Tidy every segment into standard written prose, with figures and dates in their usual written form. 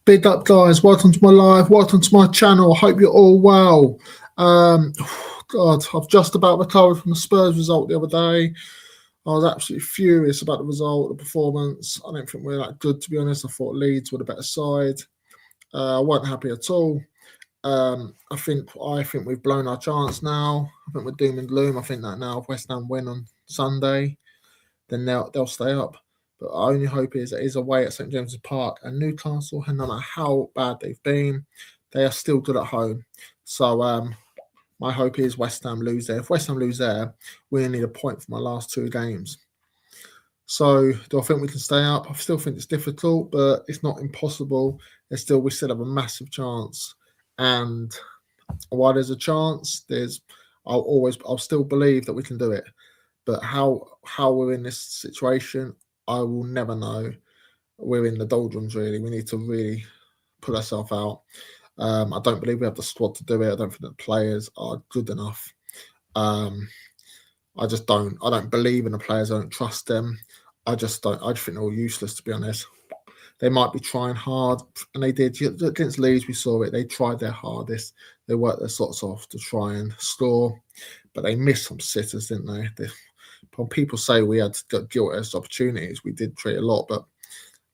Big up, guys. Welcome to my live. Welcome to my channel. I hope you're all well. God, I've just about recovered from the Spurs result the other day. I was absolutely furious about the result, the performance. I don't think we were that good, to be honest. I thought Leeds were the better side. I wasn't happy at all. I think we've blown our chance now. I think we're doom and gloom. I think that now if West Ham win on Sunday, then they'll stay up. But our only hope is it is away at St James's Park, and Newcastle, and no matter how bad they've been, they are still good at home. So my hope is West Ham lose there. If West Ham lose there, we only need a point from our last 2 games. So do I think we can stay up? I still think it's difficult, but it's not impossible. We still have a massive chance. And while there's a chance, I'll still believe that we can do it. But how we're in this situation, I will never know. We're in the doldrums, really. We need to really put ourselves out. I don't believe we have the squad to do it. I don't think the players are good enough. I just don't. I don't believe in the players. I don't trust them. I just don't. I just think they're all useless, to be honest. They might be trying hard, and they did. Against Leeds, we saw it. They tried their hardest. They worked their socks off to try and score, but they missed some sitters, didn't they? When people say we had gilt edged opportunities, we did treat a lot, but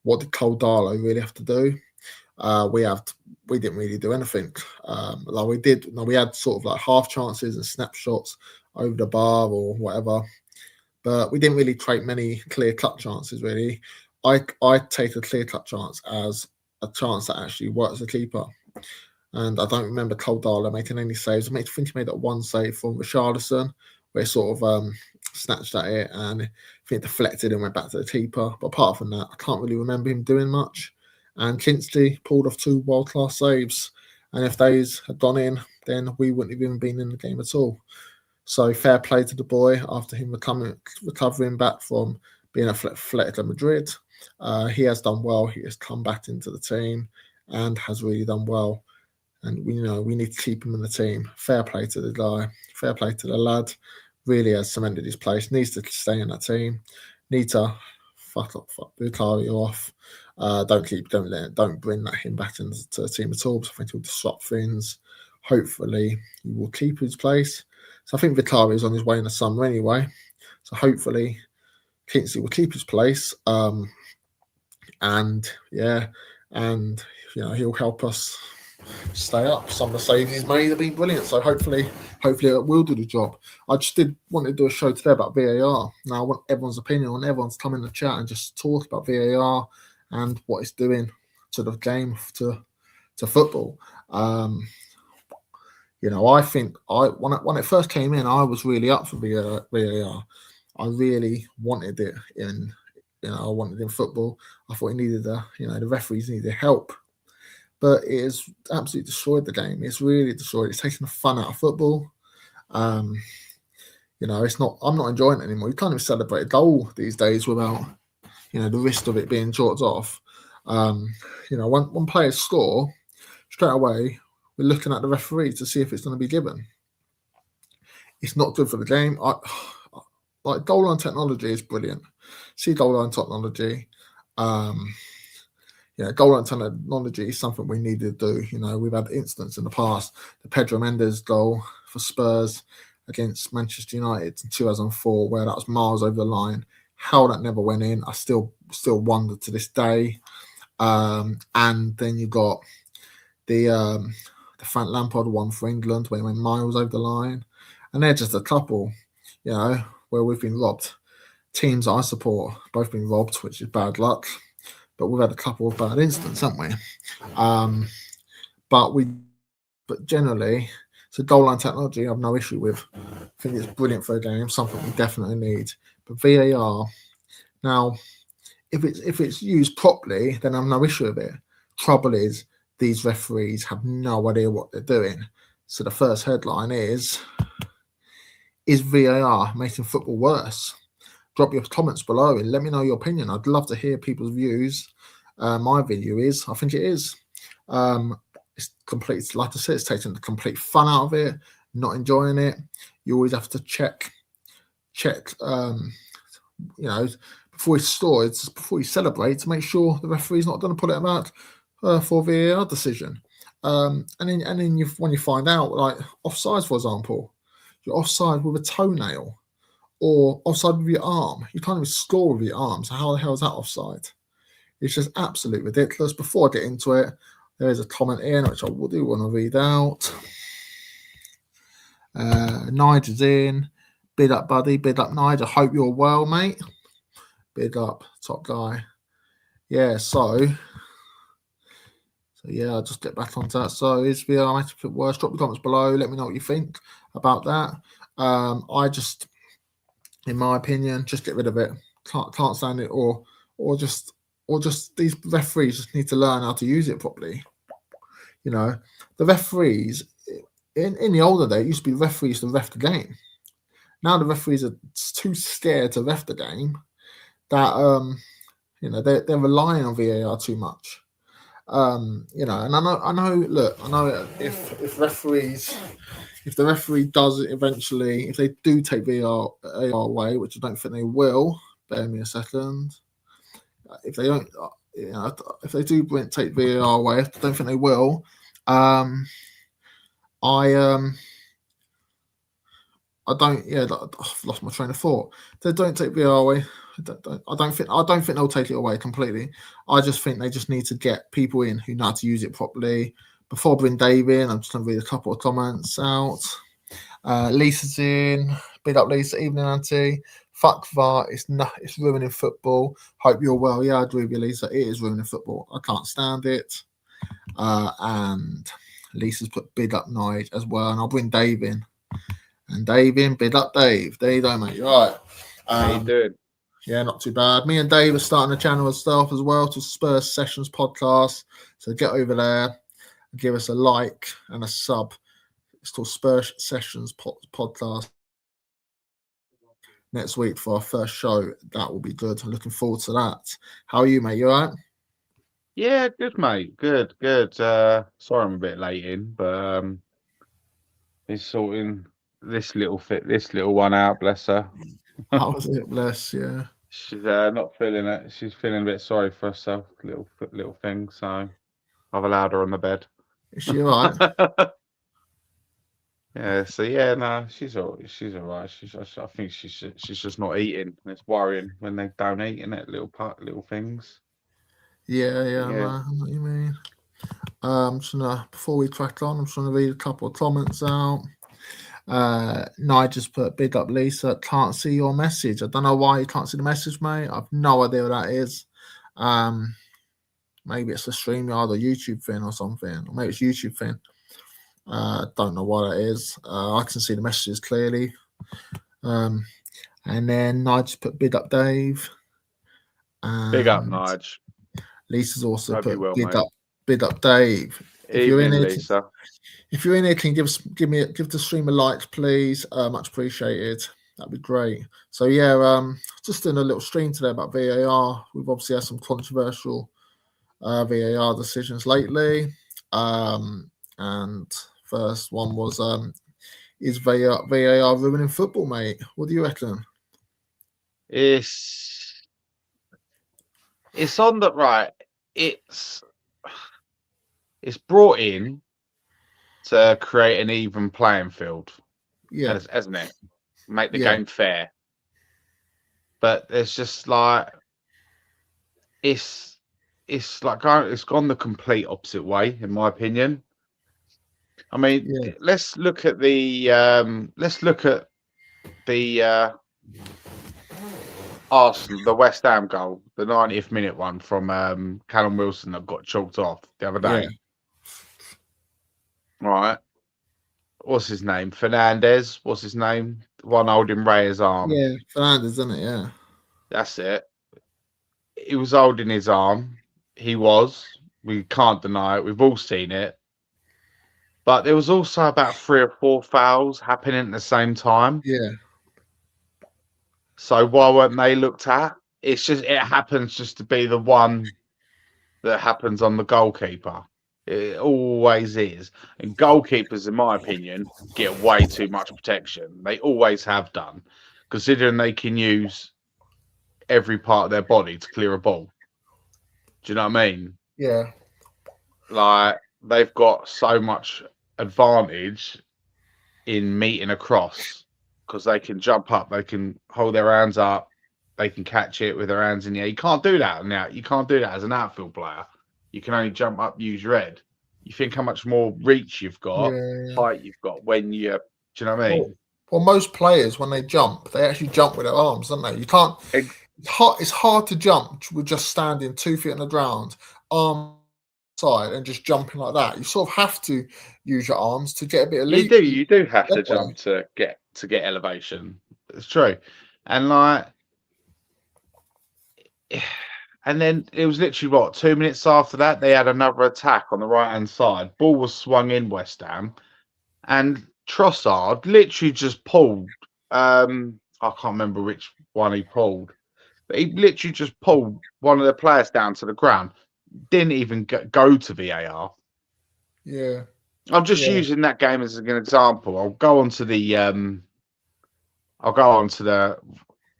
what did Cole Darlow really have to do? We didn't really do anything. We had sort of like half chances and snapshots over the bar or whatever, but we didn't really create many clear-cut chances, really. I take a clear-cut chance as a chance that actually works the keeper. And I don't remember Cole Darlow making any saves. I think he made that one save from Richarlison, where he sort of snatched at it and I think deflected and went back to the keeper. But apart from that, I can't really remember him doing much. And Kingsley pulled off 2 world-class saves. And if those had gone in, then we wouldn't have even been in the game at all. So fair play to the boy after him recovering back from being at Atletico Madrid. He has done well. He has come back into the team and has really done well. And we need to keep him in the team. Fair play to the guy. Fair play to the lad. Really has cemented his place. Needs to stay in that team. Need to fuck Bukayo off. Don't bring him back into the team at all, because I think he'll disrupt things. Hopefully, he will keep his place. So I think Vicario is on his way in the summer anyway. So hopefully, Kingsley will keep his place. And he'll help us stay up. Some of the saves he's made have been brilliant. So hopefully it will do the job. I just want to do a show today about VAR. Now I want everyone's opinion. I want everyone to come in the chat and just talk about VAR and what it's doing to the game, to football. I think when it first came in, I was really up for VAR. I really wanted it in. I wanted it in football. I thought it needed the referees needed help. But it has absolutely destroyed the game. It's really destroyed. It's taken the fun out of football. It's not. I'm not enjoying it anymore. You can't even celebrate a goal these days without, the risk of it being chalked off. When players score, straight away we're looking at the referee to see if it's going to be given. It's not good for the game. Goal line technology is brilliant. See goal line technology. Goal line technology is something we need to do. We've had incidents in the past. The Pedro Mendes goal for Spurs against Manchester United in 2004, where that was miles over the line. How that never went in, I still wonder to this day. And then you got the Frank Lampard one for England, where he went miles over the line. And they're just a couple, where we've been robbed. Teams I support both been robbed, which is bad luck. But we've had a couple of bad incidents, haven't we? But generally, so goal line technology, I have no issue with. I think it's brilliant for a game, something we definitely need. But VAR, now, if it's used properly, then I have no issue with it. Trouble is, these referees have no idea what they're doing. So the first headline is VAR making football worse? Drop your comments below and let me know your opinion. I'd love to hear people's views. My view is, I think it is. It's complete, like I said, it's taking the complete fun out of it, not enjoying it. You always have to check, before you score, before you celebrate, to make sure the referee's not going to put it about for VAR decision. And then when you find out, like offside, for example, you're offside with a toenail or offside with your arm. You can't even score with your arm. So how the hell is that offside? It's just absolutely ridiculous. Before I get into it, there is a comment in which I do want to read out. Nigel's in. Bid up, buddy. Bid up, Nigel. Hope you're well, mate. Bid up, top guy. Yeah, so yeah, I'll just get back onto that. So is VR match worse? Drop the comments below. Let me know what you think about that. I just, in my opinion, just get rid of it. Can't stand it, or just these referees just need to learn how to use it properly. You know, the referees in the older day, it used to be the referees to ref the game. Now the referees are too scared to ref the game that they're relying on VAR too much. And I know. If the referee does it eventually, if they do take VAR away, which I don't think they will, bear me a second. If they don't, if they do take VAR away, I don't think they will. I don't. Yeah, I've lost my train of thought. If they don't take VAR away, I don't think they'll take it away completely. I just think they just need to get people in who know how to use it properly. Before I bring Dave in, I'm just going to read a couple of comments out. Lisa's in. Big up, Lisa. Evening, Auntie. Fuck VAR. It's ruining football. Hope you're well. Yeah, I agree with you, Lisa. It is ruining football. I can't stand it. And Lisa's put big up Nige as well. And I'll bring Dave in. And Dave in. Big up, Dave. There you go, mate. You're right. How you doing? Yeah, not too bad. Me and Dave are starting a channel and stuff as well to Spurs Sessions podcast. So get over there, give us a like and a sub. It's called Spurs Sessions podcast. Next week for our first show. That will be good. I'm looking forward to that. How are you, mate? You all right? Yeah, good, mate. Good. Sorry I'm a bit late in, but he's sorting this little one out, bless her. How was it? Bless, yeah. She's not feeling it. She's feeling a bit sorry for herself, little thing. So I've allowed her on the bed. Is she all right? Yeah. So yeah, no, she's all right. I think she's just not eating. It's worrying when they don't eat in it. Little things. Yeah. I know what you mean. Before we crack on, I'm just going to read a couple of comments out. Nigel's put big up Lisa. Can't see your message. I don't know why you can't see the message, mate. I've no idea what that is. Maybe it's a StreamYard or YouTube thing or something. Or maybe it's YouTube thing. Don't know what that is. I can see the messages clearly. And then Nigel's put big up Dave. Big up Nige. Lisa's also Hope put well, big up Dave. If you're in here, Lisa. If you're in here, can you give the stream a like, please? Much appreciated. That'd be great. So yeah, just doing a little stream today about VAR. We've obviously had some controversial VAR decisions lately. And first one was is VAR ruining football, mate? What do you reckon? It's on the right. It's brought in to create an even playing field, hasn't it? Make the game fair. But it's just like it's gone the complete opposite way, in my opinion. I mean, let's look at the Arsenal, the West Ham goal, the 90th minute one from Callum Wilson that got chalked off the other day. Right. What's his name? Fernandez. What's his name? One holding Ray's arm. Yeah, Fernandez, isn't it? Yeah. That's it. He was holding his arm. He was. We can't deny it. We've all seen it. But there was also about 3 or 4 fouls happening at the same time. Yeah. So why weren't they looked at? It happens just to be the one that happens on the goalkeeper. It always is. And goalkeepers, in my opinion, get way too much protection. They always have done, considering they can use every part of their body to clear a ball. Do you know what I mean? Yeah. like they've got so much advantage in meeting across because they can jump up, they can hold their hands up, they can catch it with their hands in the air. You can't do that now. You can't do that as an outfield player. You can only jump up, use your head. You think how much more reach you've got, height you've got when you. Do you know what I mean? Well, most players when they jump, they actually jump with their arms, don't they? You can't. It's hard to jump with just standing 2 feet on the ground, arm side, and just jumping like that. You sort of have to use your arms to get a bit of leap. You do have to jump to get elevation. It's true, and like, and then it was literally what 2 minutes after that they had another attack on the right hand side. Ball was swung in West Ham, and Trossard literally just pulled. I can't remember which one he pulled, but he literally just pulled one of the players down to the ground. Didn't even go to VAR. Yeah, I'm just using that game as an example. I'll go on to the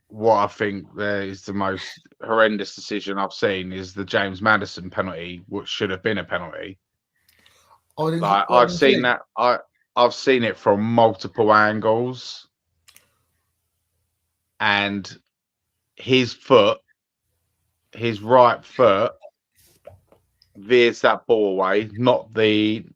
what I think is the most horrendous decision I've seen is the James Maddison penalty, which should have been a penalty. I've seen that. I've seen it from multiple angles, and his right foot veers that ball away, not Nemetcha's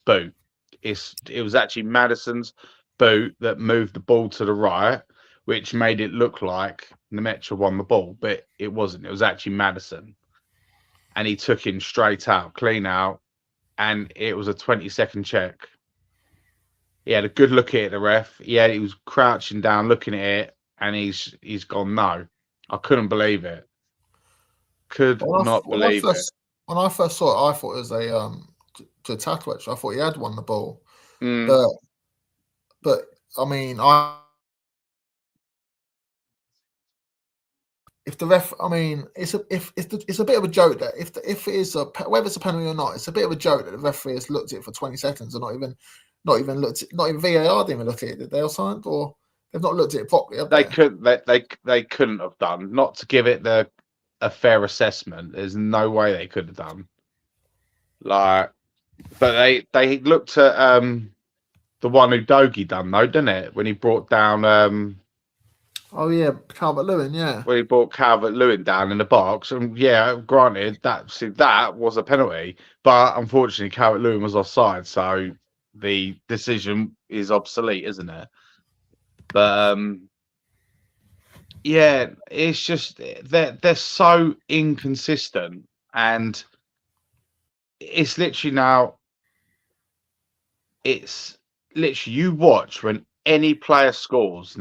boot. It was actually Maddison's boot that moved the ball to the right, which made it look like Nemetcha won the ball, but it wasn't. It was actually Maddison, and he took him straight out, clean out, and it was a 20-second check. He had a good look at it, the ref. He was crouching down, looking at it, and he's gone no. I couldn't believe it. When I first saw it, I thought it was a to tackle it. I thought he had won the ball, but I mean, if the ref, I mean, it's a bit of a joke that if it is whether it's a penalty or not, it's a bit of a joke that the referee has looked at it for 20 seconds and not even VAR didn't even look at it, did they, or something, or they've not looked at it properly, have they? They couldn't have done, not to give it a fair assessment. There's no way they could have done. But they looked at the one who Dogie done though, didn't it? When he brought down oh yeah, Calvert-Lewin, yeah. When he brought Calvert-Lewin down in the box, and yeah, granted that was a penalty, but unfortunately Calvert-Lewin was offside, so the decision is obsolete, isn't it? But yeah, it's just they're so inconsistent, and it's literally you watch when any player scores,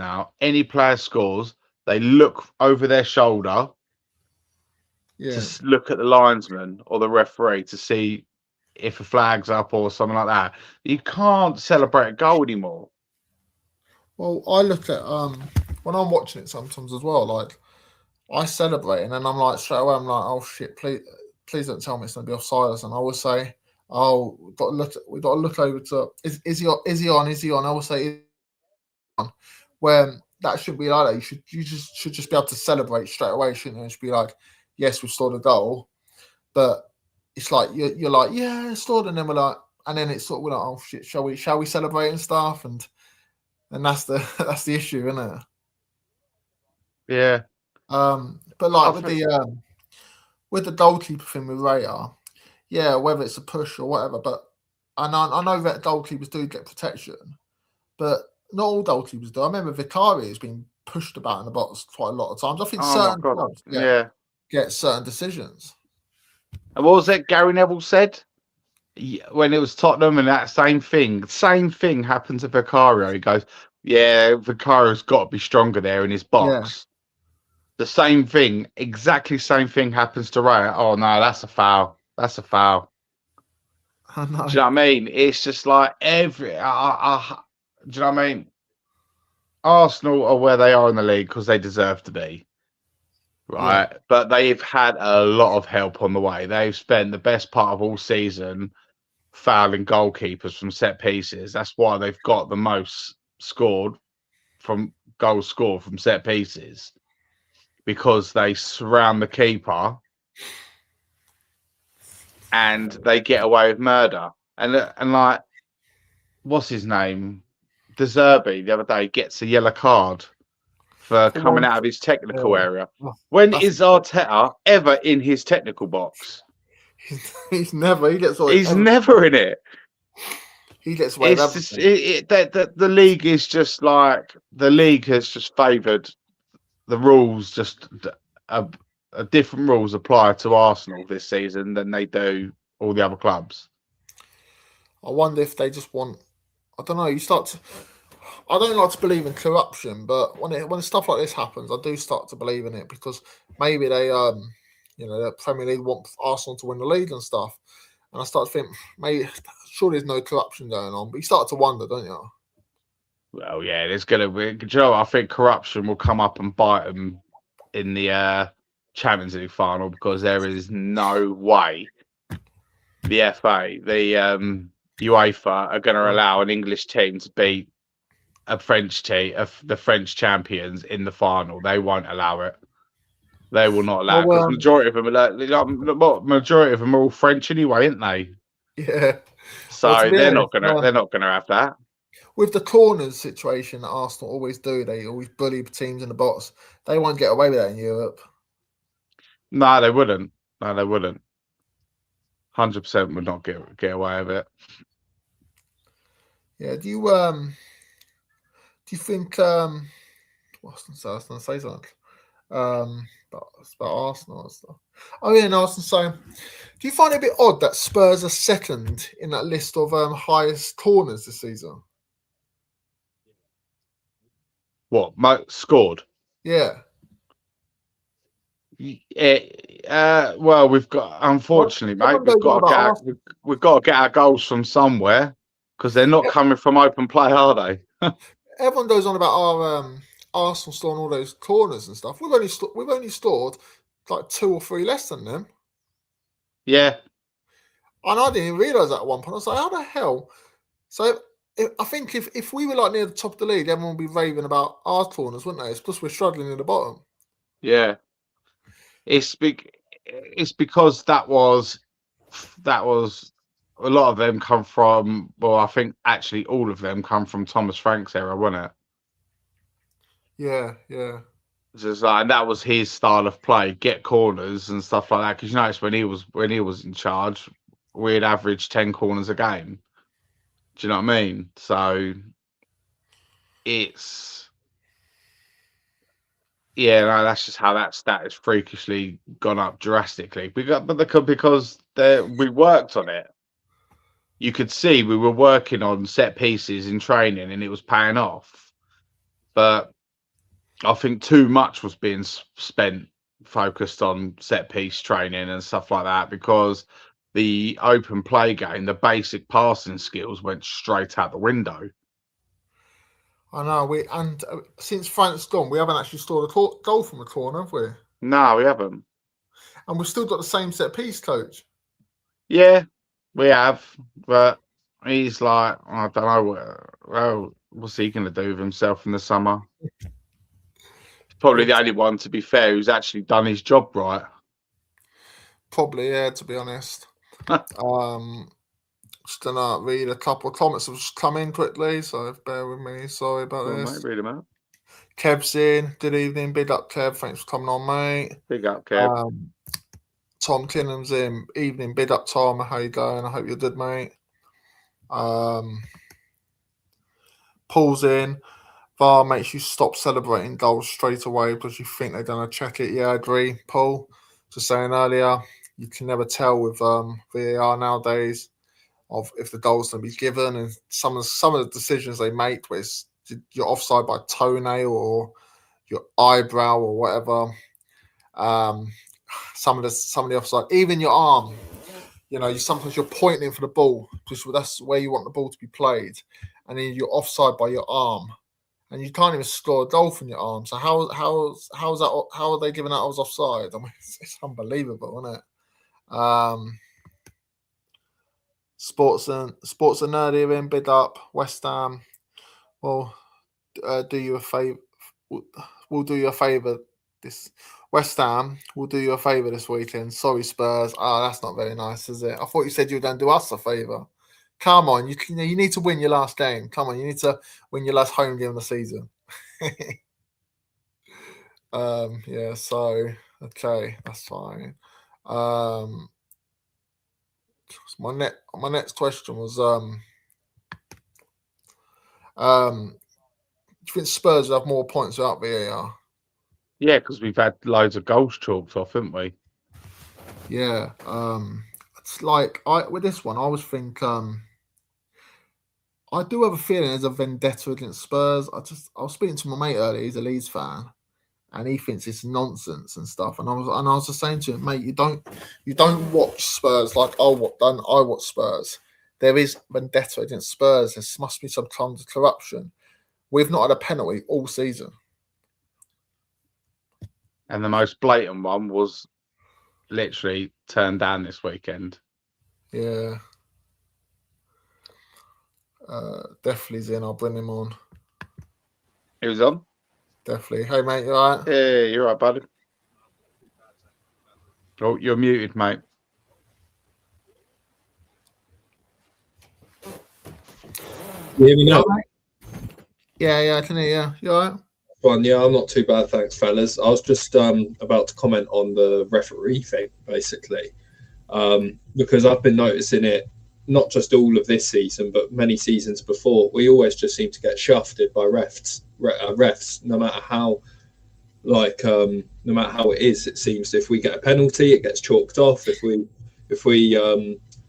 they look over their shoulder to look at the linesman or the referee to see if a flag's up or something like that. You can't celebrate a goal anymore. Well, I look at when I'm watching it sometimes as well, like I celebrate and then I'm like straight away, I'm like, oh shit, please don't tell me it's gonna be offside. And I will say, oh, we've got to look over to is he on? I will say on. Where that shouldn't be like that. You should just be able to celebrate straight away, shouldn't you? It should be like, yes, we've scored a goal, but it's like you're like, yeah, scored, and then we're like, and then it's sort of we're like, oh shit, shall we celebrate and stuff, and that's the issue, isn't it? Yeah. But like with the goalkeeper thing with Raya, yeah, whether it's a push or whatever, but I know that goalkeepers do get protection, but not all goalkeepers do. I remember Vicari has been pushed about in the box quite a lot of times. I think certain clubs get certain decisions. And what was it Gary Neville said? When it was Tottenham and that same thing happened to Vicario. He goes, yeah, Vicario's got to be stronger there in his box. Yeah. The same thing, exactly same thing happens to Raya. Oh, no, that's a foul. That's a foul. I know. Do you know what I mean? It's just like do you know what I mean? Arsenal are where they are in the league because they deserve to be. Right, yeah. But they've had a lot of help on the way. They've spent the best part of all season fouling goalkeepers from set pieces. That's why they've got the most goals scored from set pieces, because they surround the keeper and they get away with murder. And like, what's his name? De Zerbi the other day gets a yellow card for coming out of his technical area. When is Arteta ever in his technical box? He's never. He gets away. He's never in it. He gets away with It's everything. just the league is just like the league has just favoured the rules. Just different rules apply to Arsenal this season than they do all the other clubs. I wonder if they just want. I don't know. I don't like to believe in corruption, but when stuff like this happens, I do start to believe in it because maybe they, the Premier League want Arsenal to win the league and stuff, and I start to think maybe sure there's no corruption going on, but you start to wonder, don't you? Well, yeah, there's gonna be. Joe, I think corruption will come up and bite them in the Champions League final because there is no way the FA, the UEFA are going to allow an English team to beat a French team, the French champions in the final. They won't allow it. They will not allow it because majority of them are all French anyway, aren't they? Yeah. So they're not gonna have that. With the corners situation that Arsenal always do, they always bully teams in the box. They won't get away with that in Europe. No, they wouldn't. 100% would not get away with it. Yeah. Do you think what's I was going to say something about Arsenal and stuff. Oh yeah, no, I was going to say, do you find it a bit odd that Spurs are second in that list of highest corners this season? What scored? Yeah. Well, we've got unfortunately, mate, we've got to get our goals from somewhere because they're not coming from open play, are they? Everyone goes on about our Arsenal scoring all those corners and stuff. We've only scored like 2 or 3 less than them. Yeah. And I didn't even realise that at one point. I was like, how the hell? So I think if we were like near the top of the league, everyone would be raving about our corners, wouldn't they? It's plus we're struggling in the bottom. Yeah. It's because that was a lot of them come from. Well, I think actually all of them come from Thomas Frank's era, wasn't it? Yeah. Just like, and that was his style of play, get corners and stuff like that. Because you notice when he was in charge, we'd average 10 corners a game. Do you know what I mean? So it's that's just how that stat has freakishly gone up drastically. Because we worked on it. You could see we were working on set pieces in training, and it was paying off. But I think too much was being spent focused on set piece training and stuff like that because the open play game, the basic passing skills went straight out the window. I know. Since Frank's gone, we haven't actually scored a goal from a corner, have we? No, we haven't. And we've still got the same set piece coach. Yeah, we have. But he's like, I don't know. Well, what's he going to do with himself in the summer? Probably the only one, to be fair, who's actually done his job right. Probably, yeah, to be honest. Just gonna read a couple of comments have just come in quickly, so bear with me. Sorry about this. Mate, read them out. Kev's in. Good evening. Big up, Kev. Thanks for coming on, mate. Big up, Kev. Tom Kinnam's in. Evening. Big up, Tom. How you going? I hope you're good, mate. Paul's in. VAR makes you stop celebrating goals straight away because you think they're going to check it. Yeah, I agree, Paul. Just saying earlier, you can never tell with VAR nowadays of if the goal's going to be given, and some of the decisions they make, where you're offside by toenail or your eyebrow or whatever. Some of the offside, even your arm. Sometimes you're pointing for the ball because that's where you want the ball to be played, and then you're offside by your arm. And you can't even score a goal from your arm. So how is that? How are they giving out I was offside? I mean, it's unbelievable, isn't it? Sports and nerdy in. Big up West Ham. Well, do you a favor. We'll do you a favor this West Ham will do you a favour this weekend. Sorry, Spurs. That's not very nice, is it? I thought you said you were going to do us a favour. Come on, you need to win your last game. Come on, you need to win your last home game of the season. Yeah. So okay, that's fine. My next question was do you think Spurs will have more points without VAR? Yeah, because we've had loads of goals chalked off, haven't we? Yeah. It's like with this one, I always think I do have a feeling there's a vendetta against Spurs. I was speaking to my mate earlier. He's a Leeds fan, and he thinks it's nonsense and stuff. And I was just saying to him, mate, you don't watch Spurs like I watch Spurs. There is vendetta against Spurs. There must be some kind of corruption. We've not had a penalty all season. And the most blatant one was literally turned down this weekend. Yeah. Definitely in. I'll bring him on. He was on? Definitely. Hey, mate, you all right? Yeah, you're right, buddy. Oh, you're muted, mate. You hear me now? Yeah, I can hear you. You all right? Fine, yeah, I'm not too bad, thanks, fellas. I was just about to comment on the referee thing, basically, because I've been noticing it not just all of this season, but many seasons before. We always just seem to get shafted by refs, no matter how, no matter how it is. It seems if we get a penalty, it gets chalked off. If we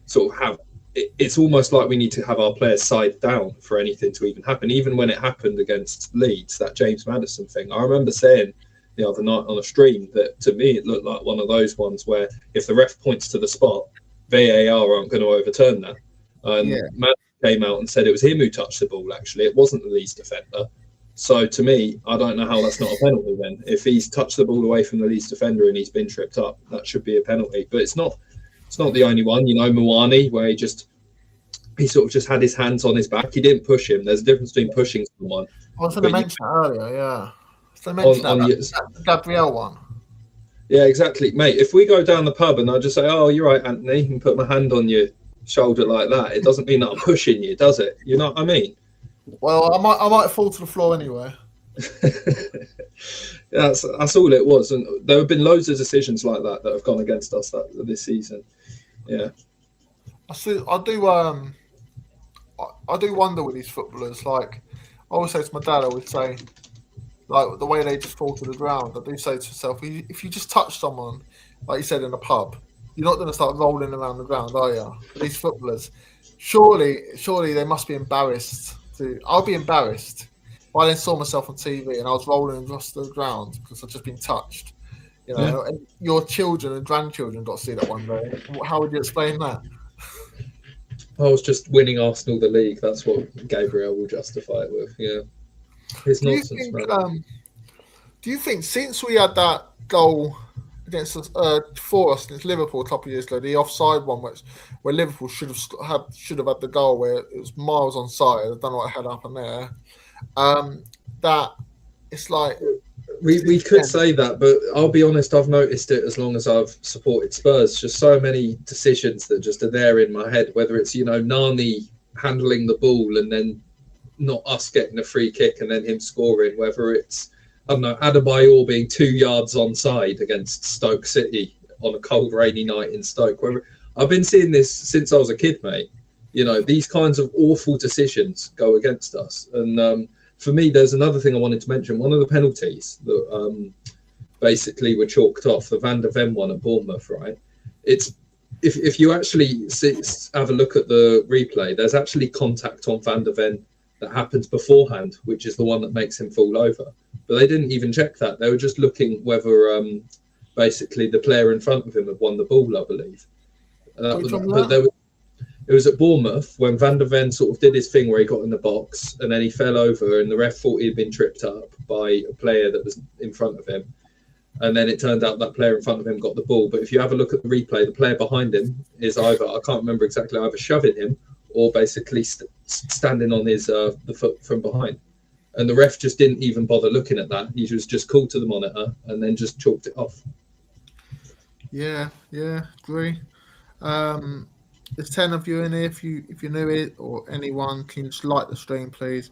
sort of have, it's almost like we need to have our players side down for anything to even happen. Even when it happened against Leeds, that James Maddison thing, I remember saying the other night on a stream that to me it looked like one of those ones where if the ref points to the spot, VAR aren't going to overturn that. Maddison came out and said it was him who touched the ball. Actually, it wasn't the Leeds defender. So to me, I don't know how that's not a penalty then. If he's touched the ball away from the Leeds defender and he's been tripped up, that should be a penalty. But it's not. It's not the only one, Moani, where he sort of just had his hands on his back. He didn't push him. There's a difference between pushing someone. I was going to mention that earlier, yeah. So mention that Gabriel one. Yeah, exactly, mate. If we go down the pub and I just say, "Oh, you're right, Anthony," and put my hand on your shoulder like that, it doesn't mean that I'm pushing you, does it? You know what I mean? Well, I might fall to the floor anyway. That's all it was, and there have been loads of decisions like that have gone against us this season. Yeah, I do wonder with these footballers. Like I always say to my dad, I would say, like the way they just fall to the ground. I do say to myself, if you just touch someone, like you said in a pub, you're not going to start rolling around the ground, are you? These footballers, surely they must be embarrassed. I'll be embarrassed. I then saw myself on TV and I was rolling across the ground because I've just been touched. You know, and your children and grandchildren got to see that one day. How would you explain that? I was just winning Arsenal the league. That's what Gabriel will justify it with. Yeah, it's nonsense, man. Do you think since we had that goal against us, for us against Liverpool a couple of years ago, the offside one, where Liverpool should have had the goal where it was miles onside. I don't know what had happened there. That it's like we could say that, but I'll be honest, I've noticed it as long as I've supported Spurs. Just so many decisions that just are there in my head, whether it's Nani handling the ball and then not us getting a free kick and then him scoring, whether it's Adebayor being 2 yards onside against Stoke City on a cold rainy night in Stoke. I've been seeing this since I was a kid, mate. These kinds of awful decisions go against us. And for me, there's another thing I wanted to mention. One of the penalties that basically were chalked off, the Van der Ven one at Bournemouth, right? It's if you actually have a look at the replay, there's actually contact on Van der Ven that happens beforehand, which is the one that makes him fall over. But they didn't even check that. They were just looking whether basically the player in front of him had won the ball, I believe. It was at Bournemouth when Van der Ven sort of did his thing where he got in the box and then he fell over and the ref thought he'd been tripped up by a player that was in front of him. And then it turned out that player in front of him got the ball. But if you have a look at the replay, the player behind him is either, I can't remember exactly, either shoving him or basically standing on his the foot from behind. And the ref just didn't even bother looking at that. He was just called to the monitor and then just chalked it off. Yeah, agree. There's 10 of you in here. If you knew it or anyone, can you just like the stream, please?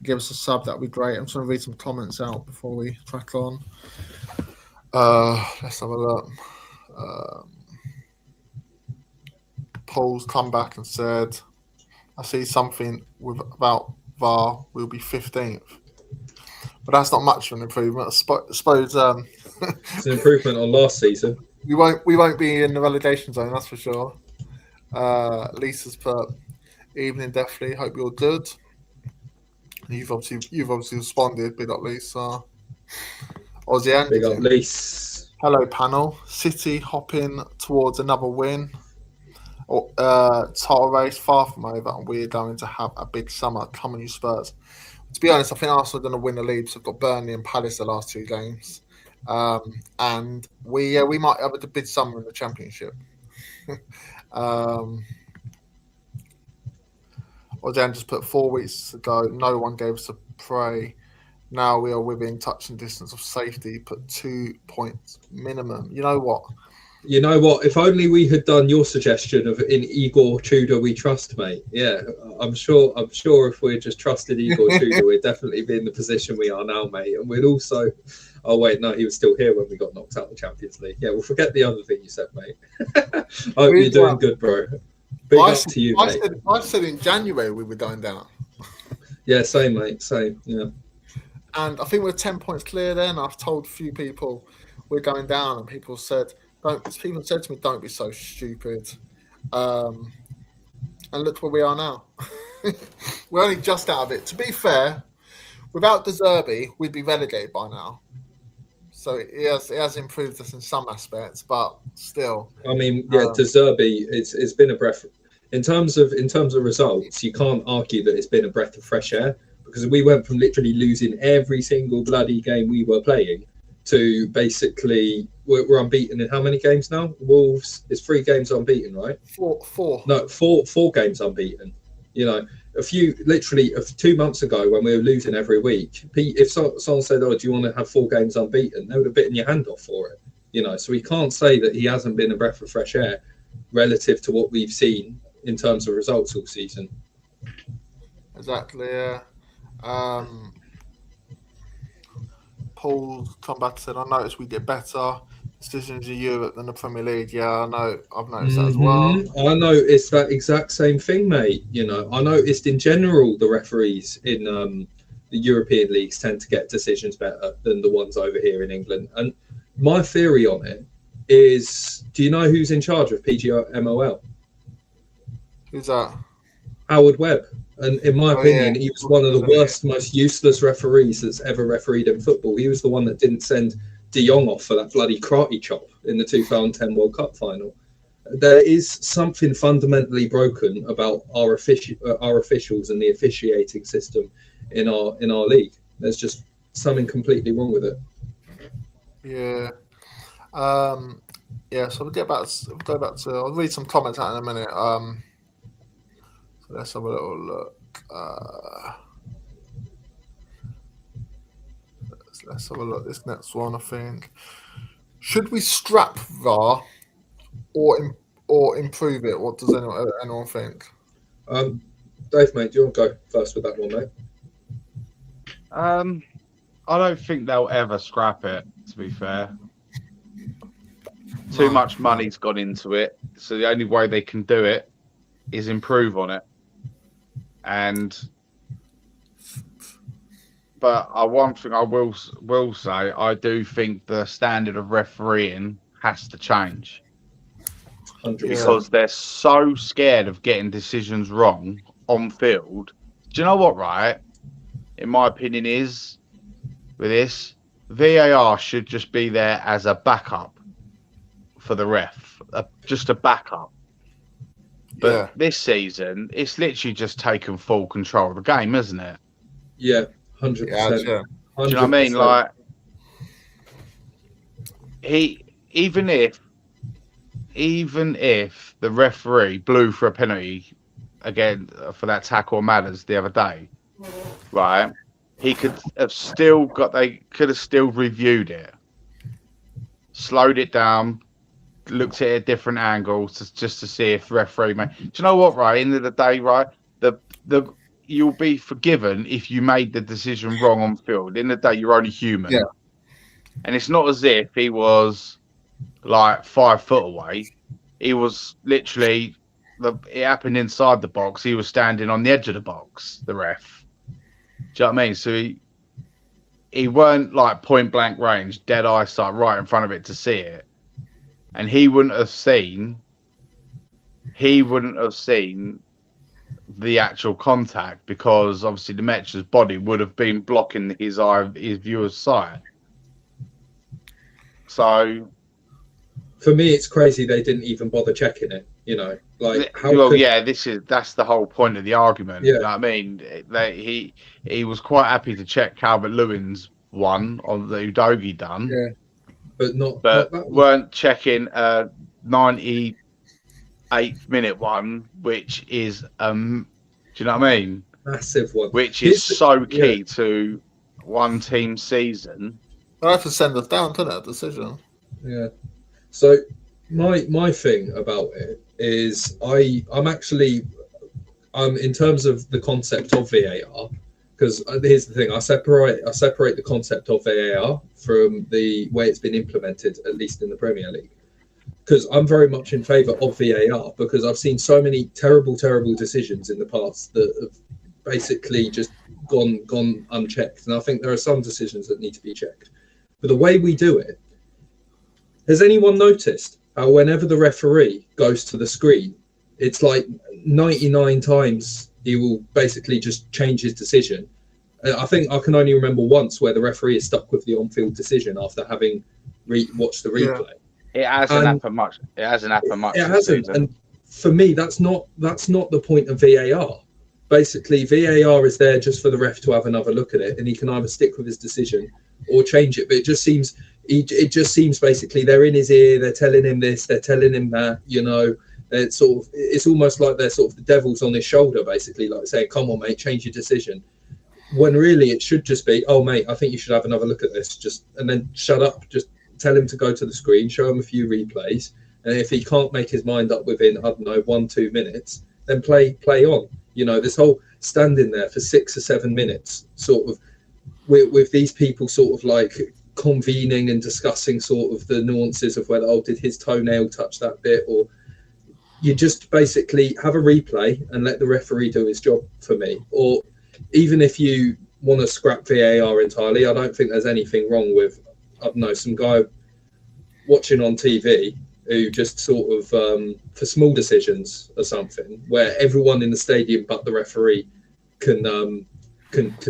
Give us a sub, that'd be great. I'm just going to read some comments out before we track on. Let's have a look. Paul's come back and said, I see something about VAR, we'll be 15th. But that's not much of an improvement. I suppose it's an improvement on last season. We won't be in the relegation zone, that's for sure. Lisa's put, evening, definitely. Hope you're good. You've obviously responded. Big up, Lisa. Aussie, big up, Lisa. Hello, panel. City hopping towards another win. Title race far from over, and we're going to have a big summer. Come on, you Spurs. To be honest, I think Arsenal are going to win the league. So we've got Burnley and Palace the last 2 games, and we might have a big summer in the Championship. Jan just put 4 weeks ago, no one gave us a pray. Now we are within touching distance of safety. Put 2 points minimum. You know what? If only we had done your suggestion of in Igor Tudor we trust, mate. Yeah, I'm sure if we just trusted Igor Tudor, we'd definitely be in the position we are now, mate. And we'd also, oh wait, no, he was still here when we got knocked out of the Champions League. Yeah, we'll forget the other thing you said, mate. I hope you're doing good, bro. Big up to you, mate. I said in January we were going down. Yeah, same, mate. Same, yeah. And I think we're 10 points clear then. I've told a few people we're going down, and people said to me, don't be so stupid. And look where we are now. We're only just out of it. To be fair, without De Zerbi, we'd be relegated by now. So it has improved us in some aspects, but still. I mean, yeah, De Zerbi, it's been a breath. In terms of results, you can't argue that it's been a breath of fresh air, because we went from literally losing every single bloody game we were playing to basically we're unbeaten in how many games now? Wolves is 3 games unbeaten, right? Four. No, four games unbeaten. Literally 2 months ago when we were losing every week, if someone said, "Oh, do you want to have 4 games unbeaten?" they would have bitten your hand off for it. So we can't say that he hasn't been a breath of fresh air relative to what we've seen in terms of results all season. Exactly. Yeah. Paul come back and said, I noticed we get better decisions in Europe than the Premier League. Yeah, I know. I've noticed that as well. I noticed that exact same thing, mate. I noticed in general the referees in the European leagues tend to get decisions better than the ones over here in England. And my theory on it is, do you know who's in charge of PGMOL? Who's that? Howard Webb. And in my opinion, he was one of the worst, most useless referees that's ever refereed in football. He was the one that didn't send De Jong off for that bloody karate chop in the 2010 World Cup final. There is something fundamentally broken about our officials and the officiating system in our league. There's just something completely wrong with it. Yeah. So we'll go back to I'll read some comments out in a minute. So let's have a little look. Let's have a look. This next one, I think. Should we scrap VAR or improve it? What does anyone think? Dave, mate, do you want to go first with that one, mate? I don't think they'll ever scrap it, to be fair. Too much money's gone into it, so the only way they can do it is improve on it. But one thing I will say, I do think the standard of refereeing has to change. 100%. Because they're so scared of getting decisions wrong on field. Do you know what, right? In my opinion is, with this, VAR should just be there as a backup for the ref. Just a backup. But this season, it's literally just taken full control of the game, isn't it? Yeah, 100%. Yeah, do you know what I mean? Like, even if the referee blew for a penalty again for that tackle on Matters the other day, right? he could have still got. They could have still reviewed it, slowed it down, looked at it at different angles just to see if the referee made. Do you know what? Right, end of the day, right, the you'll be forgiven if you made the decision wrong on field. In the day, you're only human. Yeah. And it's not as if he was like 5 foot away. He was literally, it happened inside the box. He was standing on the edge of the box, the ref. Do you know what I mean? So he weren't like point blank range, dead eyesight right in front of it to see it. And he wouldn't have seen the actual contact because obviously the Metzger's body would have been blocking his viewer's sight. So for me, it's crazy they didn't even bother checking it. You know, like that's the whole point of the argument. Yeah. You know what I mean? He was quite happy to check Calvert-Lewin's one on the Udogie done. Yeah. But But weren't checking 98th minute one, which is do you know what I mean? Massive one. Which is so key to one team season. They have to send us down to that decision. Yeah. So my thing about it is I'm actually in terms of the concept of VAR, because here's the thing, I separate the concept of VAR from the way it's been implemented, at least in the Premier League. Because I'm very much in favour of VAR, because I've seen so many terrible decisions in the past that have basically just gone unchecked. And I think there are some decisions that need to be checked. But the way we do it, has anyone noticed how whenever the referee goes to the screen, it's like 99 times he will basically just change his decision? I think I can only remember once where the referee is stuck with the on-field decision after having watched the replay. It hasn't happened much. It hasn't happened much. It hasn't. And for me, that's not the point of VAR. Basically, VAR is there just for the ref to have another look at it, and he can either stick with his decision or change it. But it just seems basically they're in his ear, they're telling him this, they're telling him that. You know, it's almost like they're sort of the devil's on his shoulder, basically, like saying, "Come on, mate, change your decision." When really it should just be, "Oh, mate, I think you should have another look at this." And then shut up. Just tell him to go to the screen, show him a few replays, and if he can't make his mind up within, I don't know, 1-2 minutes, then play on. You know, this whole standing there for 6 or 7 minutes, sort of, with these people sort of like convening and discussing sort of the nuances of whether, did his toenail touch that bit, or you just basically have a replay and let the referee do his job for me. Or even if you want to scrap VAR entirely, I don't think there's anything wrong with, I don't know, some guy watching on TV who just sort of, for small decisions or something, where everyone in the stadium but the referee can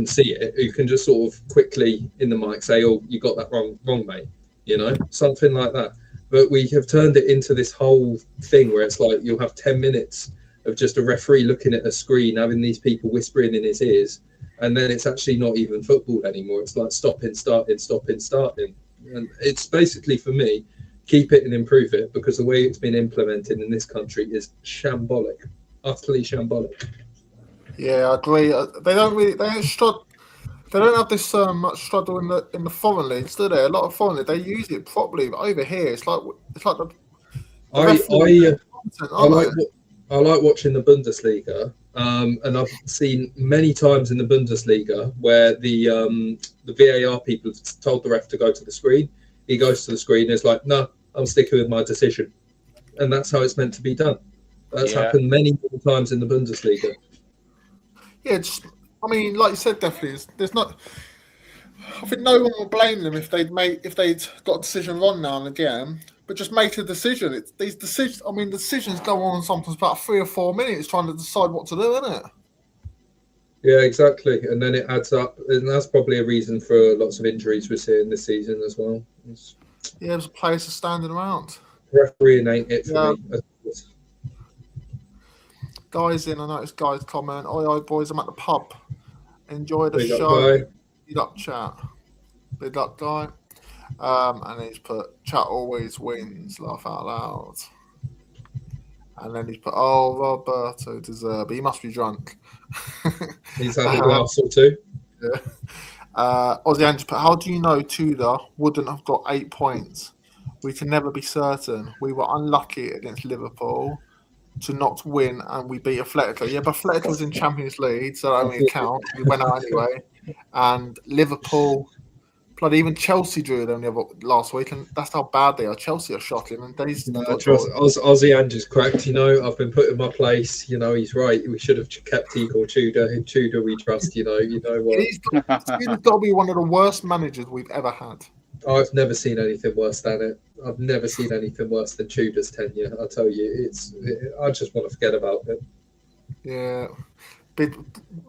see it, who can just sort of quickly in the mic say, "Oh, you got that wrong, mate," you know, something like that. But we have turned it into this whole thing where it's like you'll have 10 minutes of just a referee looking at a screen, having these people whispering in his ears, and then it's actually not even football anymore. It's like stopping, starting. And it's basically, for me, keep it and improve it, because the way it's been implemented in this country is shambolic, utterly shambolic. Yeah, I agree. They don't have this much struggle in the foreign leagues, do they? A lot of foreign leagues, they use it properly, but over here it's like the I like watching the Bundesliga, and I've seen many times in the Bundesliga where the VAR people have told the ref to go to the screen. He goes to the screen and it's like, "No, I'm sticking with my decision," and that's how it's meant to be done. That's happened many times in the Bundesliga. Yeah, I mean, like you said, definitely, there's not. I think no one will blame them if they'd got a decision wrong now and again, but just make a decision. These decisions. I mean, decisions go on sometimes about 3 or 4 minutes trying to decide what to do, isn't it? Yeah, exactly, and then it adds up, and that's probably a reason for lots of injuries we're seeing this season as well. There's players are standing around. Refereeing ain't it for me. Guys I noticed guys comment, "Oi, boys, I'm at the pub. Enjoy the Big up, show. guy. Big up, chat. Big up, guy." And he's put, "Chat always wins. Laugh out loud." And then he's put, "Oh, Roberto De Zerbi. He must be drunk." He's had a glass or two. Aussie Andrew, how do you know Tudor wouldn't have got 8 points? We can never be certain. We were unlucky against Liverpool to not win, and we beat Atletico. Yeah, but Atletico was in Champions League, so that only counts. We went out anyway. And Liverpool, bloody even Chelsea drew them last week, and that's how bad they are. Chelsea are shocking, and Aussie Andrew's cracked. I've been put in my place. He's right. We should have kept Igor Tudor. In Tudor, we trust. You know what? He's got to be one of the worst managers we've ever had. I've never seen anything worse than it. I've never seen anything worse than Tudor's tenure. I tell you, I just want to forget about it. Yeah, big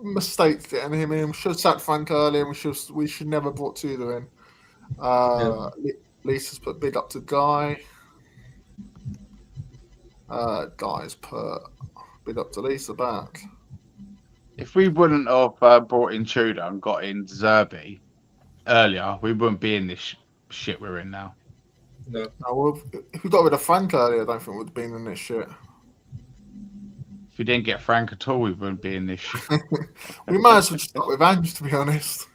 mistakes getting him in. We should have sacked Frank early, and we should never have brought Tudor in. Lisa's put big up to Guy. Guy's put big up to Lisa back. If we wouldn't have brought in Tudor and got in Zerbi earlier, we wouldn't be in this shit we're in now. No. If we got rid of Frank earlier, I don't think we'd have been in this shit. If we didn't get Frank at all, we wouldn't be in this shit. We might as well just start with Ange, to be honest.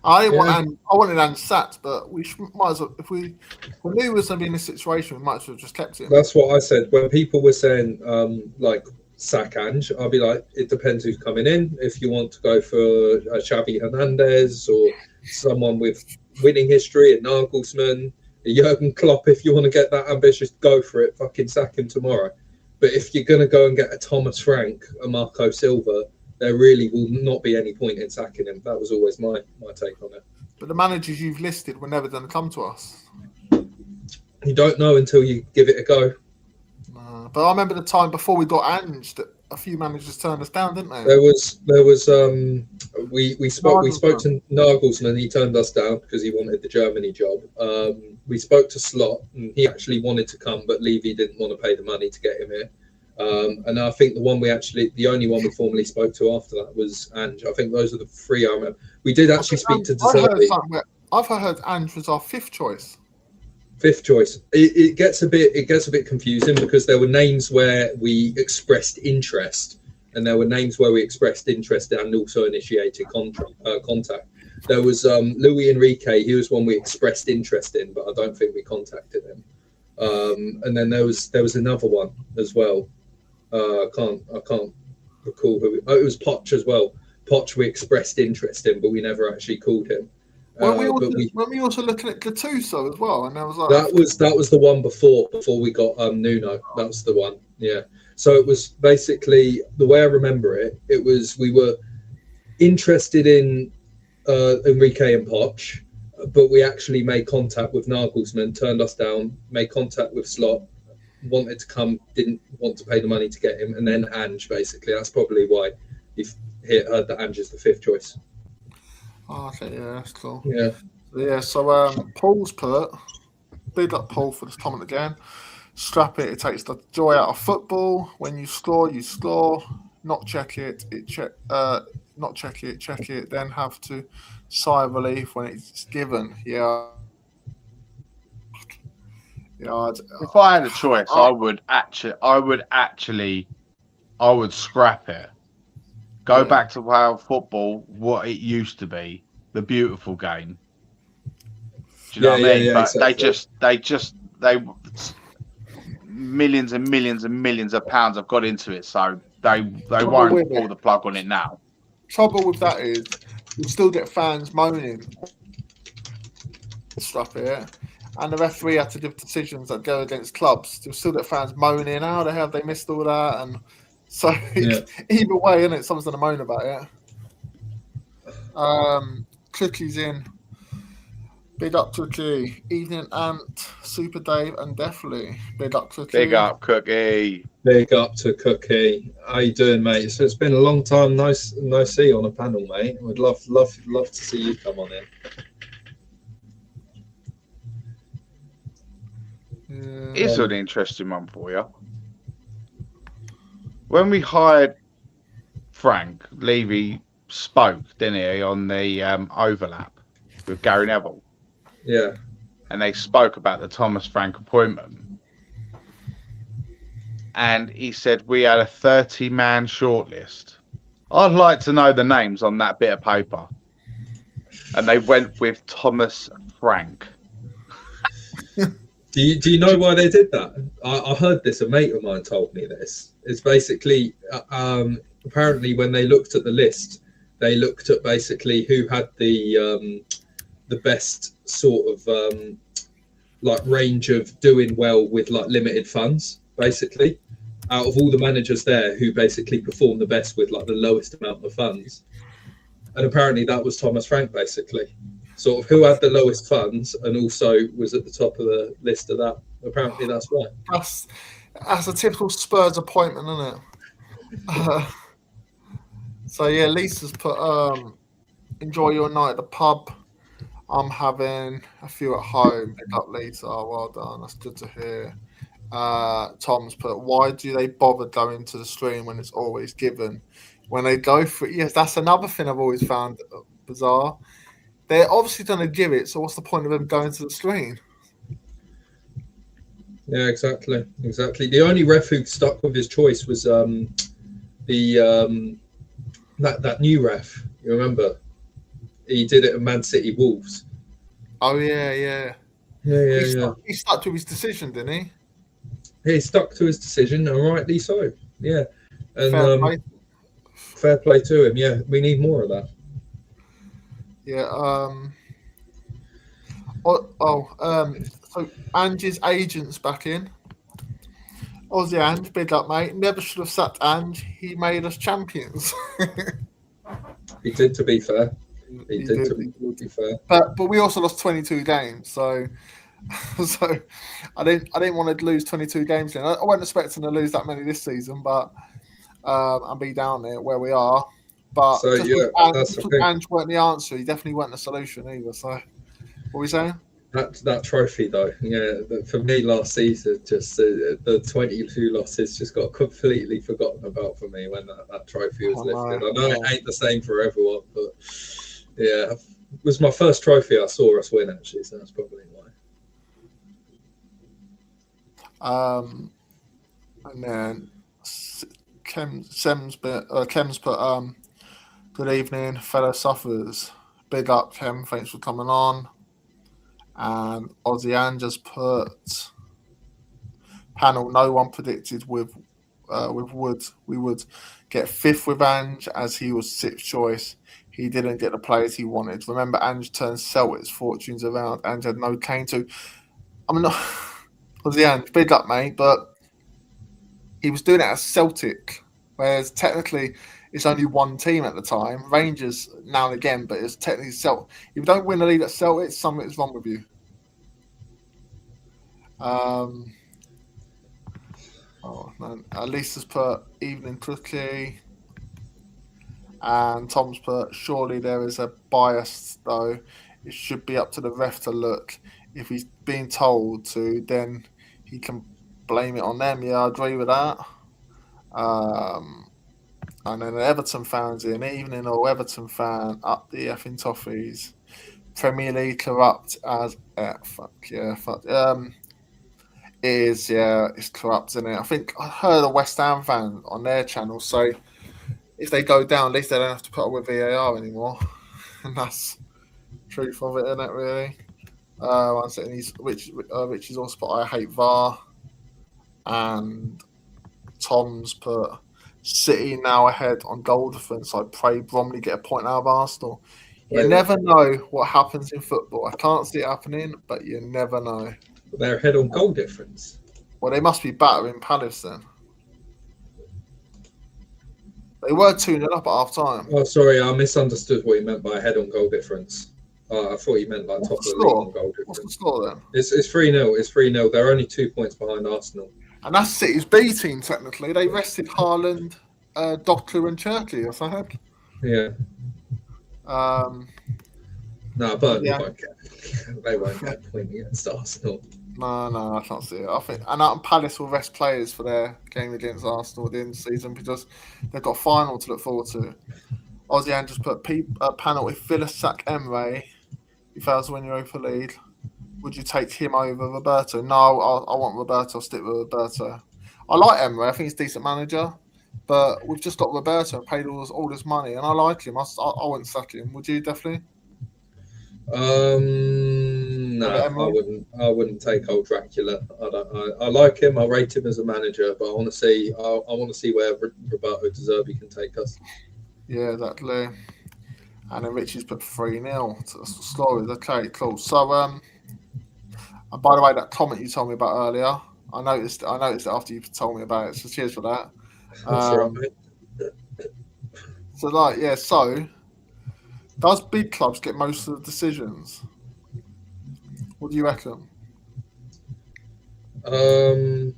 I wanted Ange sacked, but we might as well. If we knew we was going to be in this situation, we might as well just kept it. That's what I said when people were saying sack Ange. I'll be like, it depends who's coming in. If you want to go for a Xavi Hernandez or someone with winning history, a Nagelsmann, a Jurgen Klopp, if you want to get that ambitious, go for it. Fucking sack him tomorrow. But if you're going to go and get a Thomas Frank, a Marco Silva, there really will not be any point in sacking him. That was always my take on it. But the managers you've listed were never going to come to us. You don't know until you give it a go. But I remember the time before we got Ange that a few managers turned us down, didn't they? There was we spoke to Nagelsmann. He turned us down because he wanted the Germany job. We spoke to Slot, and he actually wanted to come, but Levy didn't want to pay the money to get him here. And I think the only one we formally spoke to after that was Ange. I think those are the three I remember. We did actually speak to Deserbi. I've heard Ange was our fifth choice. Fifth choice. It gets a bit confusing because there were names where we expressed interest, and there were names where we expressed interest and also initiated contact. There was Luis Enrique. He was one we expressed interest in, but I don't think we contacted him. And then there was another one as well. I can't recall who. It was Poch as well. Poch we expressed interest in, but we never actually called him. Weren't we also looking at Gattuso as well? And there was that was the one before we got Nuno. That was the one. Yeah. So it was basically the way I remember it. It was we were interested in Enrique and Poch, but we actually made contact with Nagelsmann, turned us down. Made contact with Slot, wanted to come, didn't want to pay the money to get him, and then Ange. Basically, that's probably why you've heard that Ange is the fifth choice. Oh, okay, yeah, that's cool. Yeah. So Paul's put big up Paul for this comment again. Strap it. It takes the joy out of football. When you score, you score. Not check it. Not check it. Check it. Then have to sigh of relief when it's given. Yeah. If I had a choice, I would scrap it. Go back to how football, what it used to be, the beautiful game. Do you know what I mean? Yeah, but exactly. they millions and millions and millions of pounds have got into it, so they won't pull the plug on it now. Trouble with that is you still get fans moaning stuff here, and the referee had to give decisions that go against clubs. You still get fans moaning, how the hell have they missed all that? And so either way, isn't it? Someone's gonna moan about it. Cookie's in. Big up Cookie. Evening Ant, Super Dave, and Definitely. Big up Cookie. Big up Cookie. Big up to Cookie. How you doing, mate? So it's been a long time. Nice see you on a panel, mate. Would love to see you come on in. It's an interesting one for you. When we hired Frank, Levy spoke, didn't he, on the overlap with Gary Neville? Yeah. And they spoke about the Thomas Frank appointment. And he said we had a 30-man shortlist. I'd like to know the names on that bit of paper. and they went with Thomas Frank. Do you know why they did that? I heard this. A mate of mine told me this. It's basically apparently when they looked at the list, they looked at basically who had the best sort of like range of doing well with like limited funds. Basically, out of all the managers there, who basically performed the best with like the lowest amount of funds, and apparently that was Thomas Frank. Basically. Sort of who had the lowest funds and also was at the top of the list of that. Apparently, that's why. That's a typical Spurs appointment, isn't it? So yeah, Lisa's put enjoy your night at the pub. I'm having a few at home. Pick up Lisa. Oh, well done. That's good to hear. Tom's put, why do they bother going to the stream when it's always given? When they go for it, yes, that's another thing I've always found bizarre. They're obviously going to give it, so what's the point of them going to the screen? Yeah, exactly. The only ref who stuck with his choice was that new ref. You remember? He did it at Man City Wolves. Oh yeah. He stuck to his decision, didn't he? Yeah, he stuck to his decision, and rightly so. Yeah, and fair play to him. Yeah, we need more of that. Yeah. So Ange's agent's back in. Aussie Ange, big up, mate. Never should have sacked Ange. He made us champions. He did, to be fair. He did. To be fair. But we also lost 22 games, so I didn't want to lose 22 games. Then I wasn't expecting to lose that many this season, but and be down there where we are. But so Ange weren't the answer. He definitely weren't the solution either. So, what were we saying? That trophy though, yeah. For me, last season, just the 22 losses just got completely forgotten about for me when that trophy was lifted. I know it ain't the same for everyone, but yeah, it was my first trophy I saw us win actually, so that's probably why. And then Kem's put good evening, fellow sufferers. Big up, Kem. Thanks for coming on. And Aussie Ange just put panel. No one predicted with Wood we would get fifth with Ange as he was sixth choice. He didn't get the players he wanted. Remember, Ange turned Celtic's fortunes around. Ange had no claim to. I mean, Aussie Ange, big up, mate, but he was doing it at Celtic, whereas technically it's only one team at the time. Rangers now and again, but it's technically Celtic. If you don't win the league at Celtic, something's wrong with you. Lisa's put evening cookie, and Tom's put surely there is a bias though. It should be up to the ref to look. If he's being told to, then he can blame it on them. Yeah, I agree with that. And then Everton fans in evening or Everton fan up the effing toffees. Premier League corrupt as it's corrupt, isn't it? I think I heard a West Ham fan on their channel say if they go down, at least they don't have to put up with VAR anymore, and that's the truth of it, isn't it? Really. One second, which is also put I hate VAR, and Tom's put City now ahead on goal difference. I pray Bromley get a point out of Arsenal. You never know what happens in football. I can't see it happening, but you never know. They're ahead on goal difference. Well, they must be battering Palace then. They were 2-0 up at half time. Oh, sorry, I misunderstood what you meant by ahead on goal difference. I thought you meant like top of the league on goal difference. What's the score then? It's 3-0. It's 3-0. They're only 2 points behind Arsenal. And that's City's B team, technically. They rested Haaland, Doku, and Cherky or something. Yeah. No, but they won't get a point against Arsenal. No, I can't see it. I think and Palace will rest players for their game against Arsenal at the end of the season because they've got a final to look forward to. Aussie Ange just put a panel. If Villa sack Emre, he fails to win Europa League, would you take him over Roberto? No, I want Roberto. I'll stick with Roberto. I like Emre. I think he's a decent manager, but we've just got Roberto and paid all this money, and I like him. I wouldn't sack him. Would you, definitely? No, I wouldn't take old Dracula. I like him. I rate him as a manager, but I want to see. I want to see where Roberto De Zerbi can take us. Yeah, exactly. And then Richie's put 3-0 to Slory. Okay, cool. So, and by the way, that comment you told me about earlier, I noticed it after you told me about it. So cheers for that. That's all right, mate. So, So, does big clubs get most of the decisions? What do you reckon? I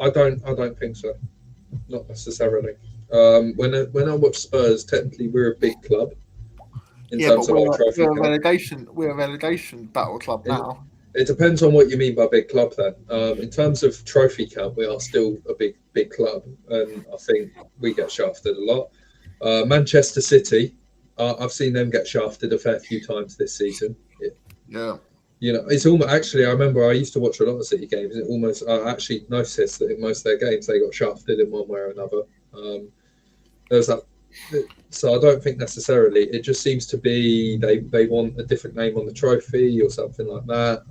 don't think so. Not necessarily. When I watch Spurs, technically we're a big club in terms of our trophy. We're a relegation battle club now. It depends on what you mean by big club. Then, in terms of trophy count, we are still a big club, and I think we get shafted a lot. Manchester City, I've seen them get shafted a fair few times this season. Yeah. You know, it's almost actually. I remember I used to watch a lot of City games. I actually noticed that in most of their games they got shafted in one way or another. There's that, so I don't think necessarily. It just seems to be they want a different name on the trophy or something like that.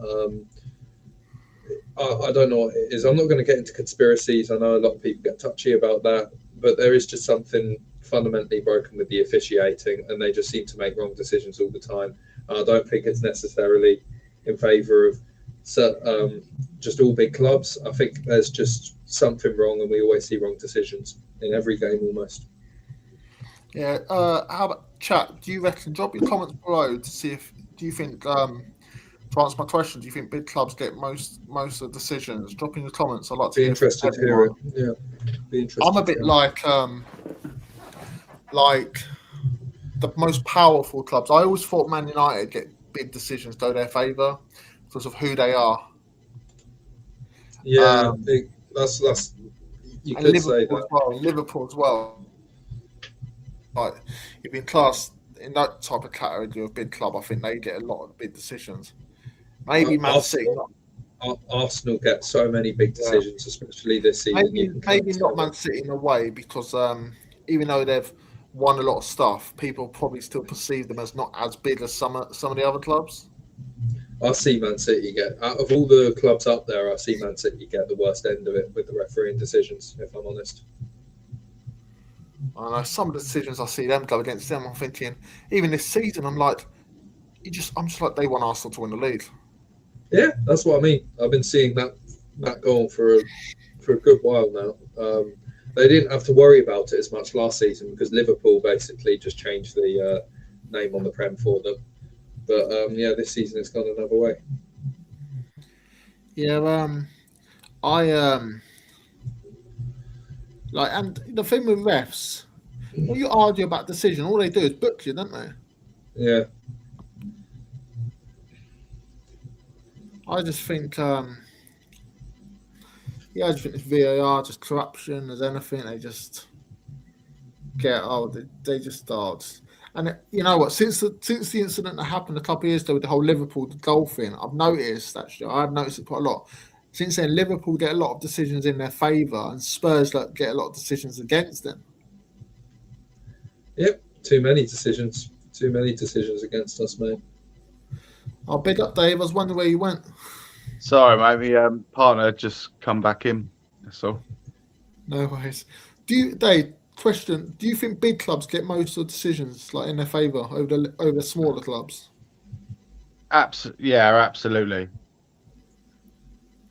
I don't know what it is. I'm not going to get into conspiracies. I know a lot of people get touchy about that, but there is just something fundamentally broken with the officiating, and they just seem to make wrong decisions all the time. I don't think it's necessarily in favour of just all big clubs. I think there's just something wrong, and we always see wrong decisions in every game almost. Yeah. How about chat? Do you reckon? Drop your comments below to see if you think. To answer my question, do you think big clubs get most of the decisions? Drop in your comments. I'd like to be interested to hear it. Yeah, be interested. I'm a bit like the most powerful clubs. I always thought Man United get big decisions go their favour because of who they are. Yeah, that's you could Liverpool say that. Liverpool as well. Like, you've been classed in that type of category of big club. I think they get a lot of big decisions. Maybe Man City. Arsenal get so many big decisions, especially this season. Maybe not Man City in a way, because even though they've won a lot of stuff, people probably still perceive them as not as big as some of the other clubs. I see Man City out of all the clubs up there, I see Man City get the worst end of it with the refereeing decisions, if I'm honest. I know some of the decisions I see them go against them. I'm thinking, even this season, I'm just like they want Arsenal to win the league. Yeah, that's what I mean. I've been seeing that go on for a good while now. They didn't have to worry about it as much last season because Liverpool basically just changed the name on the Prem for them. But this season it's gone another way. Yeah, and the thing with refs, when you argue about decision, all they do is book you, don't they? Yeah. I just think, it's VAR, just corruption. As anything, they just get they just start. And you know what? Since the incident that happened a couple of years ago with the whole Liverpool goal thing, I've noticed it quite a lot. Since then, Liverpool get a lot of decisions in their favour, and Spurs get a lot of decisions against them. Yep, too many decisions against us, mate. Oh, big up, Dave. I was wondering where you went. Sorry, maybe partner just come back in. That's all. No worries. Dave? Question: do you think big clubs get most of the decisions in their favour over smaller clubs? Absolutely.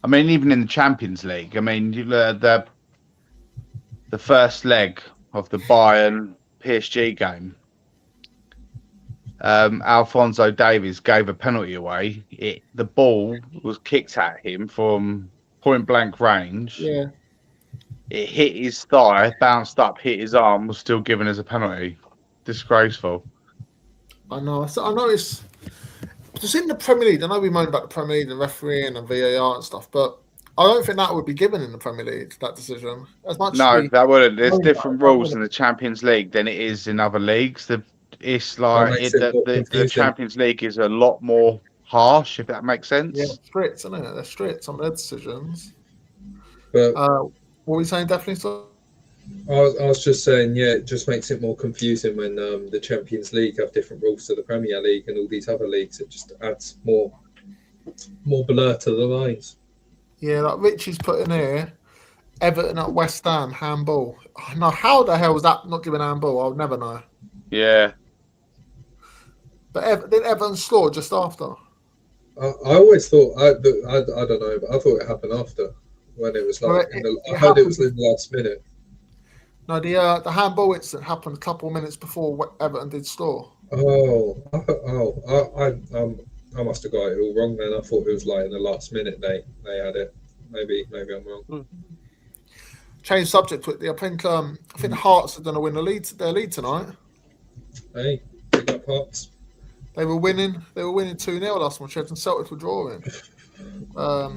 I mean, even in the Champions League. I mean, the first leg of the Bayern PSG game. Alphonso Davies gave a penalty away. The ball was kicked at him from point blank range. Yeah. It hit his thigh, bounced up, hit his arm, was still given as a penalty. Disgraceful. I know. I know it's just in the Premier League. I know we moan about the Premier League, the refereeing and VAR and stuff, but I don't think that would be given in the Premier League, that decision. That wouldn't. There's different rules in the Champions League than it is in other leagues. It's like the Champions League is a lot more harsh, if that makes sense. Yeah, strict, isn't it? They're strict on their decisions. But what were you saying, definitely? So? I was just saying, yeah, it just makes it more confusing when the Champions League have different rules to the Premier League and all these other leagues. It just adds more blur to the lines. Yeah, like Richie's put in here, Everton at West Ham, handball. No, how the hell was that not given handball? I'll never know. Yeah. But did Everton score just after? I always thought, I don't know, but I thought it happened after when it was like, I heard it was in the last minute. No, the handball incident happened a couple of minutes before Everton did score. I must have got it all wrong then. I thought it was like in the last minute they had it. Maybe I'm wrong. Change subject quickly. I think the Hearts are going to win their lead tonight. Hey, big up Hearts. They were winning 2-0 last month, and Celtic were drawing. Oh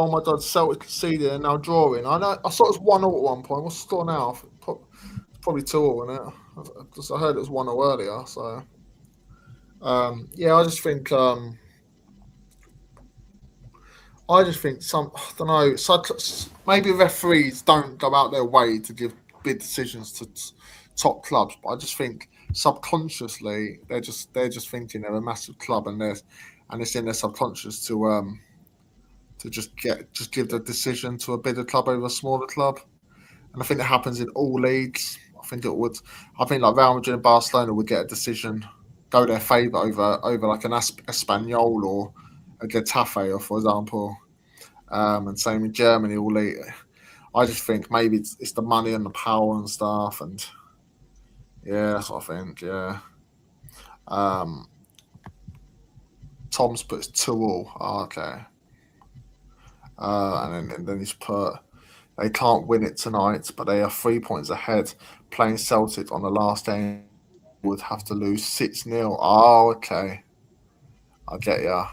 my God, Celtic conceded and now drawing. I know. I saw it was 1-0 at one point. What's the score now? It's probably 2-0, isn't it? I heard it was 1-0 earlier. So, yeah, I just think some. I don't know. Maybe referees don't go out their way to give big decisions to top clubs, but I just think subconsciously they're just thinking they're a massive club and it's in their subconscious to just give the decision to a bigger club over a smaller club, and I think that happens in all leagues. I think like Real Madrid and Barcelona would get a decision go their favour over like an Espanyol or a Getafe, for example, and same in Germany. All league. I just think maybe it's the money and the power and stuff, and yeah, that's what I think. Yeah. Tom's put 2-2. Oh, okay. And then he's put they can't win it tonight, but they are 3 points ahead. Playing Celtic on the last day would have to lose 6-0. Oh, okay. I get ya.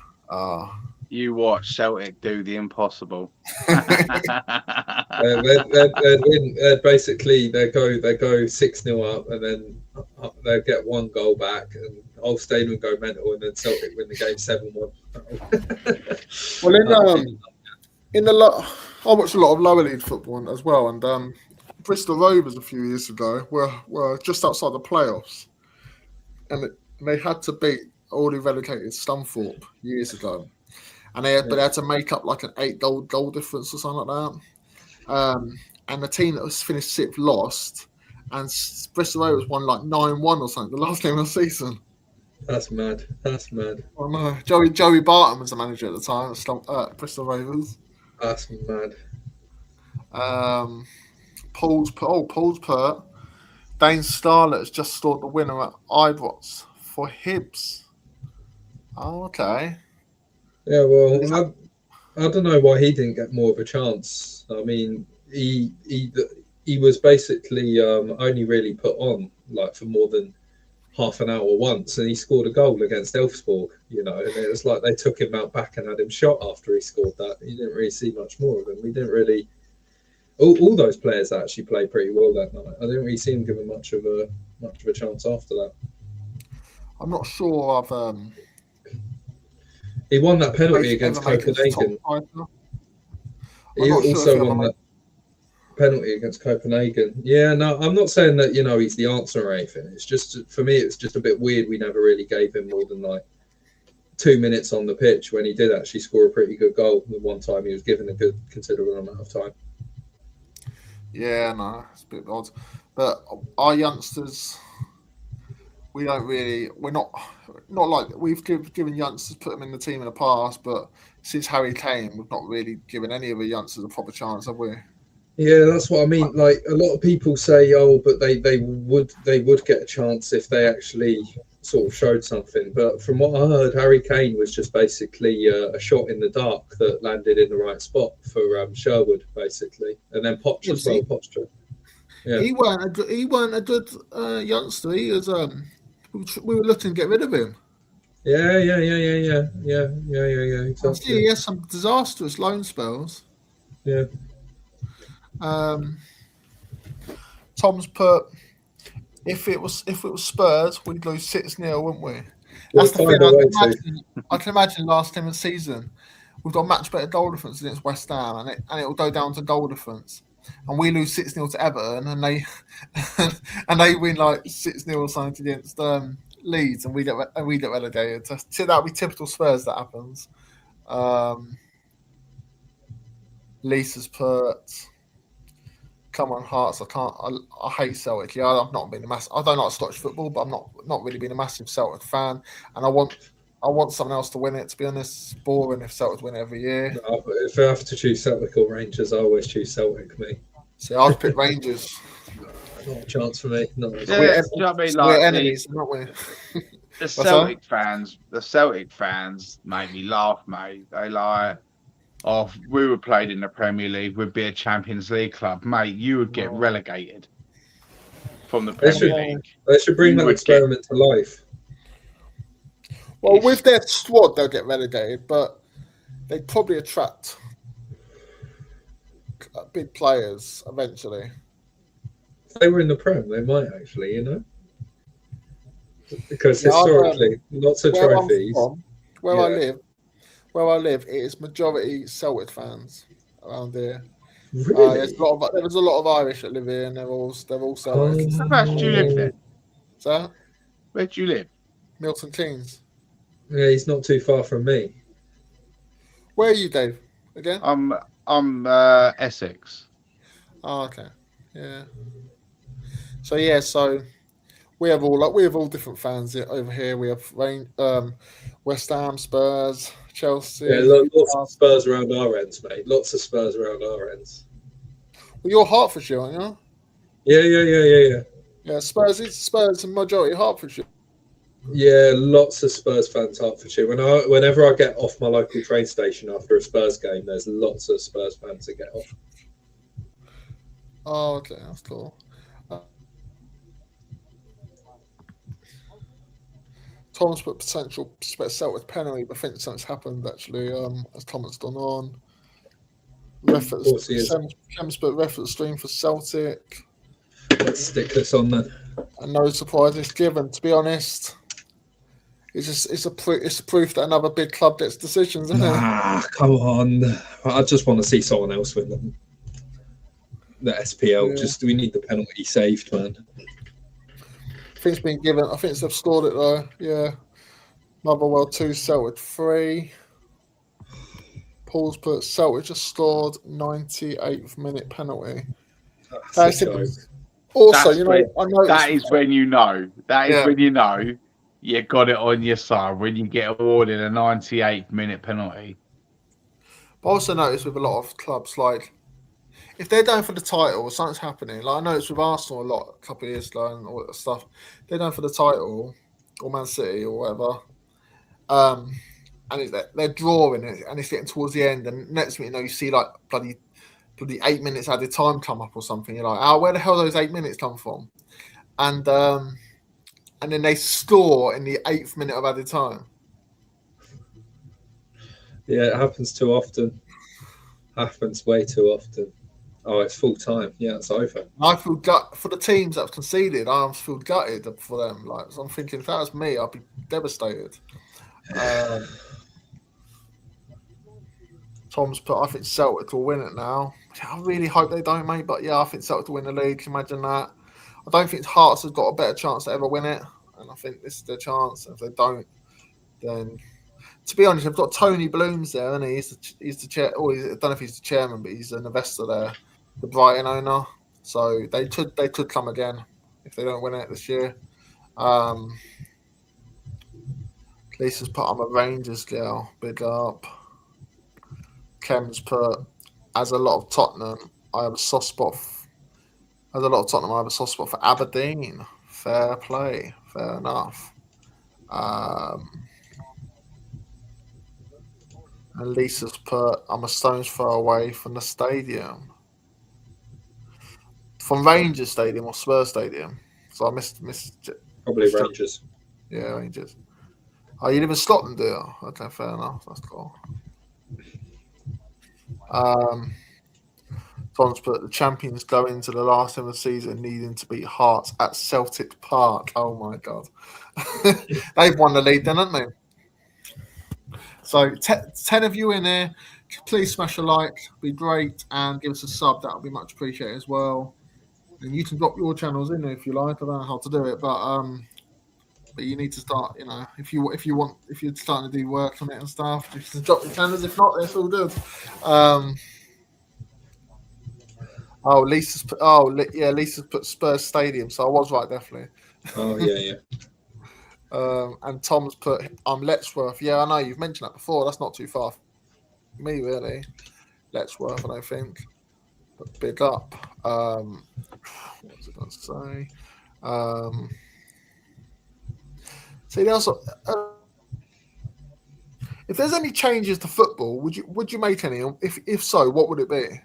You watch Celtic do the impossible. Basically, they go 6-0 up, and then they get one goal back, and Old Stadium go mental, and then Celtic win the game 7-1. Well, I watched a lot of lower league football as well, and Bristol Rovers a few years ago were just outside the playoffs, and they had to beat already relegated Scunthorpe years ago. And they had to make up like an 8-goal difference or something like that. And the team that was finished 6th lost, and Bristol Rovers won like 9-1 or something the last game of the season. That's mad. Oh no, Joey Barton was the manager at the time at Bristol Rovers. That's mad. Paul's put Dane Starlet has just scored the winner at Ibrox for Hibs. Oh, okay. Yeah, well, I don't know why he didn't get more of a chance. I mean, he was basically only really put on like for more than half an hour once, and he scored a goal against Elfsborg, and it was like they took him out back and had him shot after he scored that. You didn't really see much more of him. We didn't really. All those players actually played pretty well that night. I didn't really see him given much of a chance after that. I'm not sure I've. He won that penalty against Copenhagen. He also won that penalty against Copenhagen. Yeah, no, I'm not saying that he's the answer or anything. It's just for me, it's just a bit weird. We never really gave him more than like 2 minutes on the pitch when he did actually score a pretty good goal. The one time he was given a good considerable amount of time. Yeah, no, it's a bit odd. But our youngsters, we're not like we've given youngsters, put them in the team in the past, but since Harry came, we've not really given any of the youngsters a proper chance, have we? Yeah, that's what I mean. Like a lot of people say, but they would get a chance if they actually sort of showed something. But from what I heard, Harry Kane was just basically a shot in the dark that landed in the right spot for Sherwood, basically, and then Poch as well. Poch, yeah, he weren't a good youngster. He was we were looking to get rid of him. Yeah. Exactly. He has some disastrous loan spells. Yeah. Tom's put if it was Spurs, we'd lose 6-0, wouldn't we? That's the thing. I can imagine last time of the season, we've got much better goal difference against West Ham, and it will go down to goal difference. and we lose 6-0 to Everton, and they win like 6-0 or something against Leeds, and we get relegated. So that would be typical Spurs. That happens. Lisa's put, come on, Hearts. I hate Celtic. Yeah, I've not been a massive. I don't like Scottish football, but I'm not really been a massive Celtic fan, and I want someone else to win it. To be honest, it's boring if Celtic win every year. No, if I have to choose Celtic or Rangers, I always choose Celtic. Me. So I'd pick Rangers. Not a chance for me. Not a Yeah, chance. do you know what I mean? We're Like enemies, aren't we? the Celtic fans made me laugh, mate. They like, oh, if we were played in the Premier League, we'd be a Champions League club, mate. You would get relegated from the Premier League. They should bring that experiment to life. Well, with their squad, they'll get relegated, but they'd probably attract big players eventually. If they were in the Prem, they might actually, you know? Because historically, lots of trophies. Where I live, it is majority Celtic fans around here. Really? There's a lot of Irish that live here, and they're all Celtic. Whereabouts do you live then? So, Where do you live? Milton Keynes. Yeah, he's not too far from me. Where are you, Dave? Again? I'm Essex. Oh, okay. Yeah. So we have all different fans over here. We have West Ham, Spurs, Chelsea. Yeah, lots of Spurs around our ends, mate. Lots of Spurs around our ends. Well, you're Hertfordshire, aren't you? Yeah. Yeah, Spurs and majority Hertfordshire. Yeah, lots of Spurs fans Hertfordshire. Whenever I get off my local train station after a Spurs game, there's lots of Spurs fans that get off. Oh, okay, that's cool. Thomas put potential Celtic penalty, but I think something's happened actually. As Thomas gone on. Shem's put ref at the stream for Celtic. Let's stick this on then. And no surprise it's given. To be honest, it's a proof that another big club gets decisions, isn't it? Come on! I just want to see someone else win them. The SPL. Yeah. We need the penalty saved, man. I think it's been given. I think they've scored it though. Yeah. Motherwell 2, Celtic 3. Paul's put Celtic just scored 98th minute penalty. That's a joke. Also, that is when you know. That is when you know you got it on your side when you get awarded a 98th minute penalty. But I also noticed with a lot of clubs, like if they're going for the title or something's happening, like I noticed with Arsenal a couple of years ago and all that stuff, they're going for the title or Man City or whatever, and they're drawing it and it's getting towards the end, and next thing you know, you see like bloody 8 minutes added time come up or something. You're like, oh, where the hell those 8 minutes come from? And then they score in the 8th minute of added time. Yeah, it happens too often. Happens way too often. Oh, it's full time. Yeah, it's over. I feel for the teams that have conceded. I feel gutted for them. Like, so I'm thinking, if that was me, I'd be devastated. Tom's put, I think Celtic will win it now. I really hope they don't, mate. But yeah, I think Celtic will win the league. Can you imagine that? I don't think Hearts has got a better chance to ever win it, and I think this is their chance. And if they don't, then to be honest, they've got Tony Blooms there, and he's the chair. I don't know if he's the chairman, but he's an investor there, the Brighton owner. So they could come again if they don't win it this year. Lisa's put, I'm a Rangers girl. Big up. Kem's put, as a lot of Tottenham, I have a soft spot. As a lot of Tottenham, I have a soft spot for Aberdeen. Fair play. Fair enough. And Lisa's put, I'm a stone's throw away from the stadium. From Rangers Stadium or Spurs Stadium. So I missed Probably Rangers. Yeah, Rangers. Oh, you live in Scotland, do you? Okay, fair enough. That's cool. Tom's put, the champions go into the last of the season needing to beat Hearts at Celtic Park. Oh my God. They've won the league then, haven't they? So 10 of you in there. please smash a like, be great, and give us a sub. That would be much appreciated as well. And you can drop your channels in there if you like. I don't know how to do it, but you need to start. You know, if you're starting to do work on it and stuff, you can drop your channels. If not, it's all good. Lisa's put Spurs Stadium, so I was right, definitely. Oh yeah. And Tom's put Letchworth. Yeah, I know you've mentioned that before. That's not too far from me, really. Letchworth, I don't think. But big up. What was I going to say? See, there's if there's any changes to football, would you make any? If so, what would it be?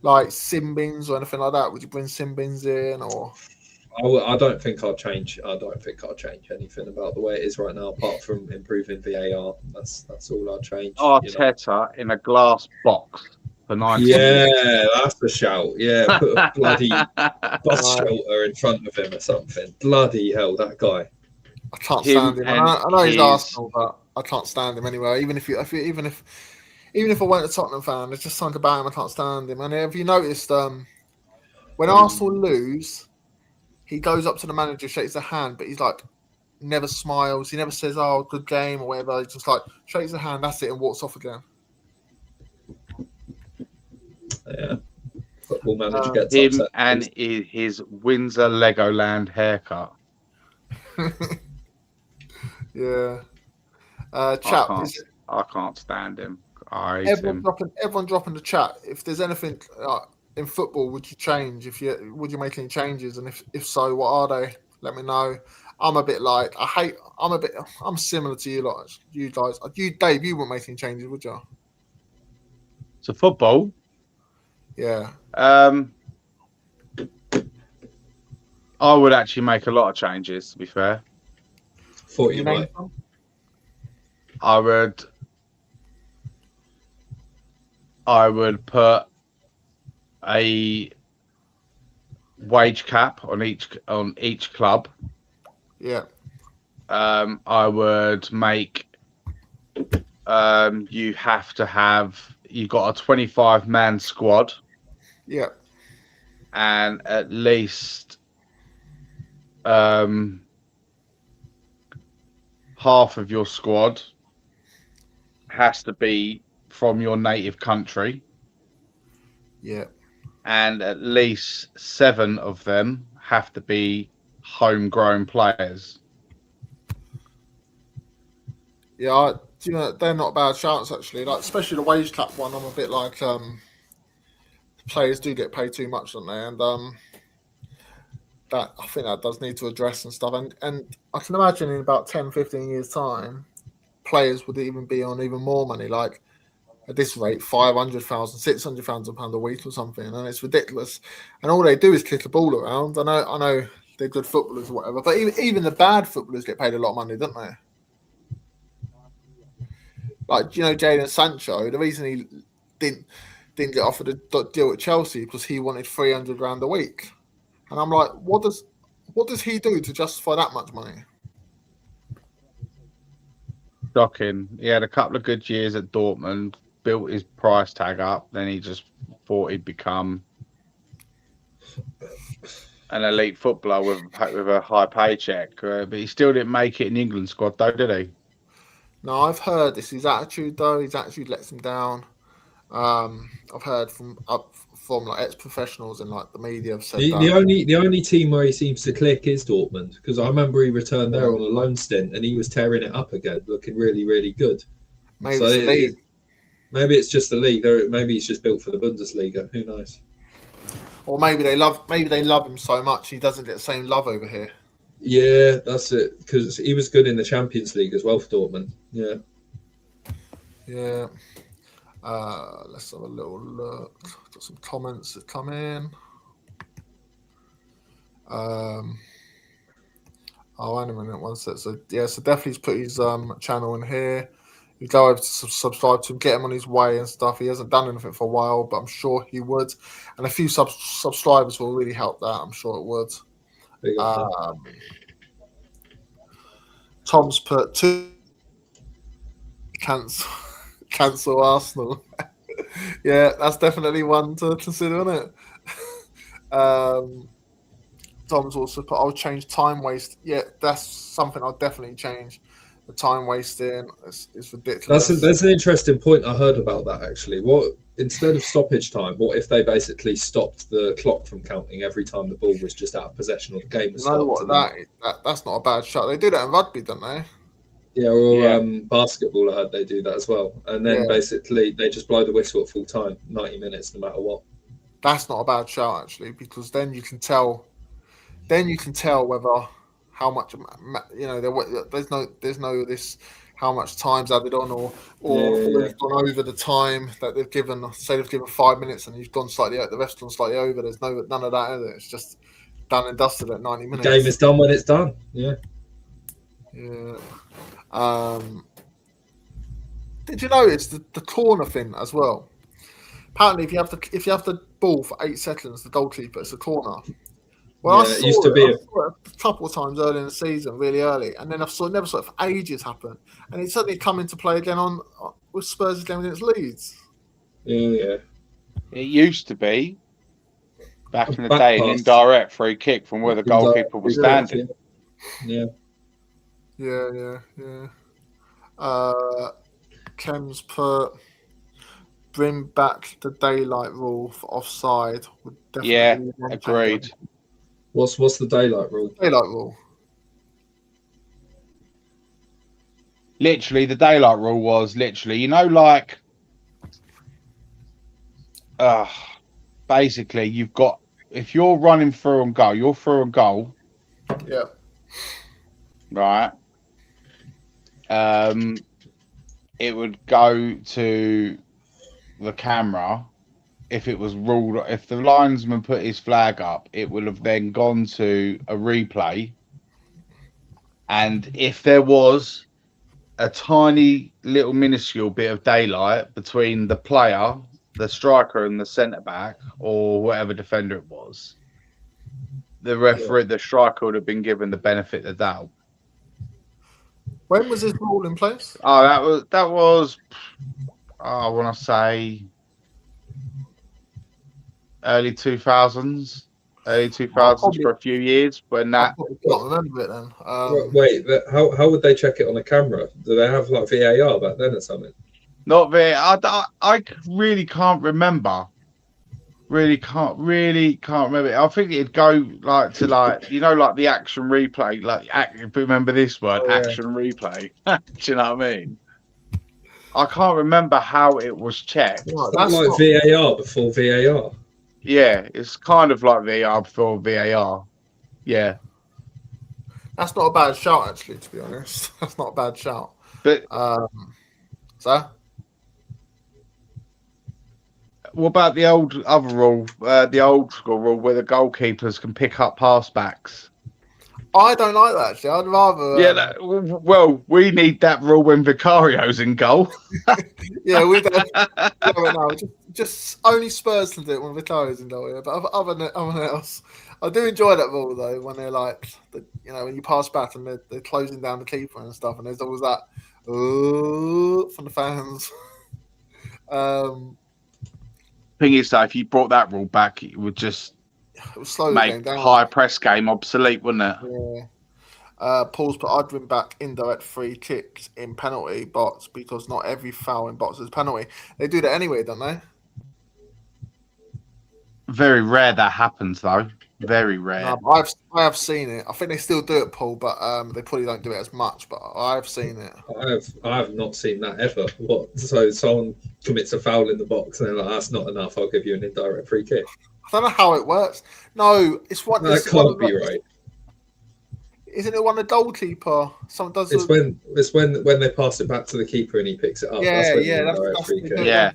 Like sim bins or anything like that? Would you bring sim bins in or? I don't think I'll change. I don't think I'll change anything about the way it is right now, apart from improving VAR. That's all I'll change. Arteta in a glass box for 90 Yeah, that's the shout. Yeah, put a bloody bus shelter in front of him or something. Bloody hell, that guy. I can't stand him. I know he's Arsenal, but I can't stand him anyway. Even if I weren't a Tottenham fan, there's just something about him I can't stand him. And have you noticed when Arsenal lose, he goes up to the manager, shakes their hand, but he's like never smiles. He never says, "Oh, good game" or whatever. He just like shakes the hand, that's it, and walks off again. Yeah, football manager gets him upset. And his Windsor Legoland haircut. Yeah. I can't stand him. I hate him. Everyone dropping the chat. If there's anything in football, would you change? Would you make any changes? And if so, what are they? Let me know. I'm a bit like I'm similar to you guys. You Dave, you wouldn't make any changes, would you? So football. Yeah. I would actually make a lot of changes, to be fair. Thought you might. I would put a wage cap on each club. Yeah. I would make you got a 25-man squad. Yeah. And at least half of your squad has to be from your native country. Yeah. And at least 7 of them have to be homegrown players. Yeah, they're not bad shouts actually. Like especially the wage cap one, I'm a bit like players do get paid too much, don't they? And that I think that does need to address and stuff. And I can imagine in about 10, 15 years' time, players would even be on even more money. Like at this rate, 500,000, 600,000 pounds a week or something, and it's ridiculous. And all they do is kick a ball around. I know they're good footballers or whatever, but even the bad footballers get paid a lot of money, don't they? Like Jadon Sancho, the reason he didn't get offered a deal at Chelsea because he wanted 300 grand a week, and I'm like, what does he do to justify that much money? Shocking. He had a couple of good years at Dortmund, built his price tag up, then he just thought he'd become an elite footballer with a high paycheck, but he still didn't make it in the England squad, though, did he? No, I've heard this. His attitude, though, his attitude lets him down. I've heard from like ex-professionals and like the media have said the only team where he seems to click is Dortmund, because I remember he returned there on a loan stint and he was tearing it up again, looking really, really good. Maybe it's the league. Maybe it's just the league. Maybe he's just built for the Bundesliga. Who knows? Or maybe they love him so much he doesn't get the same love over here. Yeah, that's it. Because he was good in the Champions League as well for Dortmund. Yeah. Yeah. Let's have a little look. Got some comments that come in. Oh, wait a minute. One sec. So definitely put his channel in here. You go over to subscribe to him, get him on his way and stuff. He hasn't done anything for a while, but I'm sure he would. And a few subscribers will really help that. I'm sure it would. Tom's put 2 cancel Cancel Arsenal. Yeah, that's definitely one to consider, isn't it? Tom's also put, I'll change time waste. Yeah, that's something I'll definitely change. The time wasting is ridiculous. That's an interesting point I heard about that actually. What instead of stoppage time, what if they basically stopped the clock from counting every time the ball was just out of possession or the game was You know stopped? what? That's not a bad shot. They do that in rugby, don't they? Yeah, or basketball, I heard they do that as well. And then Yeah. basically they just blow the whistle at full time, 90 minutes, no matter what. That's not a bad shout actually, because then you can tell. Then you can tell whether how much there's no this how much time's added on or you've gone over the time that they've given. Say they've given 5 minutes and you've gone slightly out. The ref's gone slightly over. There's none of that, is it? It's just done and dusted at 90 minutes. The game is done when it's done. Yeah. Yeah. Did you notice the corner thing as well? Apparently, if you have the ball for 8 seconds, the goalkeeper, it's a corner. Well, yeah, I it used to be I saw it a couple of times early in the season, really early, and then never saw it for ages happen, and it suddenly come into play again with Spurs' game against Leeds. Yeah. It used to be back in the Back day pass. an indirect free kick from where the goalkeeper was standing. Yeah. Clem's put bring back the daylight rule for offside. Would definitely be one agreed. change. What's the daylight rule? Daylight rule. Literally, the daylight rule was literally, like, basically, you've got, if you're running through and goal, you're through and goal. Yeah. Right. It would go to the camera. If it was ruled, if the linesman put his flag up, it would have then gone to a replay. And if there was a tiny little minuscule bit of daylight between the player, the striker, and the centre back, or whatever defender it was, the referee, the striker would have been given the benefit of the doubt. When was this rule in place? Oh, that was. I want to say early 2000s for a few years. When that, I can't remember it then. Wait, how would they check it on a camera? Do they have like VAR back then or something? not very. I really can't remember. Really can't remember. I think it'd go like to like the action replay. Like, remember this word, action replay. Do you know what I mean? I can't remember how it was checked. Right, That's like VAR before VAR. Yeah, it's kind of like VAR before VAR. Yeah. That's not a bad shout, actually, to be honest. That's not a bad shout. But so? what about the old other rule, the old school rule where the goalkeepers can pick up pass backs? I don't like that, actually. I'd rather... well, we need that rule when Vicario's in goal. Yeah, we don't. No, just only Spurs can do it when Vicario's in goal. Yeah. But other than else, I do enjoy that rule though. When they're like, when you pass back and they're closing down the keeper and stuff, and there's always that from the fans. Thing is, though, if you brought that rule back, it would just make high press game obsolete, wouldn't it? Yeah. Paul's put, I'd bring back indirect free kicks in penalty box because not every foul in box is penalty. They do that anyway, don't they? Very rare that happens, though. Very rare. I have seen it. I think they still do it, Paul, but they probably don't do it as much. But I've seen it. I have not seen that ever. What? So someone commits a foul in the box and they're like, "That's not enough. I'll give you an indirect free kick." I don't know how it works. No, it's what that can't be right. Isn't it when the goalkeeper? Someone does. It's when they pass it back to the keeper and he picks it up. Yeah, that's free kick. Yeah.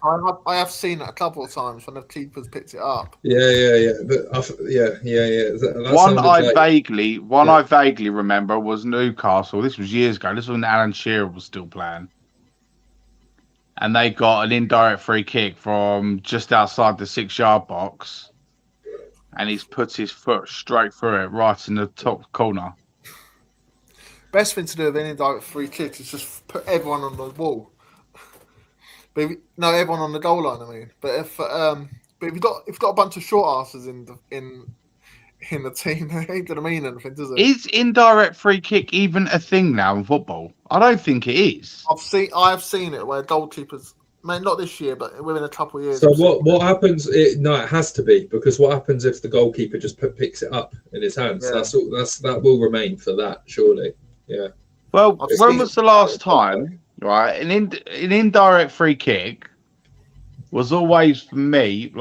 I have seen it a couple of times when the keeper's picked it up. Yeah. One I vaguely remember was Newcastle. This was years ago. This was when Alan Shearer was still playing, and they got an indirect free kick from just outside the 6-yard box, and he's put his foot straight through it, right in the top corner. Best thing to do with any indirect free kick is just put everyone on the wall. But no, everyone on the goal line. I mean, but if you've got a bunch of short asses in the team, it ain't gonna mean anything, does it? Is indirect free kick even a thing now in football? I don't think it is. I have seen it where goalkeepers, not this year, but within a couple of years. So what happens? It has to be, because what happens if the goalkeeper just picks it up in his hands? Yeah. That will remain for that, surely. Yeah. Well, when was the last time? Right, an indirect free kick was always for me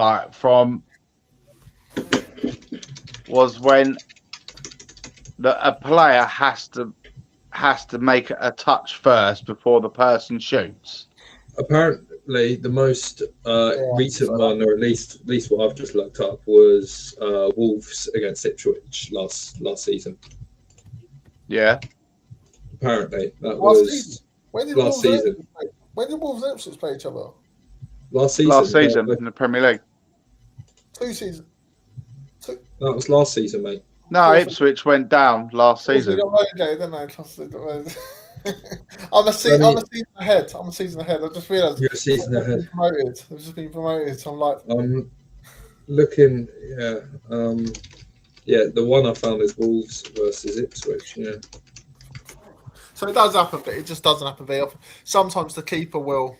was when a player has to make a touch first before the person shoots. Apparently, the most recent one, or at least what I've just looked up, was Wolves against Ipswich last season. Yeah. Apparently, that was last season. When did Wolves and Ipswich play each other? Last season. Last season in the Premier League. 2 seasons. That was last season, mate. No, Ipswich went down last season. They got relegated, didn't they? I'm a season ahead. I just realised. You're a season ahead. Promoted. I've just been promoted. So I'm like. Looking, yeah. The one I found is Wolves versus Ipswich. Yeah. So it does happen, but it just doesn't happen very often. Sometimes the keeper will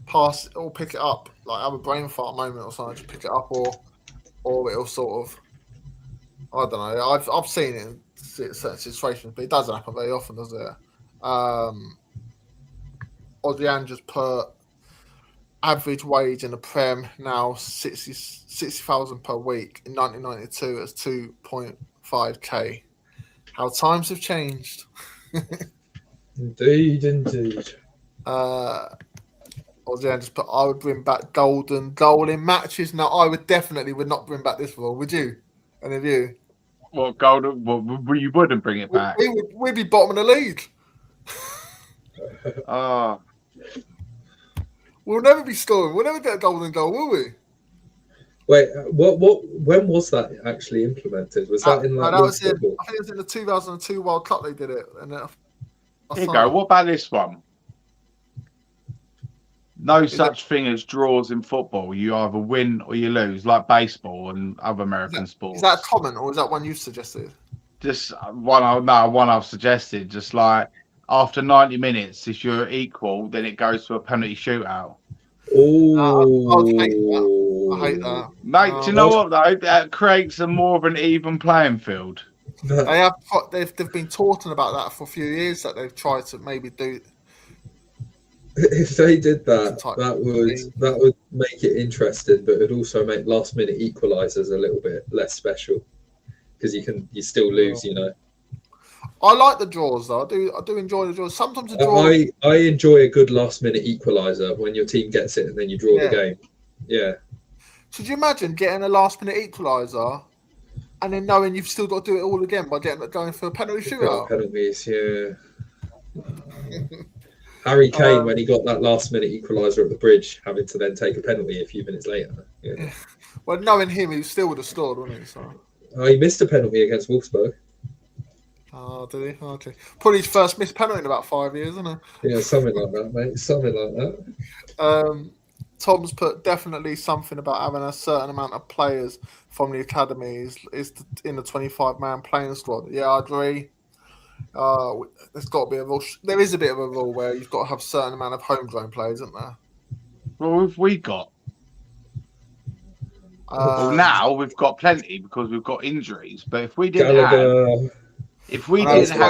pass or pick it up, like have a brain fart moment or something, just pick it up, or it'll sort of. I don't know. I've seen it in certain situations, but it doesn't happen very often, does it? Odian just put average wage in the Prem now 60,000 per week. In 1992, it's 2.5k. How times have changed. Indeed. Odian just put, I would bring back golden goal in matches. No, I would not bring back this rule. Would you? Any of you? Well, golden. Well, you wouldn't bring it back. We'd be bottom of the league. We'll never be scoring. We'll never get a golden goal, will we? Wait, when was that actually implemented? Was that in like? I think it was in the 2002 World Cup. They did it. And here you go. What about this one? No such thing as draws in football. You either win or you lose, like baseball and other American sports. Is that a comment or is that one you suggested? Just one I've suggested. Just like after 90 minutes, if you're equal, then it goes to a penalty shootout. Oh, I hate that. Mate, do you know what though? That creates more of an even playing field. They've been talking about that for a few years. That they've tried to maybe do. If they did that would make it interesting, but it'd also make last minute equalisers a little bit less special because you still lose, you know. I like the draws though. I do enjoy the draws. Sometimes the draws. I enjoy a good last minute equaliser when your team gets it and then you draw the game. Yeah. So do you imagine getting a last minute equaliser and then knowing you've still got to do it all again by going for a penalty shootout? Penalties, yeah. Harry Kane, when he got that last-minute equaliser at the bridge, having to then take a penalty a few minutes later. Yeah. Well, knowing him, he still would have scored, wouldn't he? So. He missed a penalty against Wolfsburg. Oh, did he? Okay. Probably his first missed penalty in about 5 years, isn't it? Yeah, something like that, mate. Something like that. Tom's put definitely something about having a certain amount of players from the academy is in the 25-man playing squad. Yeah, I agree. There's got to be a rule. There is a bit of a rule where you've got to have a certain amount of homegrown players, isn't there? Well, we got. Well, now we've got plenty because we've got injuries. But if we didn't have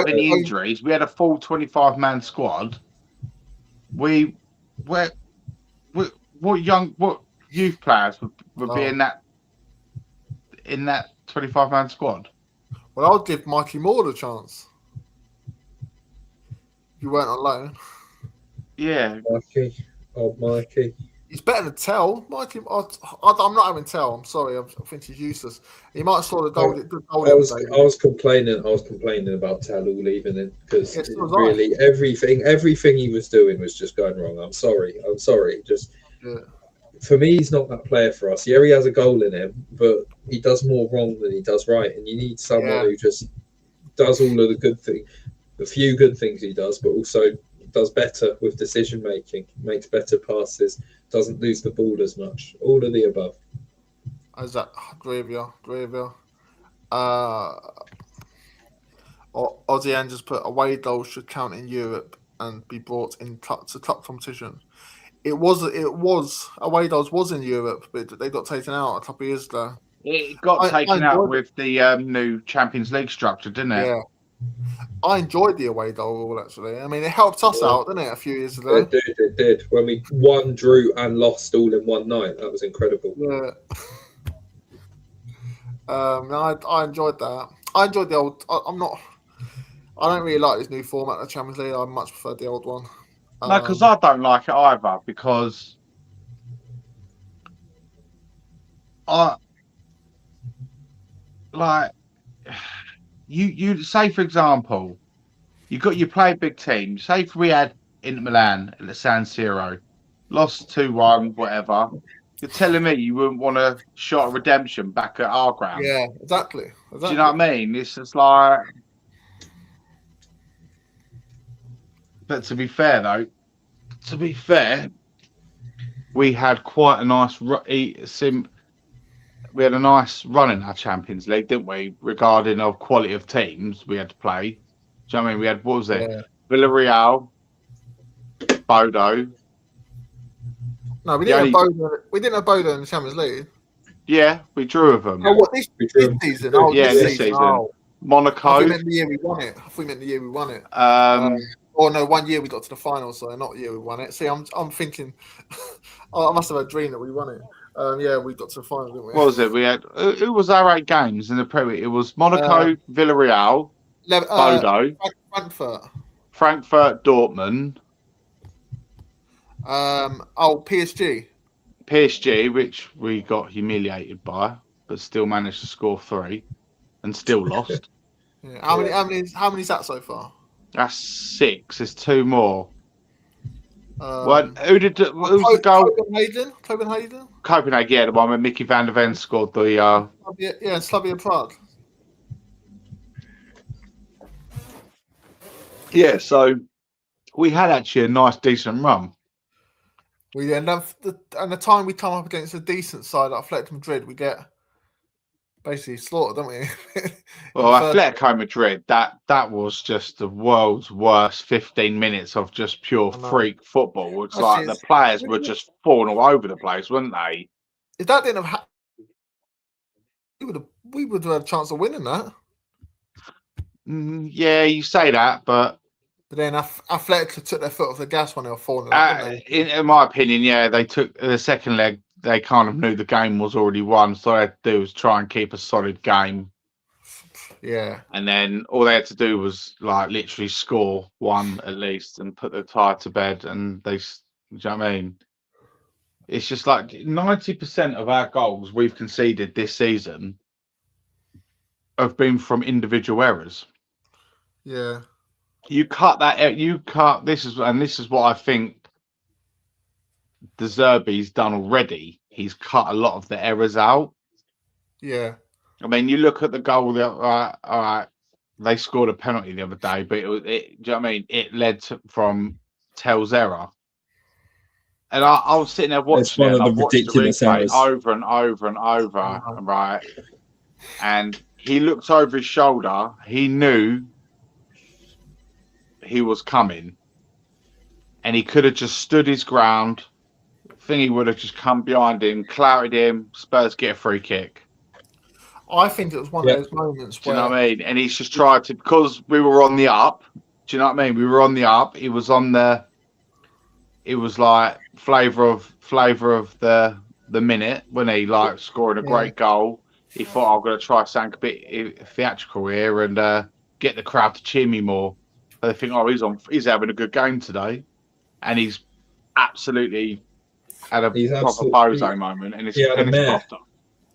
any injuries, we had a full 25-man squad. What youth players would be in that 25-man squad? Well, I'd give Mikey Moore the chance. You weren't on loan. Yeah. Mikey. He's better than Tell. Mikey, I'm not having Tell. I'm sorry. I think he's useless. He might have scored a goal. I was complaining about Tell all evening because really everything he was doing was just going wrong. I'm sorry. For me, he's not that player for us. Yeah, he has a goal in him, but he does more wrong than he does right. And you need someone who just does all of the good things. The few good things he does, but also does better with decision making, makes better passes, doesn't lose the ball as much. All of the above. Isaac, agree with you. Aussie Ann just put away goals should count in Europe and be brought in to cup competition. It was away goals was in Europe, but they got taken out a couple of years ago. It got taken out with the new Champions League structure, didn't it? Yeah. I enjoyed the away goal rule, actually. I mean, it helped us out, didn't it, a few years ago? It did. When we won, drew, and lost all in one night. That was incredible. Yeah. I enjoyed that. I enjoyed the old... I don't really like this new format of the Champions League. I much prefer the old one. No, because I don't like it either, because you say, for example, you play a big team. Say if we had Inter Milan at the San Siro, lost 2-1, whatever. You're telling me you wouldn't want a shot of redemption back at our ground? Yeah, exactly. Do you know what I mean? It's just like. But to be fair, though, we had quite a nice we had a nice run in our Champions League, didn't we? Regarding of quality of teams we had to play. Do you know what I mean? We had, what was it? Yeah. Villarreal, Bodo. No, we didn't have Bodo. We didn't have Bodo in the Champions League. Yeah, we drew with them. Oh, what, this season? Oh, yeah, this season. Oh. Monaco. I meant the year we won it. Or no, 1 year we got to the final, so not the year we won it. See, I'm thinking, I must have a dream that we won it. Yeah, we got to the final, didn't we? What was it? We had it was our 8 games in the Premier. It was Monaco, Villarreal, Bodo, Frankfurt, Dortmund. PSG, which we got humiliated by, but still managed to score 3, and still lost. Yeah. How many is that so far? That's 6. There's 2 more. Who's the goal? Copenhagen, yeah, the one where Mickey van der Ven scored the. Yeah, Slavia Prague. Yeah, so we had actually a nice, decent run. We and the time we come up against a decent side like Athletic Madrid, we get basically slaughtered, don't we? Well, Atletico Madrid, that was just the world's worst 15 minutes of just pure freak football. It's like the players were just falling all over the place, weren't they? If that didn't have we would have had a chance of winning that. Yeah, you say that, but then Athletic took their foot off the gas when they were falling. In my opinion, yeah, they took the second leg. They kind of knew the game was already won, so all they had to do was try and keep a solid game. Yeah. And then all they had to do was like literally score 1 at least and put the tie to bed. And they, do you know what I mean? It's just like 90% of our goals we've conceded this season have been from individual errors. Yeah. This is what I think De Zerbi's done already. He's cut a lot of the errors out. Yeah. I mean, you look at the goal. All right, they scored a penalty the other day, but do you know what I mean? It led from Tell's error. And I was sitting there watching it. I watched the replay over and over and over, right? And he looked over his shoulder. He knew he was coming. And he could have just stood his ground. Thingy would have just come behind him, clouted him. Spurs get a free kick. I think it was one of those moments where... Do you know what I mean? And he's just tried to... Because we were on the up. Do you know what I mean? We were on the up. He was on the... It was like flavour of the minute when he like scoring a great goal. He thought, I'm going to try something a bit theatrical here and get the crowd to cheer me more. But they think, he's having a good game today. And he's absolutely... had a proper bozo moment, and it's Potter.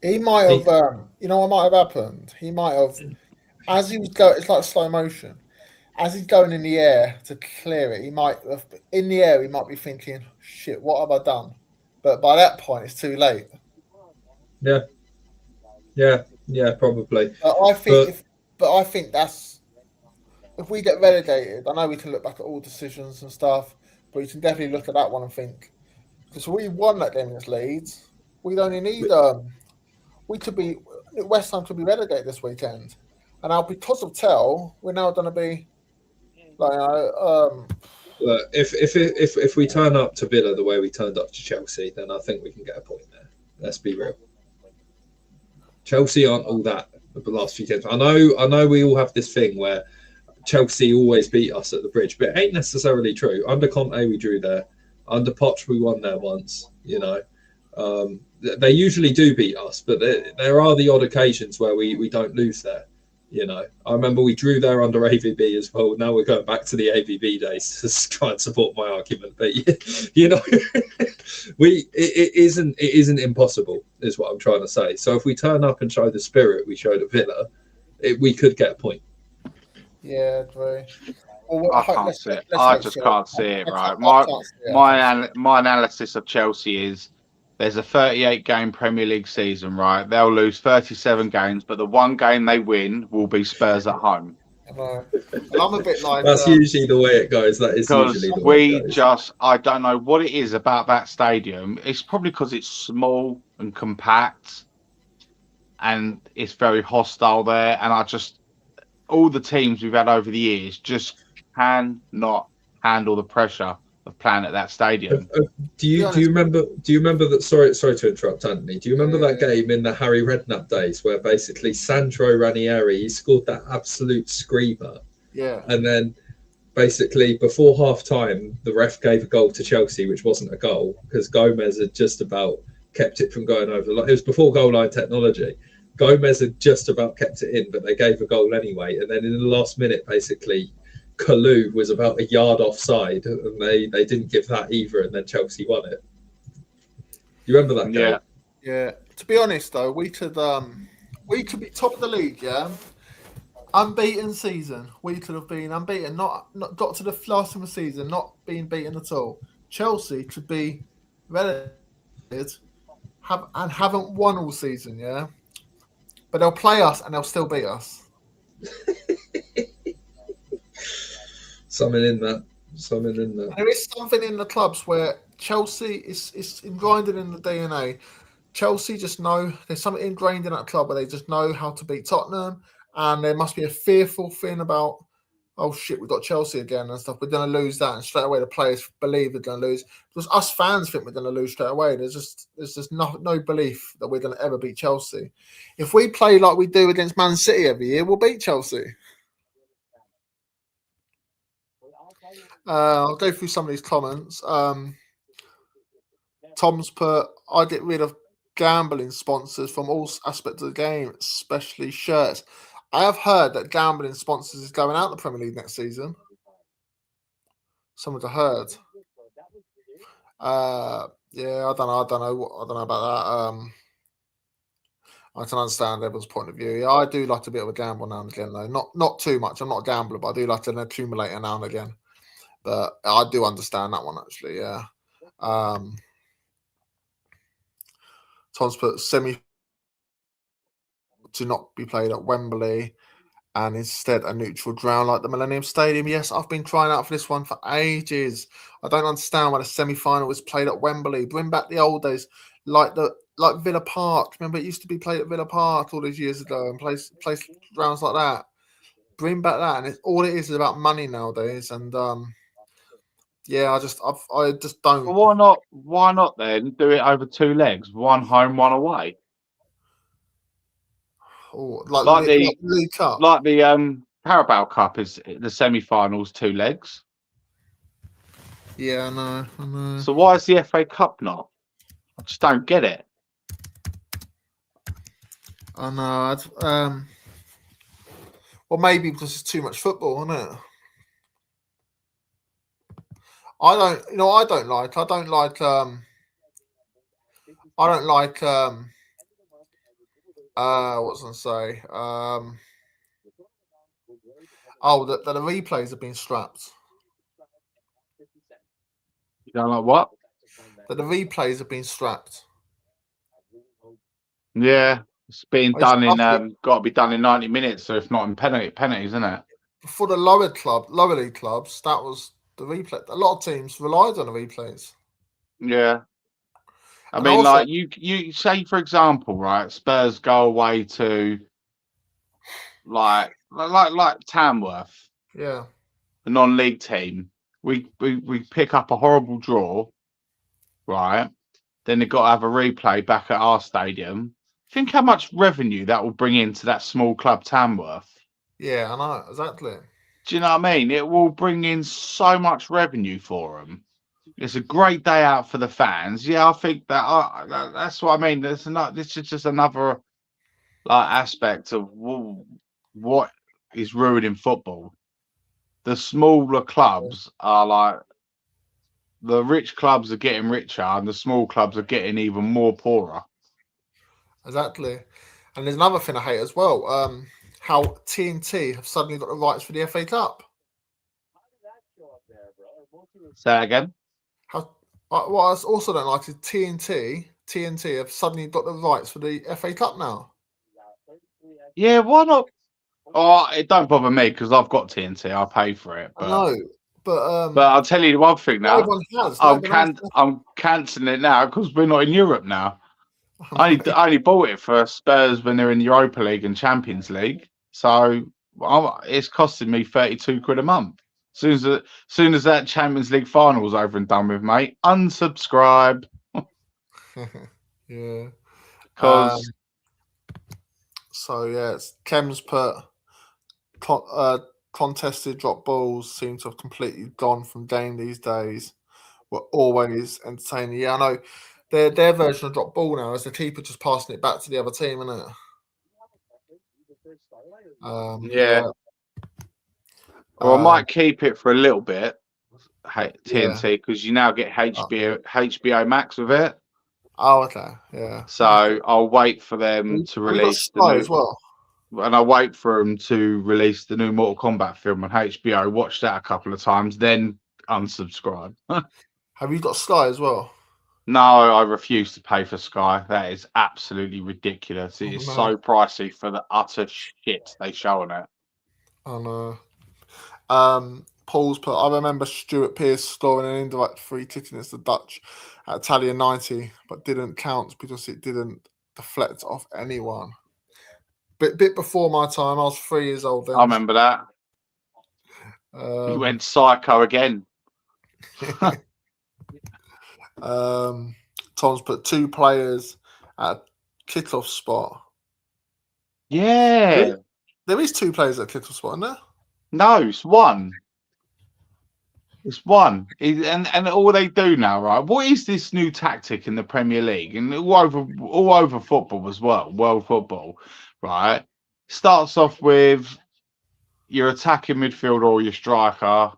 He might have, what might have happened? He might have, as he was going, it's like slow motion. As he's going in the air to clear it, he might be thinking, shit, what have I done? But by that point, it's too late. Yeah, probably. But I think that's if we get relegated, I know we can look back at all decisions and stuff, but you can definitely look at that one and think, because we won that game against Leeds, we'd only need we could be West Ham could be relegated this weekend, and now because of Tell, we're now going to be like Look, if we turn up to Villa the way we turned up to Chelsea, then I think we can get a point there. Let's be real. Chelsea aren't all that the last few games. I know we all have this thing where Chelsea always beat us at the Bridge, but it ain't necessarily true. Under Conte, we drew there. Under Poch, we won there once. You know, they usually do beat us, but there are the odd occasions where we don't lose there. You know, I remember we drew there under AVB as well. Now we're going back to the AVB days to try and support my argument. But you know, it isn't impossible, is what I'm trying to say. So if we turn up and show the spirit we showed at Villa, we could get a point. Yeah, Drew. Well, I can't see it. I just can't see it. Right. My analysis of Chelsea is. There's a 38-game Premier League season, right? They'll lose 37 games, but the one game they win will be Spurs at home. I know. And I'm a bit like... That's usually the way it goes. That is usually the way it goes. I don't know what it is about that stadium. It's probably because it's small and compact and it's very hostile there. And all the teams we've had over the years just cannot handle the pressure of playing at that stadium. Do you remember that? Sorry to interrupt, Anthony. Do you remember that game in the Harry Redknapp days where basically Sandro Ranieri scored that absolute screamer? Yeah. And then basically before half time, the ref gave a goal to Chelsea, which wasn't a goal because Gomez had just about kept it from going over. It was before goal line technology. Gomez had just about kept it in, but they gave a goal anyway. And then in the last minute, basically, Kalou was about a yard offside, and they didn't give that either, and then Chelsea won it. You remember that game? Yeah. To be honest, though, we could be top of the league. Yeah, unbeaten season. We could have been unbeaten. Not got to the last of the season, not being beaten at all. Chelsea could be relegated, haven't won all season. Yeah, but they'll play us and they'll still beat us. Something in that. There is something in the clubs where Chelsea is ingrained in the DNA. Chelsea just know there's something ingrained in that club where they just know how to beat Tottenham, and there must be a fearful thing about, oh shit, we've got Chelsea again and stuff. We're going to lose that, and straight away the players believe they're going to lose. Because us fans think we're going to lose straight away. There's just no belief that we're going to ever beat Chelsea. If we play like we do against Man City every year, we'll beat Chelsea. I'll go through some of these comments. Tom's put, I get rid of gambling sponsors from all aspects of the game, especially shirts. I have heard that gambling sponsors is going out the Premier League next season. Someone's heard. Yeah, I don't know about that. I can understand everyone's point of view. Yeah, I do like a bit of a gamble now and again, though. Not too much. I'm not a gambler, but I do like an accumulator now and again. But I do understand that one, actually, yeah. Tom's put semi to not be played at Wembley and instead a neutral ground like the Millennium Stadium. Yes, I've been crying out for this one for ages. I don't understand why the semi-final was played at Wembley. Bring back the old days, like Villa Park. Remember, it used to be played at Villa Park all these years ago, and place grounds like that. Bring back that, and all it is about money nowadays. And yeah, I just don't. Well, why not then do it over two legs, one home, one away? Oh, like the League Cup, like the Carabao Cup is the semi-finals, two legs. Yeah, I know. So why is the FA Cup not? I just don't get it. I know. Well, maybe because it's too much football, isn't it? I don't like what's I say? That the replays have been strapped. You don't like what? That the replays have been strapped. Yeah, it's being done in got to be done in 90 minutes, so if not in penalties, isn't it? for the lower league clubs, that was the replay. A lot of teams relied on the replays. Yeah. I And mean, also- like you say, for example, right? Spurs go away to like Tamworth, Yeah, a non-league team. We pick up a horrible draw, right? Then they've got to have a replay back at our stadium. Think how much revenue that will bring into that small club Tamworth. yeah, I know exactly. Do you know what I mean? It will bring in so much revenue for them. It's a great day out for the fans. Yeah, I think that's what I mean. This is just another like aspect of what is ruining football. The smaller clubs are like the rich clubs are getting richer, and the small clubs are getting even more poorer. Exactly. And there's another thing I hate as well. How TNT have suddenly got the rights for the FA Cup. Say that again. How what I also don't like is TNT have suddenly got the rights for the FA Cup now. Yeah, why not? Oh, it don't bother me because I've got TNT. I pay for it. I know, but I'll tell you the one thing not now. everyone has. Not everyone has. I'm cancelling it now because we're not in Europe now. I only bought it for Spurs when they're in Europa League and Champions League. So it's costing me 32 quid a month. Soon as that Champions League final's over and done with, mate, unsubscribe. Yeah. Because So yeah, Kem's put contested drop balls seem to have completely gone from game these days. Were always entertaining. Yeah, I know. Their version of drop ball now is the keeper just passing it back to the other team, isn't it? yeah. Well, I might keep it for a little bit, TNT, because you now get HBO Max with it. Oh, okay. Yeah. So I'll wait for them to release the new as well. And I wait for them to release the new Mortal Kombat film on HBO. Watch that a couple of times, then unsubscribe. Have you got Sky as well? No, I refuse to pay for Sky. That is absolutely ridiculous. It is so pricey for the utter shit they show on it. I know. Paul's put. I remember Stuart Pearce scoring an indirect free kick against the Dutch at Italia 90, but didn't count because it didn't deflect off anyone. Bit before my time. I was 3 years old then. I remember that. He went psycho again. Tom's put 2 players at a kickoff spot. Yeah. There is 2 players at a kickoff spot, isn't there? No, it's one. It's one. And all they do now, right? What is this new tactic in the Premier League and all over football as well, world football, right? Starts off with your attacking midfielder or your striker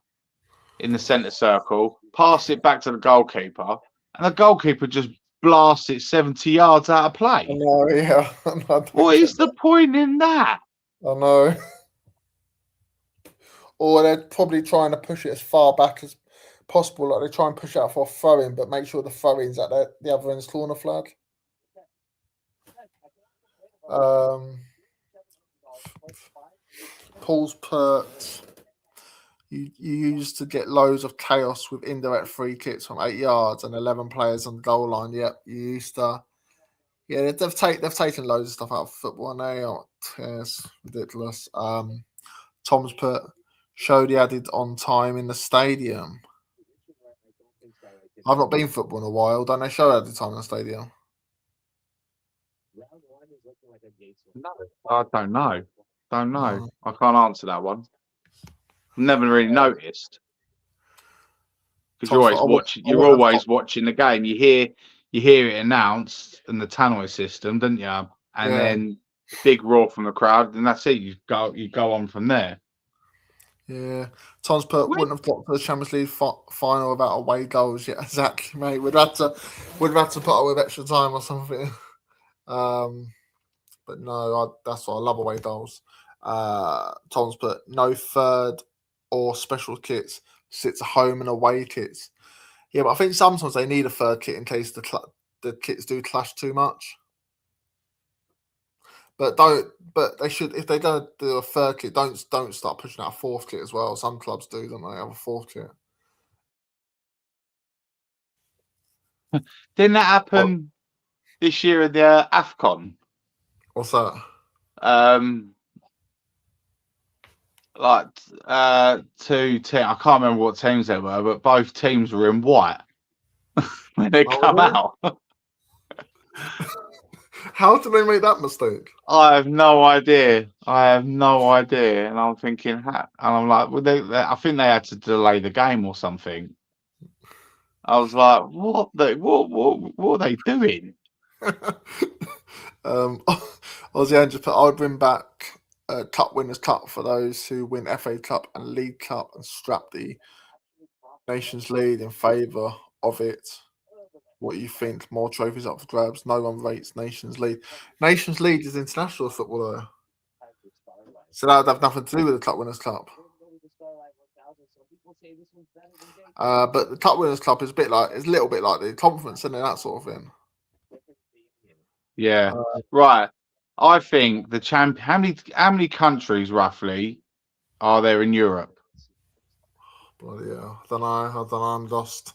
in the centre circle, pass it back to the goalkeeper, and the goalkeeper just blasts it 70 yards out of play. I know, yeah. What is the point in that? I know. Or they're probably trying to push it as far back as possible. Like they try and push out for a throw-in, but make sure the throw-in's at the other end's corner flag. Paul's put. You used to get loads of chaos with indirect free kicks from 8 yards and 11 players on the goal line. Yep, you used to. Yeah, they've taken loads of stuff out of football, and it's ridiculous. Tom's put showed he added on time in the stadium. I've not been football in a while. Don't they show added time in the stadium? No, I don't know. I can't answer that one. Never really noticed. Because you're always watching the game. You hear it announced in the tannoy system, don't you? And then big roar from the crowd, and that's it. You go on from there. Yeah, Tom's put wouldn't have got to the Champions League final without away goals. Yeah, exactly, mate. We'd have to put up with extra time or something. But no, that's why I love away goals. Tom's put no third or special kits. Sits home and away kits. Yeah, but I think sometimes they need a third kit in case the kits do clash too much. But don't. But they should, if they don't do a third kit, don't start pushing out a fourth kit as well. Some clubs do, don't they? Have a fourth kit. Didn't that happen this year in the AFCON? What's that? Like two teams. I can't remember what teams they were, but both teams were in white when they come really? out. How did they make that mistake? I have no idea. And I'm thinking, and I'm like, well, I think they had to delay the game or something. I was like, what are they doing? I would bring back Cup Winners' Cup for those who win FA Cup and League Cup and strap the Nations League in favour of it. What you think? More trophies up for grabs. No one rates Nations League. Nations League is international football, though. So that would have nothing to do with the Cup Winners' Cup. But the Cup Winners' Cup is it's a little bit like the conference, isn't it? That sort of thing. Yeah, right. I think the how many countries roughly are there in Europe? Well, yeah, I don't know. I'm lost.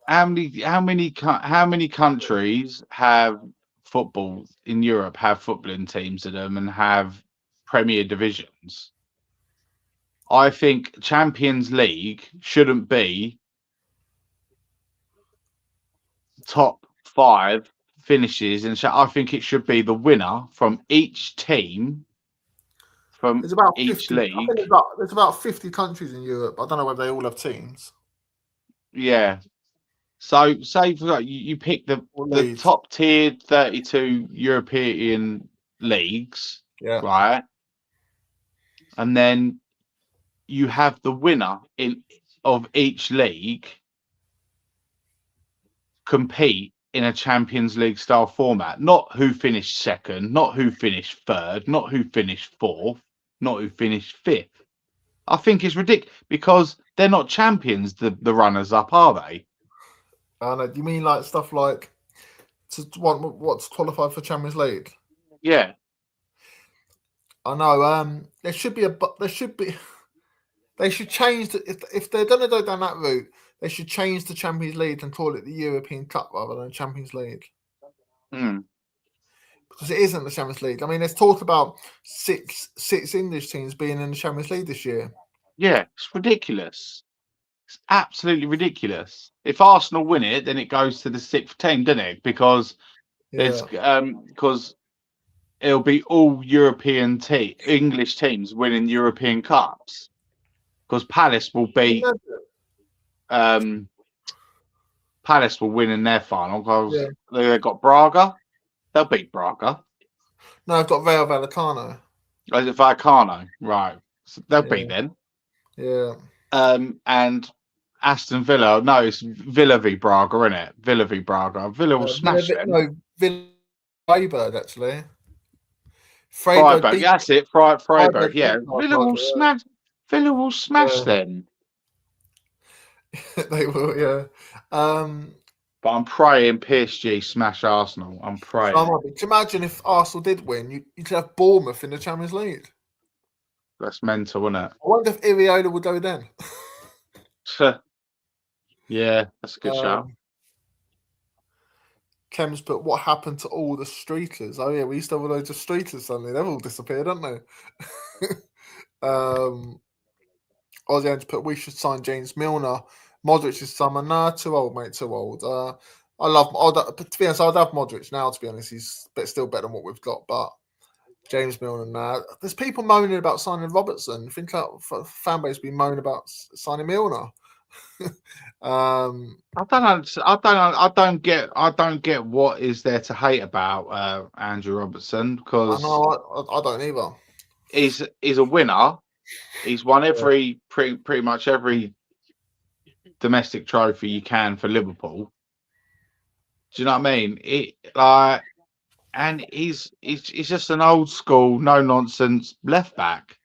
How many countries have football in Europe, have footballing teams in them, and have Premier divisions? I think Champions League shouldn't be top 5 finishes, and I think it should be the winner from each team from each 50, league. I think there's about 50 countries in Europe. I don't know whether they all have teams. Yeah. So, say you pick the top tiered 32 European leagues, right? And then you have the winner of each league compete in a Champions League style format. Not who finished second, not who finished third, not who finished fourth, not who finished fifth. I think it's ridiculous because they're not champions, the runners up, are they? Do you mean like stuff like what's qualified for Champions League? Yeah. I know. They should change if they're going to go down that route. They should change the Champions League and call it the European Cup rather than Champions League. Because it isn't the Champions League. I mean, there's talk about six English teams being in the Champions League this year. Yeah, it's ridiculous. It's absolutely ridiculous. If Arsenal win it, then it goes to the 6th team, doesn't it? Because it'll be all European English teams winning European Cups. Because Palace will beat Palace will win in their final because they've got Braga. They'll beat Braga. No, I've got Rayo Vallecano. Oh, is it Vallecano? Right. So they'll beat them. Yeah. And Aston Villa. No, it's Villa v Braga, isn't it? Villa v Braga. Villa will smash them. No, Villa Freiburg, actually. Freiburg. That's it. Freiburg. Yeah. Villa will smash them. They will, yeah. But I'm praying PSG smash Arsenal. I'm praying. Can you imagine if Arsenal did win? You could have Bournemouth in the Champions League. That's mental, isn't it? I wonder if Iriola would go then. Yeah, that's a good shout. Clem's put, what happened to all the streakers? Oh, yeah, we used to have loads of streakers suddenly. They've all disappeared, haven't they? Ozzy put, we should sign James Milner. Modric is summer. Nah, too old, mate, too old. To be honest, I'd have Modric now, to be honest. He's still better than what we've got, but James Milner now. There's people moaning about signing Robertson. I think fan base be moaning about signing Milner. I don't get what is there to hate about Andrew Robertson, because I don't either. He's a winner. He's won pretty much every domestic trophy you can for Liverpool. Do you know what I mean? And he's just an old school, no nonsense left back.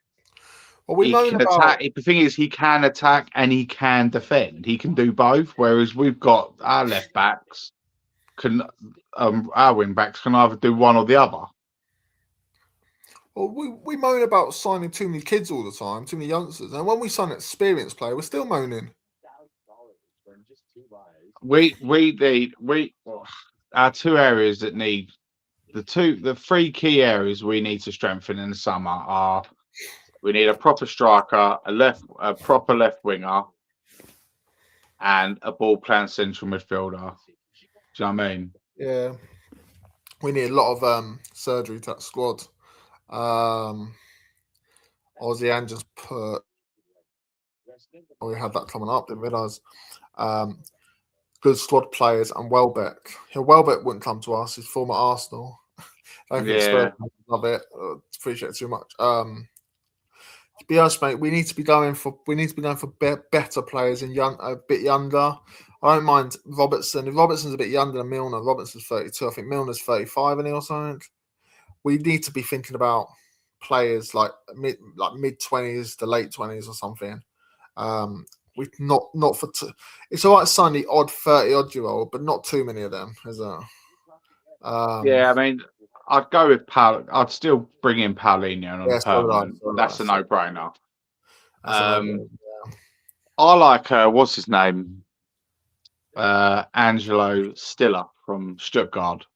Well, he can attack. The thing is, he can attack and he can defend. He can do both. Whereas we've got our left backs can our wing backs can either do one or the other. Well, we moan about signing too many kids all the time, too many youngsters, and when we sign an experienced player, we're still moaning. Our two areas that need the three key areas we need to strengthen in the summer are we need a proper striker, a proper left winger, and a ball playing central midfielder. Do you know what I mean? Yeah, we need a lot of surgery to that squad. Ozzy and just put. Oh, we had that coming up, didn't realise. Good squad players and Welbeck. Yeah, Welbeck wouldn't come to us. He's former Arsenal. I think Spurs love it. Appreciate it too much. To be honest, mate, we need to be going for better players and a bit younger. I don't mind Robertson. If Robertson's a bit younger than Milner, Robertson's 32. I think Milner's 35, and or something. We need to be thinking about players like mid 20s to late 20s or something. We not for it's all right signing the odd 30-odd-year-old, but not too many of them, is there? Yeah, I mean, I'd go with I'd still bring in Paulinho on permanent. That's a no-brainer. I like what's his name, Angelo Stiller from Stuttgart.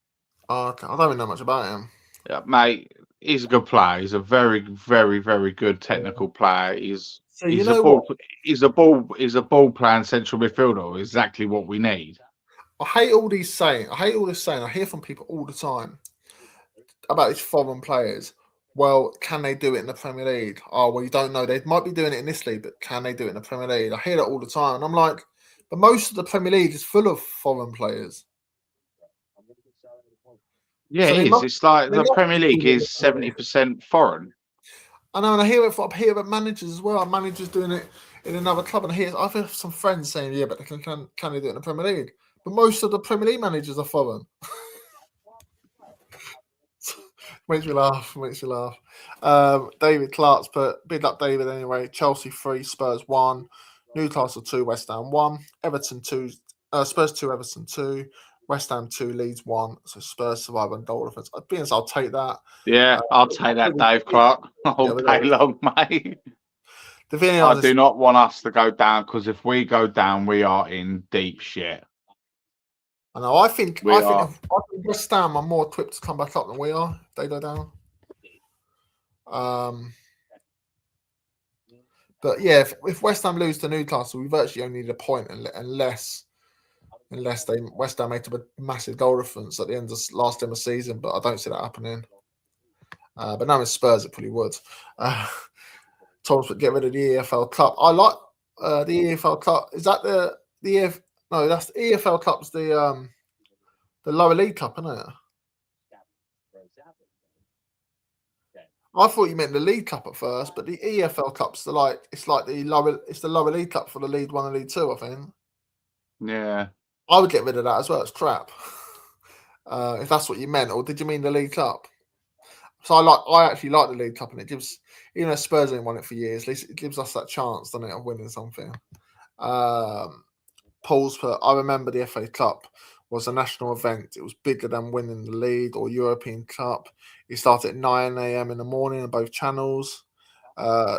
Oh, okay. I don't even know much about him. Yeah, mate, he's a good player. He's a very, very, very good technical player. He's a ball playing central midfielder. Exactly what we need. I hate all this saying. I hear from people all the time about these foreign players. Well, can they do it in the Premier League? Oh, well, you don't know. They might be doing it in this league, but can they do it in the Premier League? I hear that all the time, and I'm like, but most of the Premier League is full of foreign players. Yeah, so it is. It's like the Premier League is 70% foreign. I know, and I hear about managers as well. Managers doing it in another club, and I've heard some friends saying, "Yeah, but they can they do it in the Premier League?" But most of the Premier League managers are foreign. Makes me laugh. David Clark's put big up David anyway. Chelsea 3, Spurs 1, Newcastle 2, West Ham 1, Everton 2, Spurs 2, Everton 2. West Ham 2, Leeds 1. So Spurs survive on goal difference. I'll take that. Yeah, I'll take that, Dave Clark. All day long, mate. I do not want us to go down because if we go down, we are in deep shit. I know. I think West Ham are more equipped to come back up than we are. If they go down. But yeah, if West Ham lose to Newcastle, we virtually only need a point unless West Ham made a massive goal difference at the end of last end of the season, but I don't see that happening. But now with Spurs, it probably would. Thomas would get rid of the EFL Cup. I like the EFL Cup. Is that the EF? No, that's the EFL Cup's the lower league cup, isn't it? I thought you meant the League Cup at first, but the EFL Cup's the lower league cup for the League 1 and League 2, I think. Yeah. I would get rid of that as well. It's crap. If that's what you meant, or did you mean the League Cup? So I actually like the League Cup, and it gives, even though Spurs ain't won it for years, at least it gives us that chance, doesn't it, of winning something. Paul's put, I remember the FA Cup was a national event. It was bigger than winning the league or European Cup. It started at 9 a.m. in the morning on both channels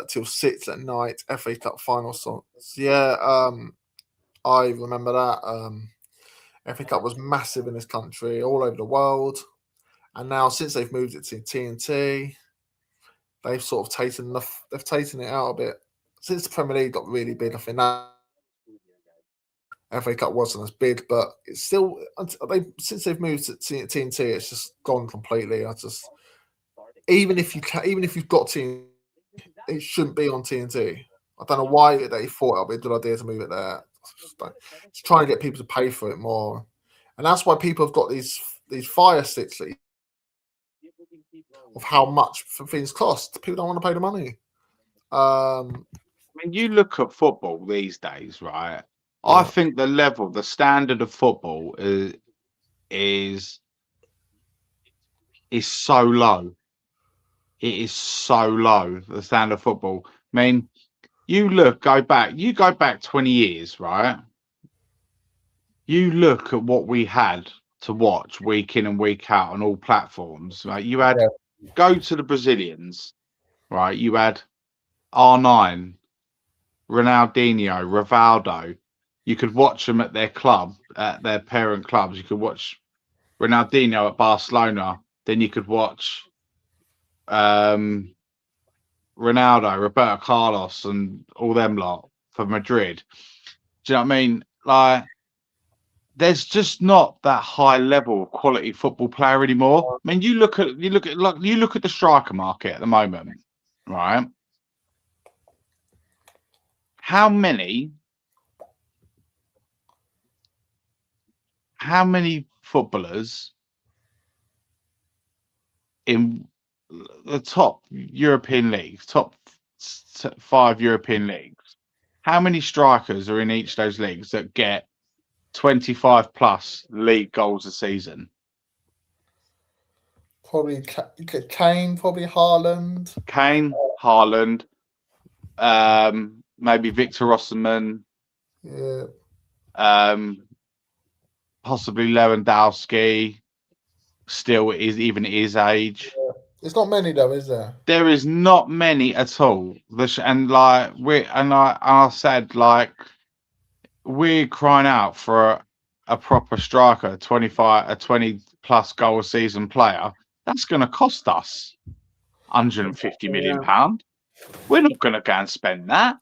till 6 at night. FA Cup final songs. Yeah, I remember that. FA Cup was massive in this country, all over the world. And now, since they've moved it to TNT, they've sort of taken it out a bit. Since the Premier League got really big, I think that FA Cup wasn't as big, but it's still, since they've moved to TNT, it's just gone completely. Even if you've got TNT, it shouldn't be on TNT. I don't know why they thought it would be a good idea to move it there. It's trying to get people to pay for it more, and that's why people have got these fire sticks of how much things cost. People don't want to pay the money. I mean, you look at football these days, right? Yeah. I think the standard of football is so low. It is so low, the standard of football. I mean, you go back 20 years, right? You look at what we had to watch week in and week out on all platforms. Right? You had Yeah. go to the Brazilians, right? You had R9, Ronaldinho, Rivaldo. You could watch them at their club, at their parent clubs. You could watch Ronaldinho at Barcelona. Then you could watch Ronaldo, Roberto Carlos, and all them lot for Madrid. Do you know what I mean? Like, there's just not that high level of quality football player anymore. I mean, you look at the striker market at the moment, right? How many footballers in the top European leagues, top 5 European leagues, how many strikers are in each of those leagues that get 25 plus league goals a season? Probably Kane, probably Haaland. Kane, Haaland, maybe Victor Osimhen, Yeah. possibly Lewandowski. Still, is even at his age. Yeah. It's not many though, is there? There is not many at all. And like I said, like, we're crying out for a proper striker, a 20 plus goal a season player. That's going to cost us £150 million. We're not going to go and spend that.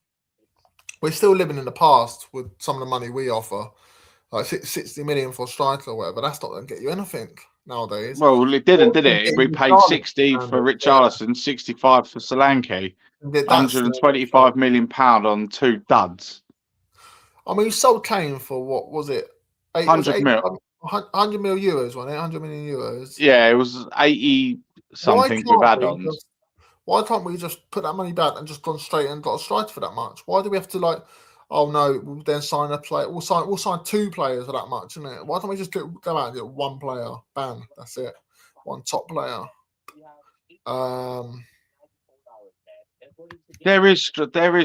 We're still living in the past with some of the money we offer, like 60 million for a striker or whatever. That's not going to get you anything nowadays. Well, it didn't, did it? We paid 60 for Richarlison, 65 for Solanke, £125 million on 2 duds. I mean, you sold Kane for what was it? 100 mil. 100 mil euros, wasn't it? 100 million euros. Yeah, it was 80 something with add-ons. Why can't we just put that money back and just gone straight and got a striker for that much? Why do we have to, like, oh no, we'll then sign a player? We'll sign 2 players for that much, isn't it? Why don't we just go out and get 1 player? Bam, that's it. 1 top player. There is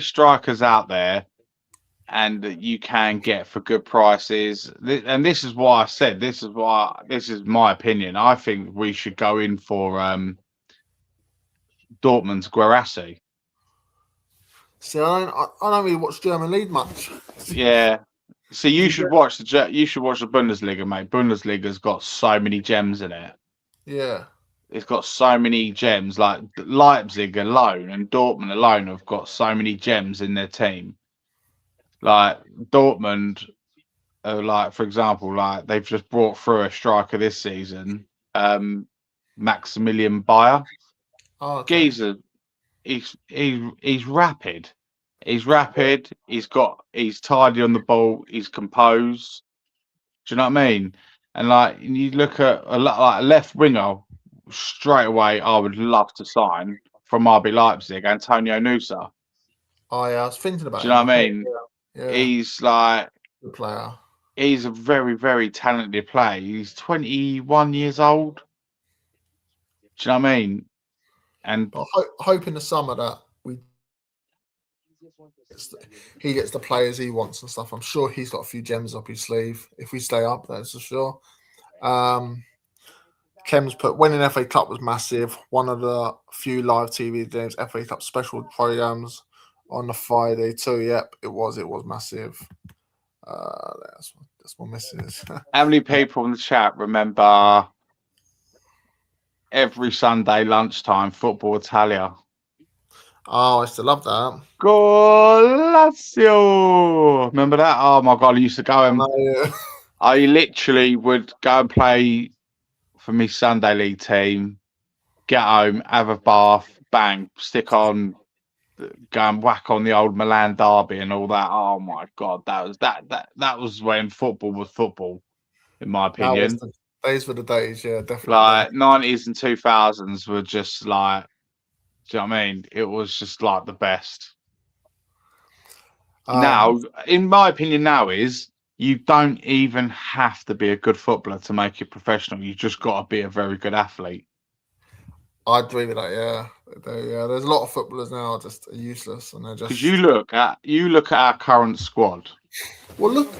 strikers out there, and you can get for good prices. And this is why I said this is my opinion. I think we should go in for Dortmund's Guirassy. See, I don't really watch German league much. Yeah. So you should watch the Bundesliga, mate. Bundesliga's got so many gems in it. Yeah. It's got so many gems. Like Leipzig alone and Dortmund alone have got so many gems in their team. Like Dortmund, like, for example, like they've just brought through a striker this season, Maximilian Bayer. Oh, okay. Geezer, he's rapid. He's rapid. He's tidy on the ball. He's composed. Do you know what I mean? And like, you look at a left winger, straight away, I would love to sign from RB Leipzig, Antonio Nusa. Oh yeah, I was thinking about. Do you know what I mean? Yeah. He's like good player. He's a very, very talented player. He's 21 years old. Do you know what I mean? And I hope in the summer that he gets the players he wants and stuff. I'm sure he's got a few gems up his sleeve. If we stay up, that's for sure. Kem's put winning FA Cup was massive. One of the few live TV games, FA Cup special programs on the Friday too. Yep, it was massive. That's my missus. How many people in the chat remember every Sunday lunchtime Football Italia? Oh, I still love that. Golazio! Remember that? Oh my god, I used to go and I literally would go and play for me Sunday league team, get home, have a bath, bang, stick on, go and whack on the old Milan derby and all that. Oh my god, that was when football was football, in my opinion. Those were the days, yeah, definitely. Like 90s and 2000s were just like, do you know what I mean? It was just like the best. Now, in my opinion, now is you don't even have to be a good footballer to make it professional. You just got to be a very good athlete. I agree with that. Yeah, there's a lot of footballers now just are useless, and they're just. Because you look at our current squad. Well, look.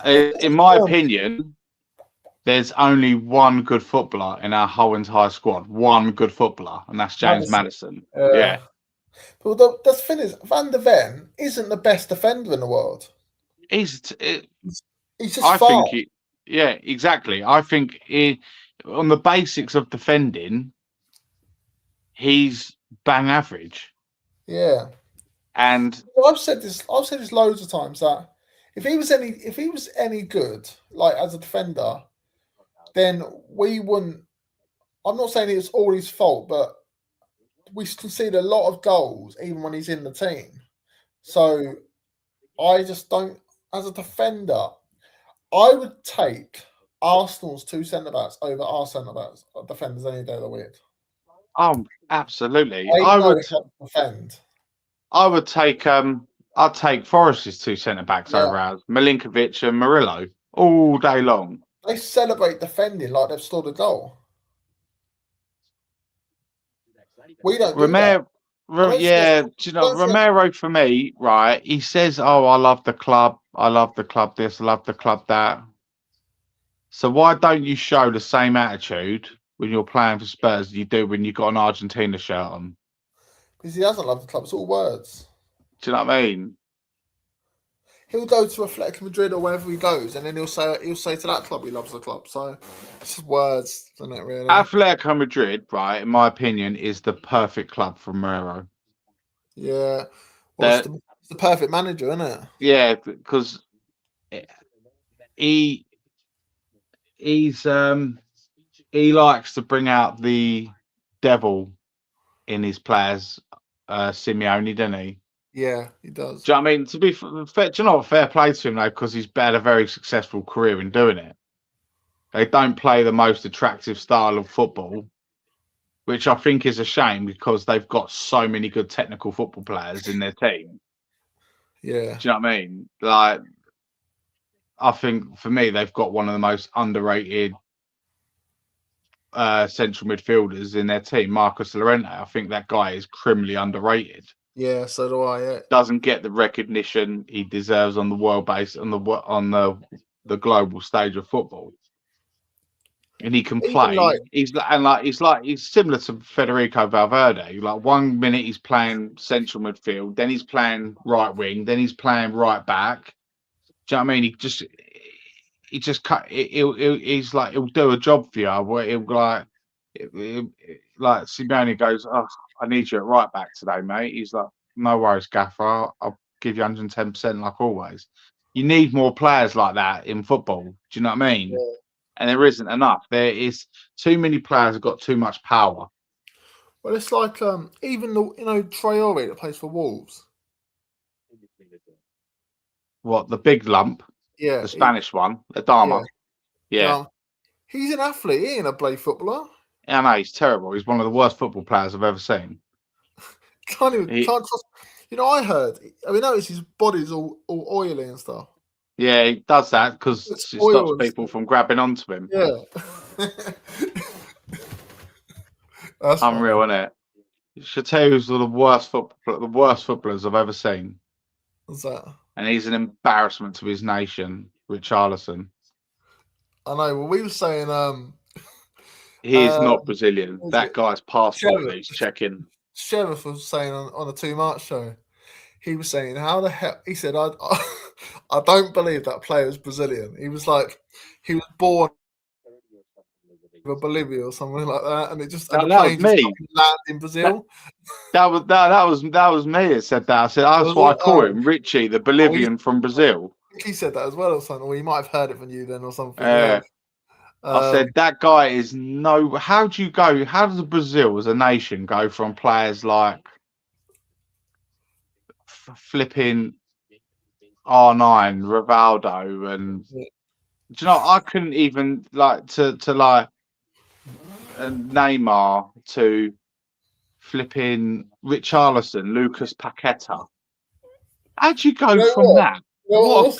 In my opinion, there's only one good footballer in our whole entire squad. One good footballer, and that's James Maddison. Yeah. But the thing is, Van der Ven isn't the best defender in the world. He's just I fast. think yeah, exactly. I think on the basics of defending, he's bang average. Yeah. And I've said this loads of times that if he was any good, like as a defender, then we wouldn't. I'm not saying it's all his fault, but we concede a lot of goals even when he's in the team. So I just don't. As a defender, I would take Arsenal's 2 centre backs over our centre backs defenders any day of the week. Absolutely. I would defend. I'd take Forest's 2 centre backs over ours, Milinkovic and Murillo, all day long. They celebrate defending like they've scored a goal. We don't. Romero, Romero for me, right? He says, "Oh, I love the club. I love the club. This, I love the club that." So why don't you show the same attitude when you're playing for Spurs as you do when you've got an Argentina shirt on? Because he doesn't love the club. It's all words. Do you know what I mean? He'll go to Athletic Madrid or wherever he goes, and then he'll say to that club he loves the club. So it's just words, isn't it? Really. Athletic Madrid, right? In my opinion, is the perfect club for Romero. Yeah, it's the perfect manager, isn't it? Yeah, because he likes to bring out the devil in his players, Simeone, doesn't he? Yeah, he does. Do you know what I mean? To be fair, do you know what? Fair play to him though, because he's had a very successful career in doing it. They don't play the most attractive style of football, which I think is a shame because they've got so many good technical football players in their team. Yeah. Do you know what I mean? Like, I think for me, they've got one of the most underrated central midfielders in their team, Marcus Llorente. I think that guy is criminally underrated. Yeah, so do I. Yeah. Doesn't get the recognition he deserves on the world base, on the global stage of football. And he can play. He's similar to Federico Valverde. Like 1 minute he's playing central midfield, then he's playing right wing, then he's playing right back. Do you know what I mean? He's like he'll do a job for you where he'll like Simeone goes, "Oh, I need you at right back today, mate." He's like, "No worries, Gaffer. I'll give you 110% like always." You need more players like that in football. Do you know what I mean? Yeah. And there isn't enough. There is too many players have got too much power. Well, it's like even Traore that plays for Wolves. What, the big lump? Yeah, the Spanish one, Adama. Yeah. He's an athlete. He ain't a play footballer. Yeah, no, he's terrible. He's one of the worst football players I've ever seen. Can't trust. I noticed his body's all oily and stuff. Yeah, he does that because it stops people from grabbing onto him. Yeah. That's unreal, isn't it? Chateau's the worst footballers I've ever seen. What's that? And he's an embarrassment to his nation, Richarlison. I know. Well, we were saying he is not Brazilian. That guy's passport needs checking. Sheriff was saying on the 2 March show, he was saying, how the hell? He said, I don't believe that player is Brazilian. He was like, he was born in Bolivia or something like that, and it just that was me. Land in Brazil. That was me. It said that. I said that's what I call him, Richie, the Bolivian from Brazil. I think he said that as well or something. Or he might have heard it from you then or something. I said that guy is no. How does Brazil as a nation go from players like flipping R9, Rivaldo, and do you know I couldn't even Neymar to flipping Richarlison, Lucas Paqueta. How'd you go from that? What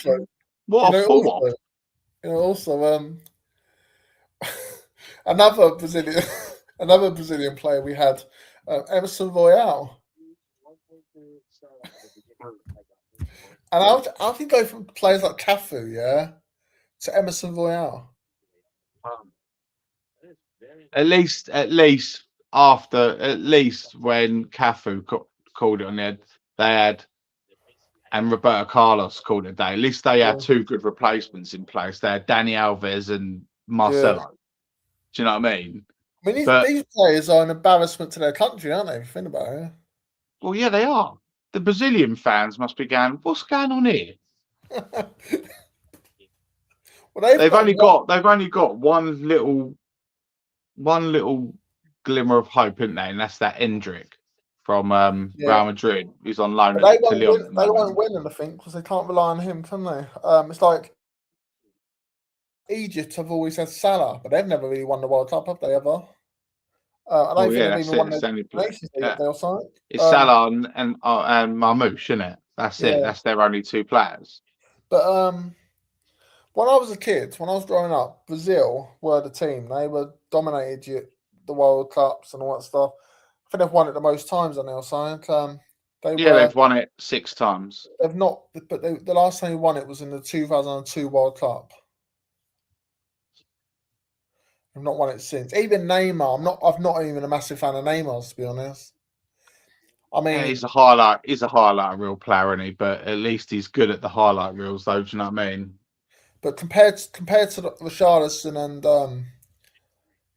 a fall off. Also, another Brazilian player we had, Emerson Royale. And I think go from players like Cafu, to Emerson Royale. At least when Cafu called it on the head, they had, and Roberto Carlos called it a day. At least they had two good replacements in place. They had Dani Alves and Marcelo. Do you know what I mean? I mean, these players are an embarrassment to their country, aren't they? If you think about it. Well, yeah, they are. The Brazilian fans must be going, "What's going on here?" Well, they've only got one little glimmer of hope, isn't they? And that's that Endrick from Real Madrid, who's on loan to Lyon. They won't win, I think, because they can't rely on him, can they? It's like Egypt have always had Salah, but they've never really won the World Cup, have they ever? I don't think they've even won the Nations League. It's Salah and Marmoush, isn't it? That's it. That's their only two players. But when I was a kid, when I was growing up, Brazil were the team. They were dominated the World Cups and all that stuff. I think they've won it the most times on their side. They've won it 6 times. They've not, but the last time they won it was in the 2002 World Cup. I've not won it since. Even Neymar, I'm not even a massive fan of Neymar, to be honest. I mean, he's a highlight reel player, isn't he? But at least he's good at the highlight reels, though. Do you know what I mean? But compared to Richarlison and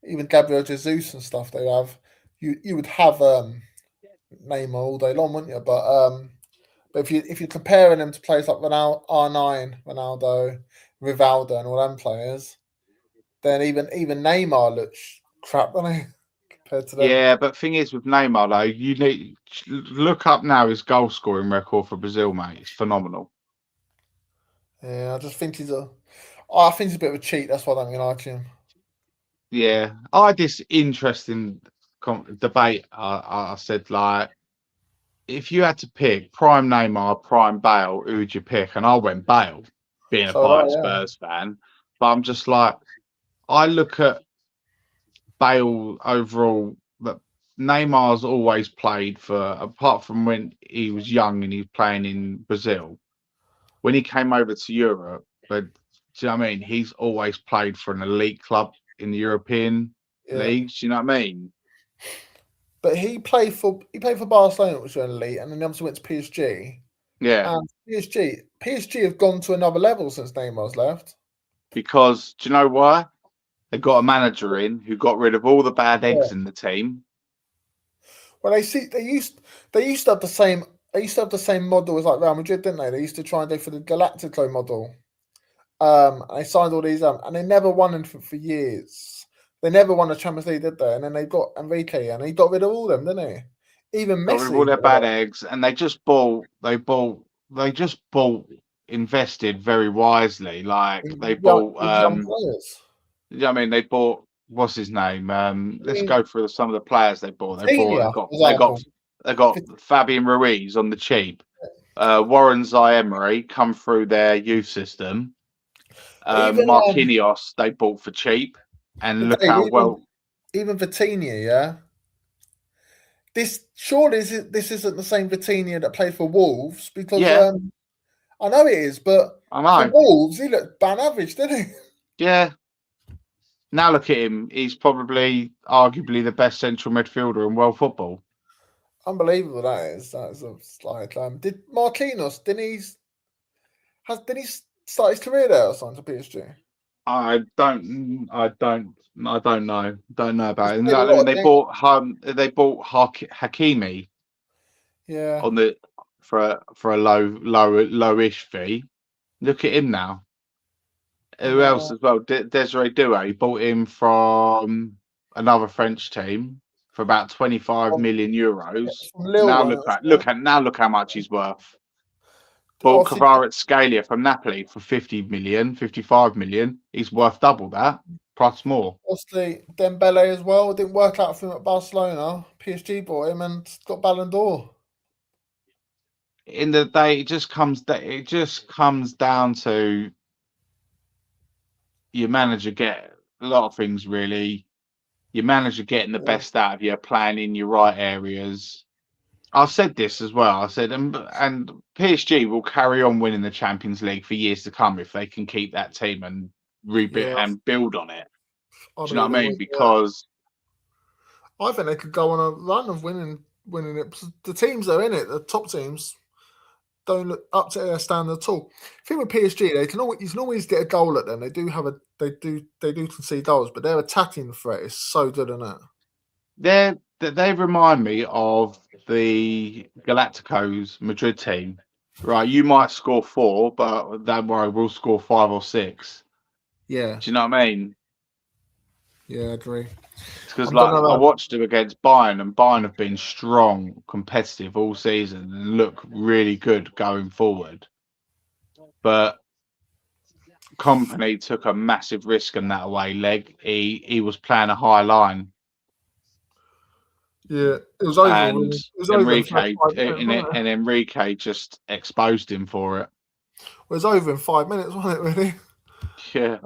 even Gabriel Jesus and stuff, they have you would have Neymar all day long, wouldn't you? But if you're comparing them to players like Ronaldo, R9, Ronaldo, Rivaldo, and all them players, then even Neymar looks crap, doesn't he? Compared to them. Yeah, but thing is with Neymar though, you need look up now his goal scoring record for Brazil, mate. It's phenomenal. Yeah, I just think he's a bit of a cheat. That's why I don't really like him. Yeah, I had this interesting debate. I said, like, if you had to pick prime Neymar, prime Bale, who would you pick? And I went Bale, being a Spurs fan. But I'm just like, I look at Bale overall, but Neymar's always played for, apart from when he was young and he was playing in Brazil, when he came over to Europe, but do you know what I mean? He's always played for an elite club in the European leagues. Do you know what I mean? But he played for Barcelona, which was elite, and then obviously went to PSG. Yeah. And PSG have gone to another level since Neymar's left. Because do you know why? They got a manager in who got rid of all the bad eggs in the team. Well, they used to have the same. They used to have the same model as like Real Madrid, didn't they? They used to try and go for the Galactico model. They signed all these, and they never won anything for years. They never won the Champions League, did they? And then they got Enrique, and he got rid of all of them, didn't he? Even Messi. Got rid of all their bad eggs, and they just invested very wisely. Like they bought young players. You know what I mean? They bought, what's his name? Let's go through some of the players they bought. They got Fabian Ruiz on the cheap. Warren Zaire come through their youth system. Marquinhos they bought for cheap, and look how well. Even Vitinha, yeah. This isn't the same Vitinha that played for Wolves, because I know it is, but for Wolves he looked bang average, didn't he? Yeah. Now look at him. He's probably arguably the best central midfielder in world football. Unbelievable that is. That's like did Marquinhos didn't he start his career there or something to PSG? I don't know. Don't know about it. They bought Hakimi. Yeah. On the for a lowish fee. Look at him now. Who else as well? Desiree Doué bought him from another French team for about 25 million euros. Now look how much he's worth. Bought Kvaratskhelia from Napoli for 55 million. He's worth double that, plus more. Obviously, Dembele as well. It didn't work out for him at Barcelona. PSG bought him and got Ballon d'Or. In the day, it just comes down to your manager get a lot of things really. Your manager getting the best out of you, playing in your right areas. I've said this as well. I said, and PSG will carry on winning the Champions League for years to come if they can keep that team and rebuild and build on it. Do you know what I mean? Because I think they could go on a run of winning it. The teams that are in it, the top teams, don't look up to their standard at all. I think with PSG, you can always get a goal at them. They do concede goals, but their attacking threat is so good, isn't it? they remind me of the Galacticos Madrid team. Right, you might score 4, but don't worry, we'll score 5 or 6. Yeah. Do you know what I mean? Yeah, I agree. Because I watched them against Bayern, and Bayern have been strong, competitive all season, and look really good going forward. But Company took a massive risk in that away leg. He was playing a high line. Yeah, it was over. And It was Enrique, and Enrique just exposed him for it. It was over in 5 minutes, wasn't it? Really? Yeah.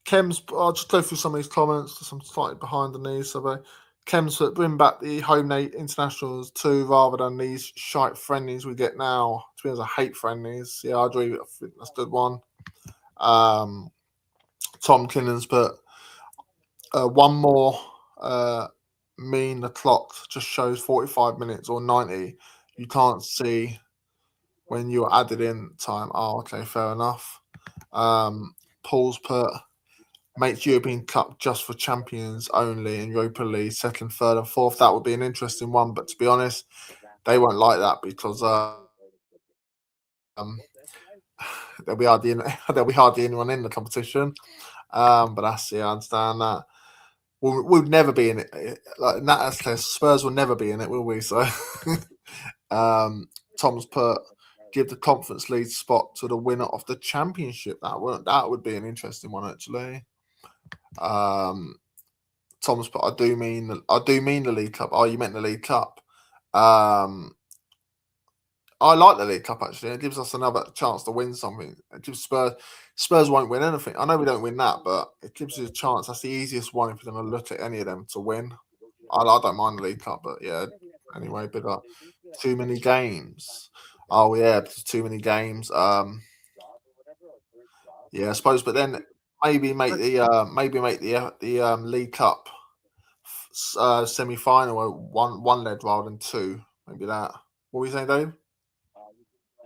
Kem's. I'll just go through some of these comments. I'm slightly behind on these. So, Kem's bring back the home internationals too, rather than these shite friendlies we get now. To be honest, I hate friendlies. Yeah, I agree. I think that's a good one. Tom Kinnan's put one more. Mean the clock just shows 45 minutes or 90. You can't see when you're added in time. Oh, okay, fair enough. Paul's put makes European Cup just for champions only in Europa League, second, third, and fourth. That would be an interesting one, but to be honest, they won't like that because there'll be hardly anyone in the competition. But I understand that. We'll never be in it. Like that, Spurs will never be in it, will we? So, Tom's put give the Conference League spot to the winner of the championship. That would be an interesting one, actually. Tom's put I do mean the League Cup. Oh, you meant the League Cup. I like the League Cup, actually. It gives us another chance to win something. It gives Spurs won't win anything. I know we don't win that, but it gives you a chance. That's the easiest one if you're going to look at any of them to win. I don't mind the League Cup, but yeah. Anyway, but too many games. Oh yeah, too many games. Yeah, I suppose. But then maybe make the League Cup semi-final one led rather than 2. Maybe that. What were you saying, Dave?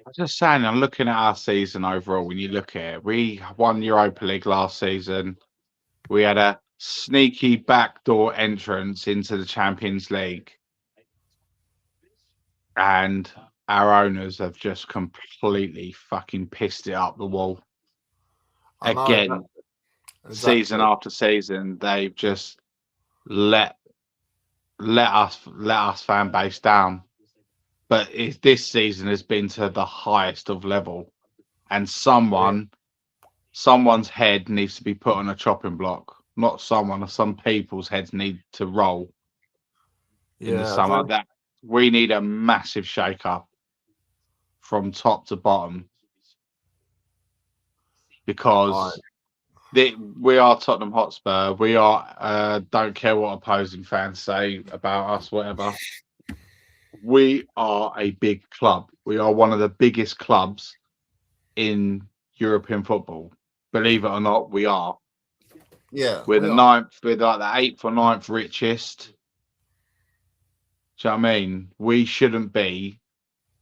I'm just saying, I'm looking at our season overall. When you look at it, we won Europa League last season. We had a sneaky backdoor entrance into the Champions League. And our owners have just completely fucking pissed it up the wall. Again, exactly. Season after season, they've just let us fan base down. But this season has been to the highest of level, and someone's head needs to be put on a chopping block. Not some people's heads need to roll in the summer. That we need a massive shake-up from top to bottom, because we are Tottenham Hotspur. We are don't care what opposing fans say about us, whatever. We are a big club. We are one of the biggest clubs in European football. Believe it or not, we are. Yeah. We're the 9th, we're like the 8th or 9th richest. Do you know what I mean? We shouldn't be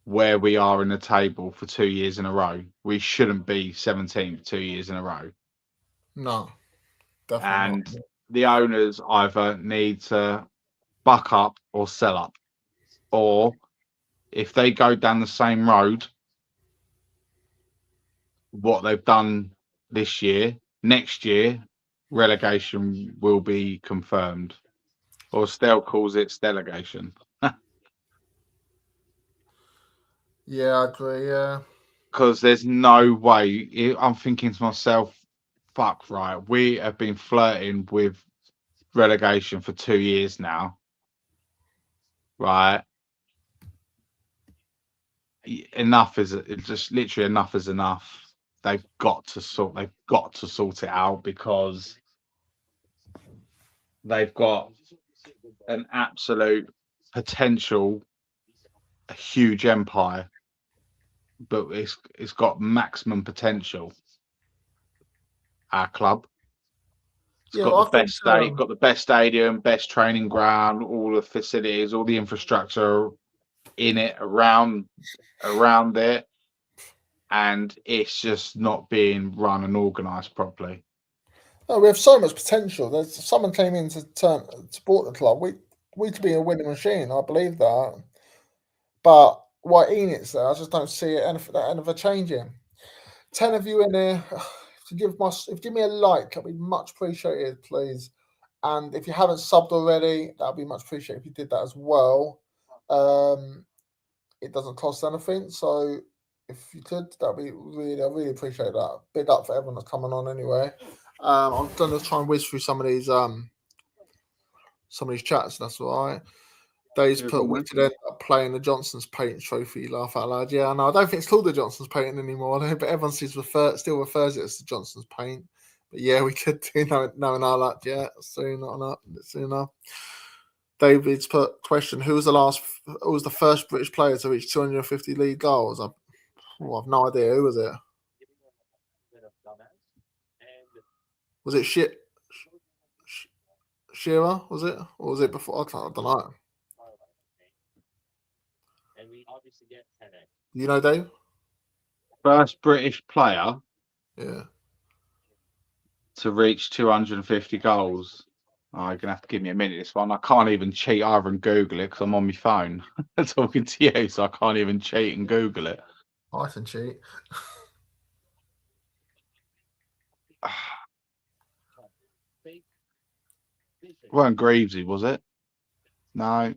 where we are in the table for 2 years in a row. We shouldn't be 17th 2 years in a row. No, definitely not. And the owners either need to buck up or sell up. Or if they go down the same road, what they've done this year, next year, relegation will be confirmed. Or Stell calls it Stellegation. Yeah, I agree, yeah. Because there's no way. I'm thinking to myself, fuck, right, we have been flirting with relegation for 2 years now. Right? Enough is just literally enough is enough. They've got to sort it out, because they've got an absolute potential, a huge empire, but it's got maximum potential. Our club. It's got the best stadium, best training ground, all the facilities, all the infrastructure in it around it, and it's just not being run and organised properly. No, we have so much potential. There's someone came in to support the club. We could be a winning machine. I believe that. But why Enid's there? I just don't see it ever changing. 10 of you in here. If you give me a like, that'd be much appreciated, please. And if you haven't subbed already, that'd be much appreciated if you did that as well. It doesn't cost anything, so if you could, that'd be I really appreciate that. Big up for everyone that's coming on anyway. I'm gonna try and whiz through some of these chats. That's all right. Dave's put we could end up playing the Johnson's Patent Trophy. Laugh out loud. Yeah, no, I don't think it's called the Johnson's Patent anymore. But everyone still refers it as the Johnson's Paint. But yeah, we could do knowing our luck. Yeah, soon enough. David's put question: Who was the first British player to reach 250 league goals? I've no idea. Who was it? Was it Shearer? Was it, or was it before? I don't know. You know, Dave? First British player, yeah, to reach 250 goals. Oh, you're gonna have to give me a minute. This one, I can't even cheat either and Google it because I'm on my phone talking to you, so I can't even cheat and Google it. I can cheat. Weren't Greavesy, was it? No.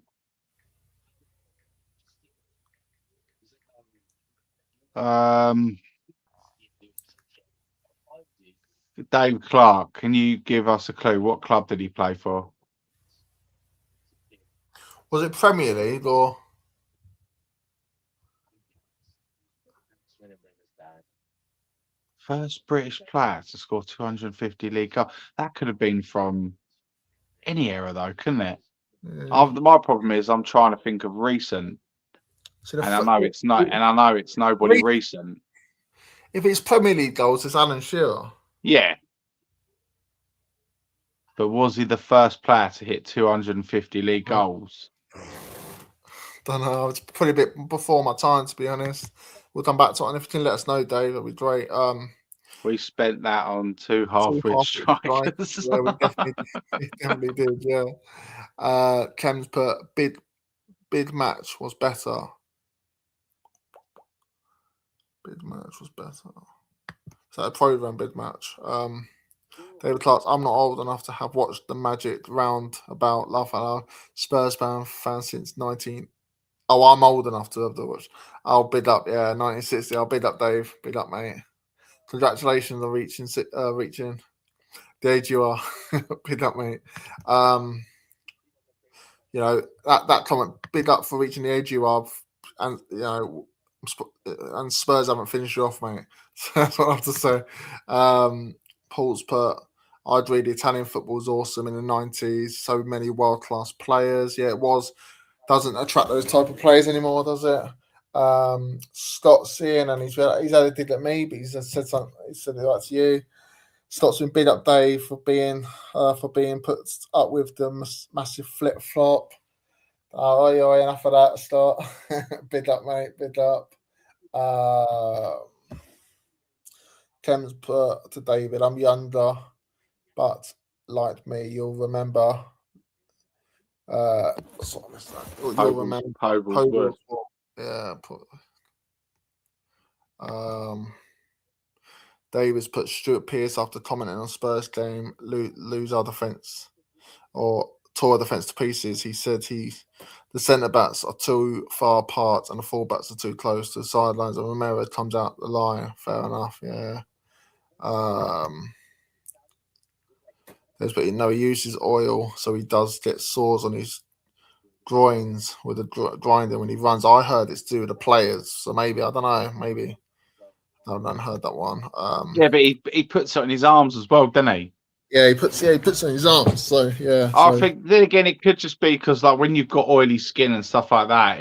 Dave Clark, can you give us a clue? What club did he play for? Was it Premier League or? First British player to score 250 league goals. That could have been from any era, though, couldn't it? Yeah. My problem is I'm trying to think of recent, and I know it's not. And I know it's nobody recent. If it's Premier League goals, it's Alan Shearer. Yeah. But was he the first player to hit 250 league goals? Don't know. It's probably a bit before my time, to be honest. We'll come back to it, and if you can let us know, Dave, that'd be great. We spent that on two half-wit strikers. Yeah, we definitely did. Yeah. Kem's put bid match was better. Bid match was better. So a program bid match. David Clark, I'm not old enough to have watched the Magic round about Spurs fan since 19. Oh, I'm old enough to have watched. I'll bid up, 1960. I'll bid up, Dave. Bid up, mate. Congratulations on reaching the age you are. Bid up, mate. You know that comment. Big up for reaching the age you are, and you know, and Spurs haven't finished you off, mate. So that's what I have to say. Paul's put, I agree. The Italian football was awesome in the 90s. So many world-class players. Yeah, it was. Doesn't attract those type of players anymore, does it? Scott's seeing, and he's had a dig at me, but he's said something. He said that to you. Scott's been big up Dave for being put up with the massive flip flop. Oh, yeah, enough of that, Scott. Big up, mate. Big up. Ken's put to David, I'm younger, but like me, you'll remember. You'll remember Pobles. Yeah. David's put Stuart Pearce after commenting on Spurs game, lose our defence or tore our defence to pieces. He said the centre backs are too far apart and the full backs are too close to the sidelines, and Romero comes out the line. Fair enough, yeah. But he uses oil, so he does get sores on his groins with a grinder when he runs. I heard it's to do with the players, so maybe I don't know. Maybe I haven't heard that one. Yeah, but he puts it on his arms as well, doesn't he? Yeah, he puts it on his arms. So yeah, I think then again it could just be because like when you've got oily skin and stuff like that,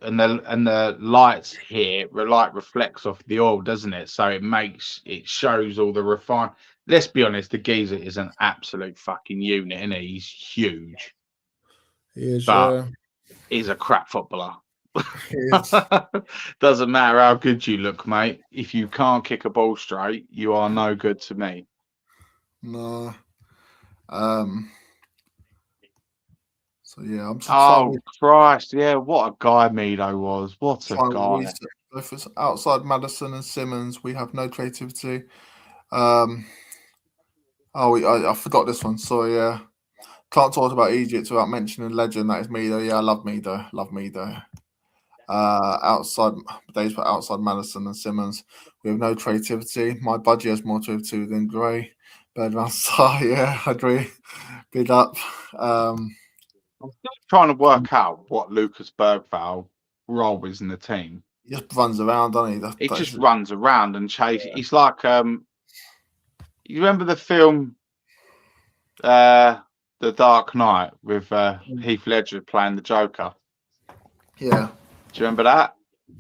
and the lights here reflects off the oil, doesn't it? So it shows all the refine. Let's be honest, the geezer is an absolute fucking unit, isn't he? He's huge. He is, but he's a crap footballer. he is. Doesn't matter how good you look, mate. If you can't kick a ball straight, you are no good to me. No. So yeah, I'm just Christ, yeah, what a guy Mido was. What a guy. If it's outside Maddison and Simmons, we have no creativity. I forgot this one. So yeah, can't talk about Egypt without mentioning legend that is Mido. Yeah, I love Mido. Outside Maddison and Simmons, we have no creativity. My budgie has more creativity than Gray. Birdman Star, yeah, I agree. Big up. I'm still trying to work out what Lucas Bergvall role is in the team. He just runs around, doesn't he? He just runs around and chases. He's like, you remember the film, The Dark Knight with Heath Ledger playing the Joker? Yeah. Do you remember that?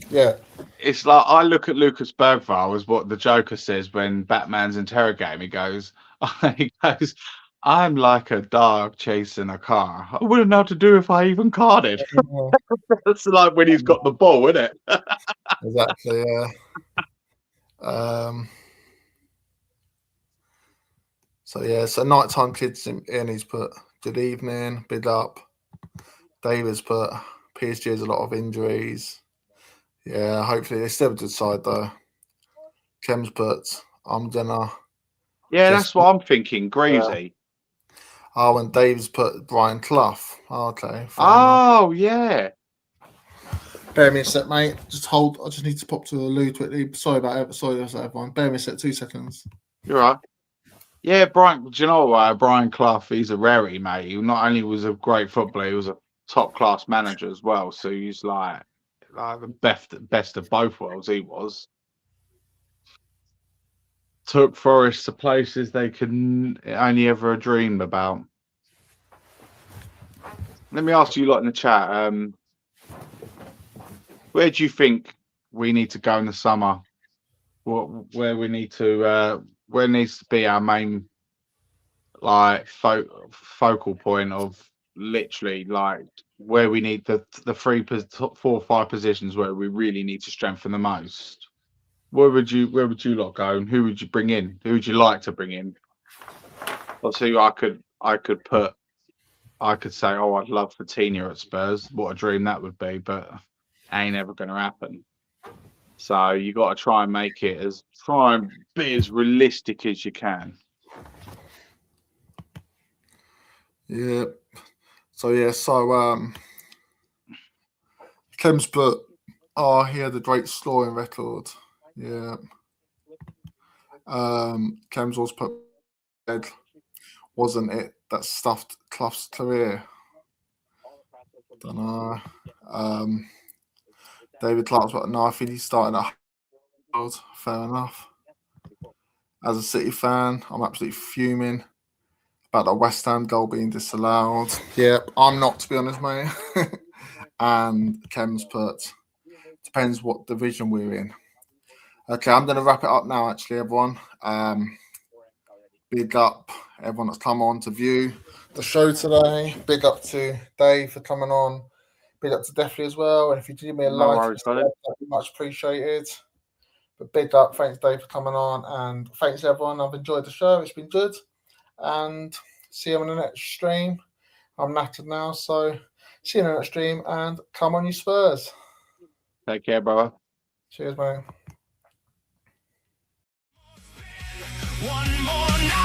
Yeah. It's like I look at Lucas Bergvall as what the Joker says when Batman's interrogating him. He goes, I'm like a dog chasing a car. I wouldn't know what to do if I even caught it. That's like when he's got the ball, isn't it? Exactly, yeah. So nighttime kids in he's put good evening, big up. David's put PSG has a lot of injuries. Yeah, hopefully they still have a good side though. Kem's put I'm gonna. Yeah, that's what I'm thinking. Greasy. Oh, and Dave's put Brian Clough. Oh, okay. Oh, yeah. Bear me a sec, mate. Just hold. I just need to pop to the loo quickly. Sorry about everyone. Bear me a sec. 2 seconds. You're right. Yeah, Brian. Do you know what? Brian Clough, he's a rarity, mate. He not only was a great footballer, he was a top class manager as well. So he's like the best of both worlds. He was. Took Forest to places they could only ever dream about. Let me ask you lot in the chat. Where do you think we need to go in the summer? Where we need to? Where needs to be our main focal point of literally where we need the 4 or 5 positions where we really need to strengthen the most? Where would you lot go, and who would you bring in? Who would you like to bring in? Obviously, I could say, oh, I'd love Coutinho at Spurs. What a dream that would be, but it ain't ever going to happen. So you got to try and be as realistic as you can. Yeah. So Kem's put, he had a great scoring record. Yeah. Kem's also put, wasn't it that stuffed Clough's career? Don't know. David Clark's put, no, I think he's starting at Huddersfield. Fair enough. As a City fan, I'm absolutely fuming about the West Ham goal being disallowed. Yep, I'm not, to be honest, mate. And Kem's put, depends what division we're in. Okay, I'm going to wrap it up now, actually, everyone. Big up everyone that's come on to view the show today. Big up to Dave for coming on. Big up to Definitely as well. And if you give me a like, that'd be much appreciated. But big up, thanks Dave for coming on. And thanks everyone. I've enjoyed the show. It's been good. And see you on the next stream. I'm knackered now, so see you on the next stream. And come on, you Spurs. Take care, brother. Cheers, mate. One more night.